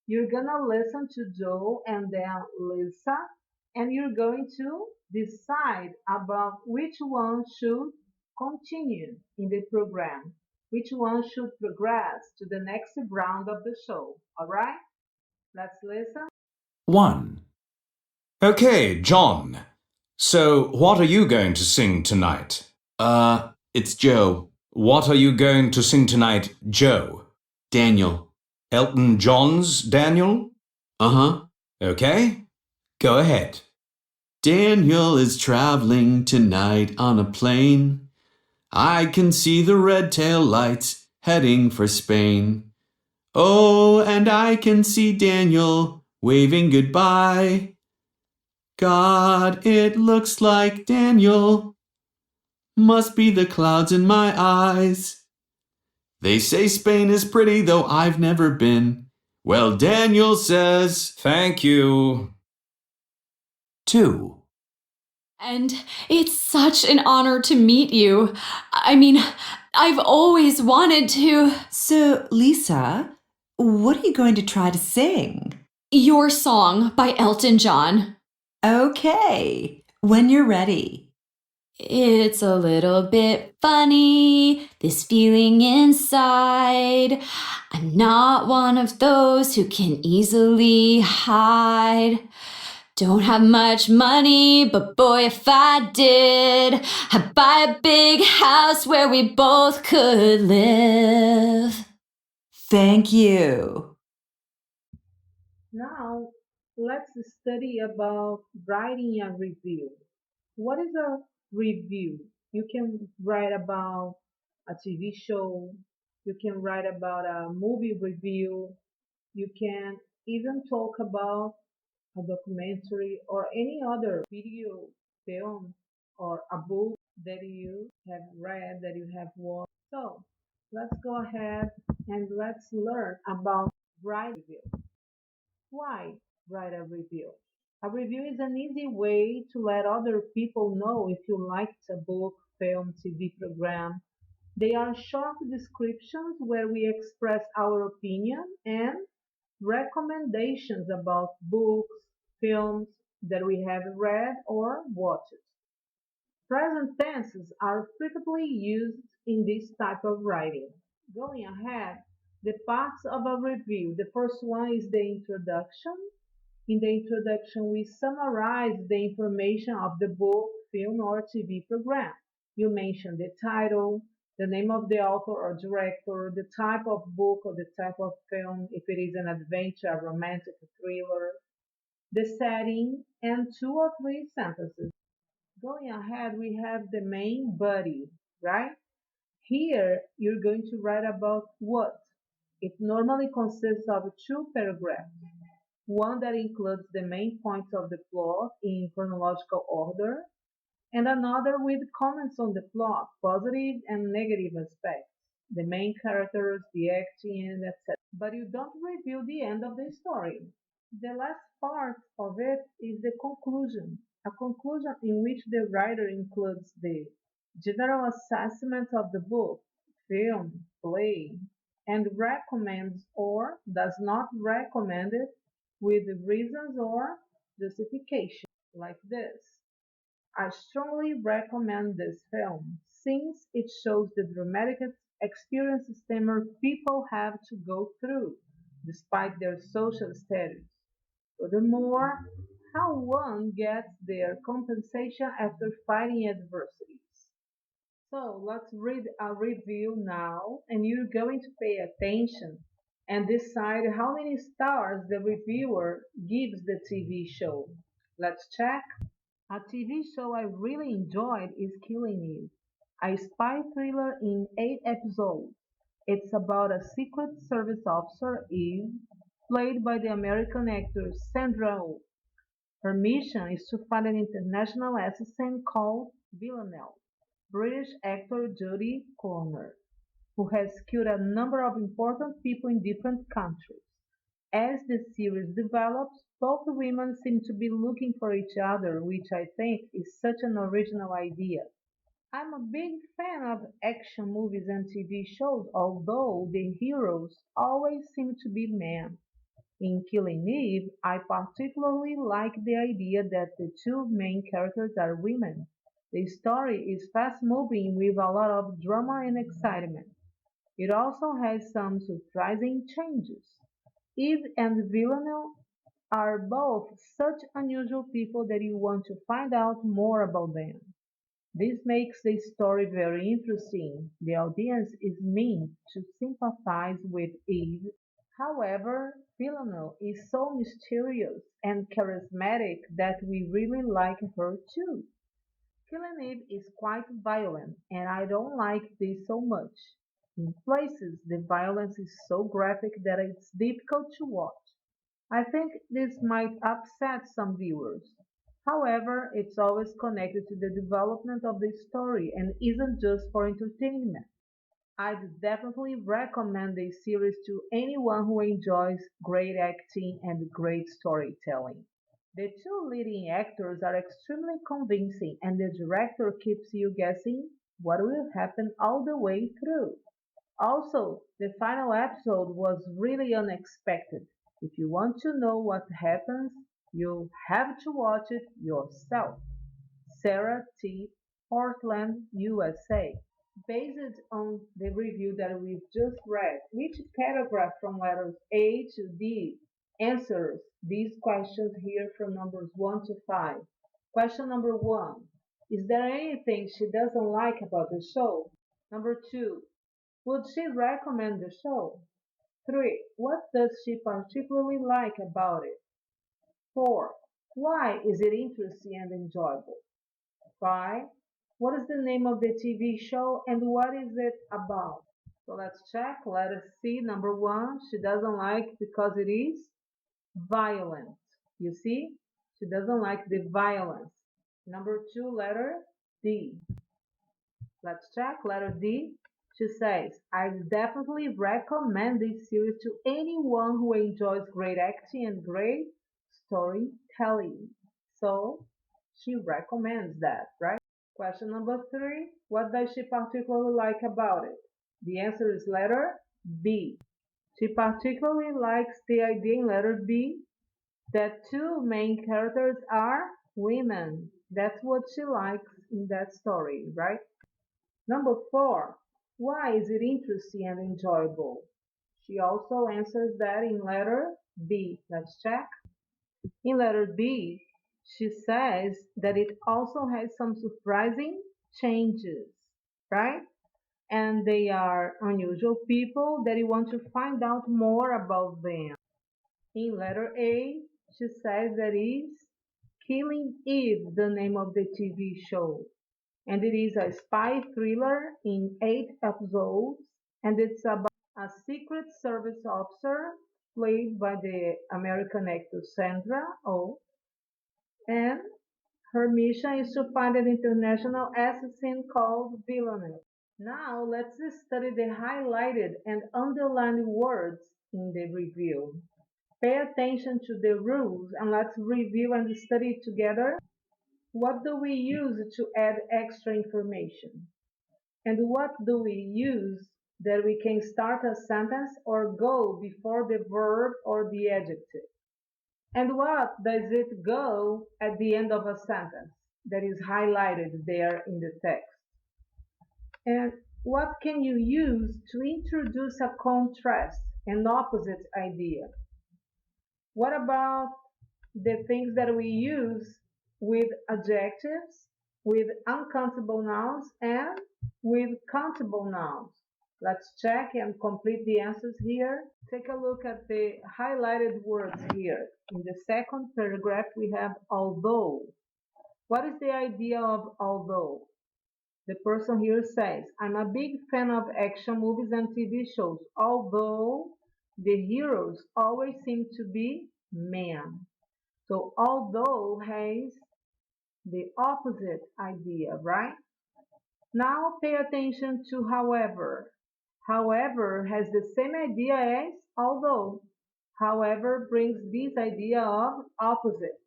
You're gonna listen to Joe and then Lisa, and you're going to decide about which one should continue in the program, which one should progress to the next round of the show. All right? Let's listen. 1. Okay, John. So, what are you going to sing tonight? It's Joe. What are you going to sing tonight, Joe? Daniel. Elton John's Daniel? Uh-huh. Okay, go ahead. Daniel is traveling tonight on a plane. I can see the red tail lights heading for Spain. Oh, and I can see Daniel waving goodbye. God, it looks like Daniel. Must be the clouds in my eyes. They say Spain is pretty, though I've never been. Well, Daniel says, Thank you. 2. And it's such an honor to meet you. I mean, I've always wanted to. So, Lisa, what are you going to try to sing? Your song by Elton John. Okay, when you're ready. It's a little bit funny, this feeling inside. I'm not one of those who can easily hide. Don't have much money, but boy, if I did, I'd buy a big house where we both could live. Thank you. Now, let's study about writing a review. What is a review? You can write about a TV show, you can write about a movie review, you can even talk about a documentary or any other video, film, or a book that you have read, that you have watched. So, let's go ahead and let's learn about writing a review. Why write a review? A review is an easy way to let other people know if you liked a book, film, TV program. They are short descriptions where we express our opinion and recommendations about books, films that we have read or watched. Present tenses are frequently used in this type of writing. Going ahead, the parts of a review. The first one is the introduction. In the introduction, we summarize the information of the book, film, or TV program. You mention the title, the name of the author or director, the type of book or the type of film, if it is an adventure, a romantic, a thriller, the setting, and 2 or 3 sentences. Going ahead, we have the main body, right? Here, you're going to write about what? It normally consists of 2 paragraphs. One that includes the main points of the plot in chronological order, and another with comments on the plot, positive and negative aspects, the main characters, the acting, and etc. But you don't reveal the end of the story. The last part of it is the conclusion, a conclusion in which the writer includes the general assessment of the book, film, play, and recommends or does not recommend it with reasons or justification, like this. I strongly recommend this film, since it shows the dramatic experiences Tamil people have to go through, despite their social status. Furthermore, how one gets their compensation after fighting adversities. So let's read a review now, and you're going to pay attention and decide how many stars the reviewer gives the TV show. Let's check. A TV show I really enjoyed is Killing Eve, a spy thriller in 8 episodes. It's about a Secret Service officer, Eve, played by the American actor Sandra Oh. Her mission is to find an international assassin called Villanelle, British actor Jodie Comer, who has killed a number of important people in different countries. As the series develops, both women seem to be looking for each other, which I think is such an original idea. I'm a big fan of action movies and TV shows, although the heroes always seem to be men. In Killing Eve, I particularly like the idea that the 2 main characters are women. The story is fast moving with a lot of drama and excitement. It also has some surprising changes. Eve and Villanelle are both such unusual people that you want to find out more about them. This makes the story very interesting. The audience is meant to sympathize with Eve. However, Villanelle is so mysterious and charismatic that we really like her too. Killing Eve is quite violent, and I don't like this so much. In places, the violence is so graphic that it's difficult to watch. I think this might upset some viewers. However, it's always connected to the development of the story and isn't just for entertainment. I'd definitely recommend this series to anyone who enjoys great acting and great storytelling. The two leading actors are extremely convincing, and the director keeps you guessing what will happen all the way through. Also, the final episode was really unexpected. If you want to know what happens, you have to watch it yourself. Sarah T. Portland, USA. Based on the review that we've just read, which paragraph from letters A to D answers these questions here from numbers 1 to 5? Question number 1. Is there anything she doesn't like about the show? Number 2. Would she recommend the show? 3. What does she particularly like about it? 4. Why is it interesting and enjoyable? 5. What is the name of the TV show and what is it about? So let's check. Let us see. Number 1, she doesn't like because it is violent. You see? She doesn't like the violence. Number 2, letter D. Let's check. Letter D. She says, I definitely recommend this series to anyone who enjoys great acting and great storytelling. So she recommends that, right? Question number 3. What does she particularly like about it? The answer is letter B. She particularly likes the idea in letter B that two main characters are women. That's what she likes in that story, right? Number 4. Why is it interesting and enjoyable? She also answers that in letter B. Let's check. In letter B, she says that it also has some surprising changes, right? And they are unusual people that you want to find out more about them. In letter A, she says that is Killing Eve, the name of the TV show. And it is a spy thriller in 8 episodes, and it's about a Secret Service officer played by the American actor Sandra Oh, and her mission is to find an international assassin called Villeneuve. Now let's study the highlighted and underlined words in the review. Pay attention to the rules and let's review and study together. What do we use to add extra information? And what do we use that we can start a sentence or go before the verb or the adjective? And what does it go at the end of a sentence that is highlighted there in the text? And what can you use to introduce a contrast and opposite idea? What about the things that we use with adjectives, with uncountable nouns, and with countable nouns? Let's check and complete the answers here. Take a look at the highlighted words here. In the second paragraph, we have although. What is the idea of although? The person here says, I'm a big fan of action movies and TV shows, although the heroes always seem to be men. So although has the opposite idea, right? Now pay attention to however. However has the same idea as although. However brings this idea of opposite.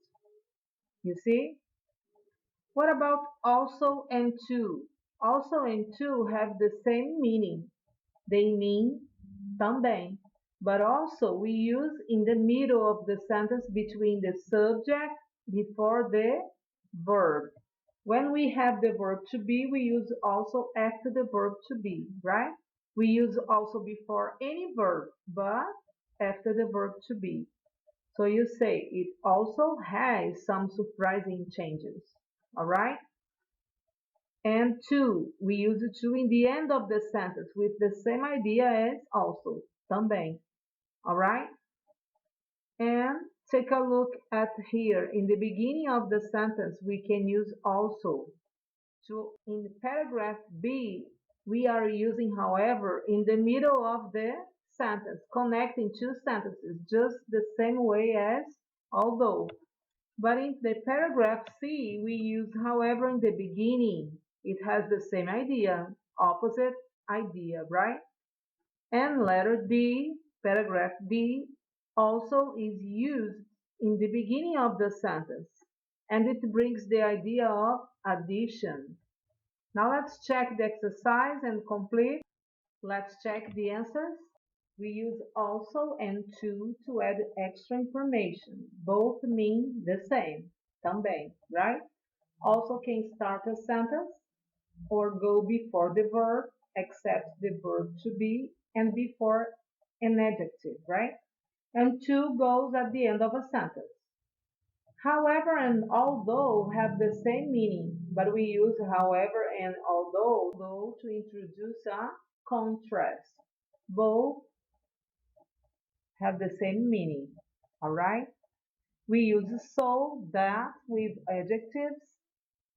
You see? What about also and to? Also and to have the same meaning. They mean também, but also we use in the middle of the sentence between the subject before the verb. When we have the verb to be, we use also after the verb to be, right? We use also before any verb, but after the verb to be. So you say it also has some surprising changes, all right? And to, we use to in the end of the sentence with the same idea as also, também. All right? And take a look at here. In the beginning of the sentence, we can use also. In paragraph B, we are using however in the middle of the sentence, connecting two sentences just the same way as although. But in the paragraph C, we use however in the beginning. It has the same idea, opposite idea, right? And letter D, paragraph D, also is used in the beginning of the sentence, and it brings the idea of addition. Now let's check the exercise and complete. Let's check the answers. We use also and to add extra information. Both mean the same, também, right? Also can start a sentence or go before the verb, except the verb to be, and before an adjective, right? And to goes at the end of a sentence. However and although have the same meaning, but we use however and although to introduce a contrast. Both have the same meaning, all right? We use so, that with adjectives,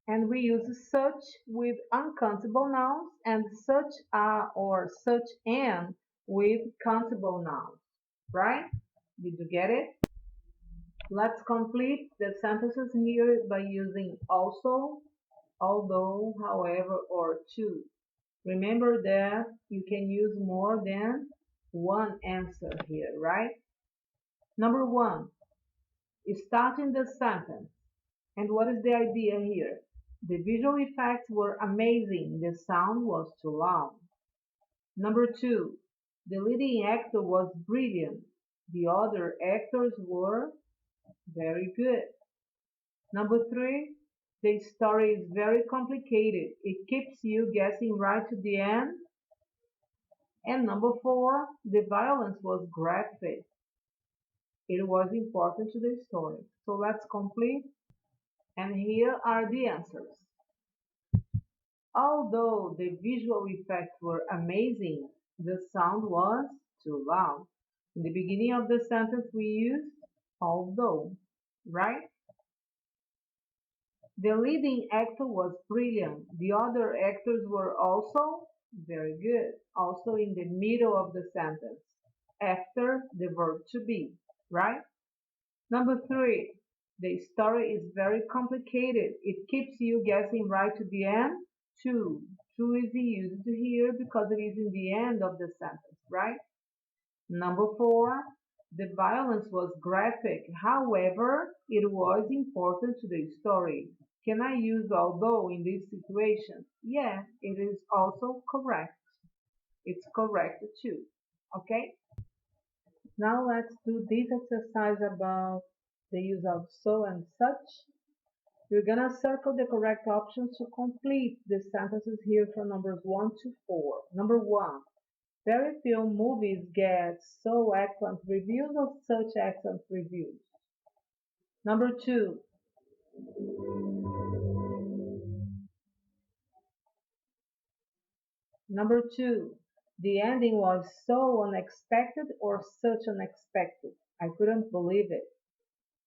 and we use such with uncountable nouns, and such a or such an with countable nouns, right? Did you get it? Let's complete the sentences here by using also, although, however, or to. Remember that you can use more than one answer here, right? Number one, starting the sentence. And what is the idea here? The visual effects were amazing. The sound was too loud. Number two, the leading actor was brilliant. The other actors were very good. Number three, the story is very complicated. It keeps you guessing right to the end. And number four, the violence was graphic. It was important to the story. So let's complete. And here are the answers. Although the visual effects were amazing, the sound was too loud. In the beginning of the sentence, we used although, right? The leading actor was brilliant. The other actors were also very good. Also in the middle of the sentence, after the verb to be, right? Number three, the story is very complicated. It keeps you guessing right to the end. Two. Two is used here because it is in the end of the sentence, right? Number four, the violence was graphic. However, it was important to the story. Can I use although in this situation? Yeah, it is also correct. It's correct too. Okay? Now let's do this exercise about the use of so and such. We're gonna circle the correct options to complete the sentences here from numbers 1 to 4. Number 1. Very few movies get so excellent reviews or such excellent reviews. Number 2. Number 2. The ending was so unexpected or such unexpected. I couldn't believe it.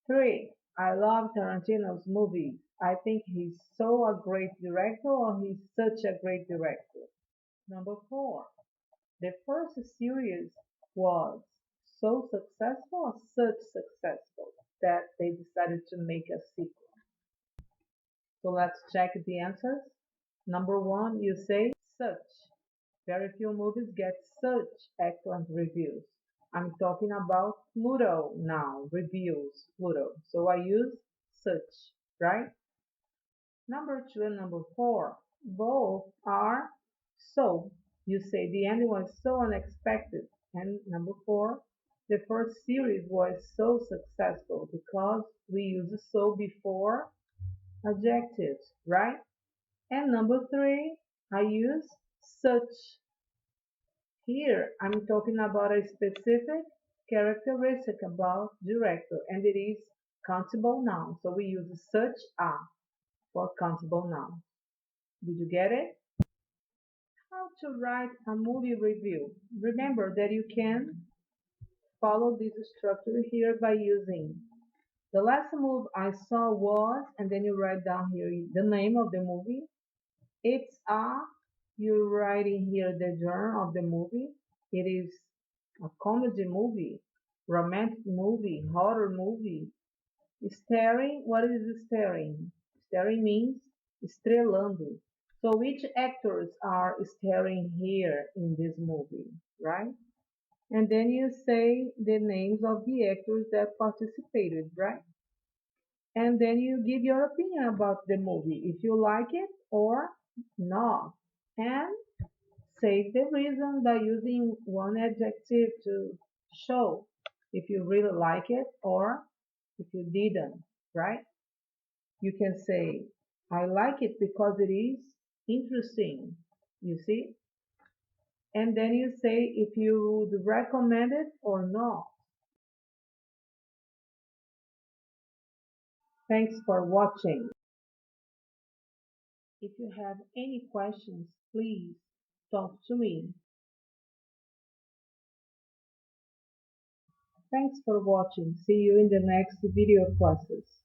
3. I love Tarantino's movies. I think he's so a great director or he's such a great director. Number 4. The first series was so successful or such successful that they decided to make a sequel. So let's check the answers. Number 1, you say such. Very few movies get such excellent reviews. I'm talking about plural now, reviews, plural. So I use such, right? Number 2 and number 4, both are so. You say the ending was so unexpected. And number 4, the first series was so successful because we use so before adjectives, right? And number 3, I use such. Here I'm talking about a specific characteristic about director, and it is countable noun. So we use such a for countable noun. Did you get it? How to write a movie review. Remember that you can follow this structure here by using the last move I saw was, and then you write down here the name of the movie, It's a, you're writing here the genre of the movie. It is a comedy movie, romantic movie, horror movie. Staring, what is staring? Staring means estrelando. So which actors are staring here in this movie, right? And then you say the names of the actors that participated, right? And then you give your opinion about the movie, if you like it or not. And say the reason by using one adjective to show if you really like it or if you didn't, right? You can say, I like it because it is interesting, you see? And then you say if you would recommend it or not. Thanks for watching. If you have any questions, please talk to me. Thanks for watching. See you in the next video classes.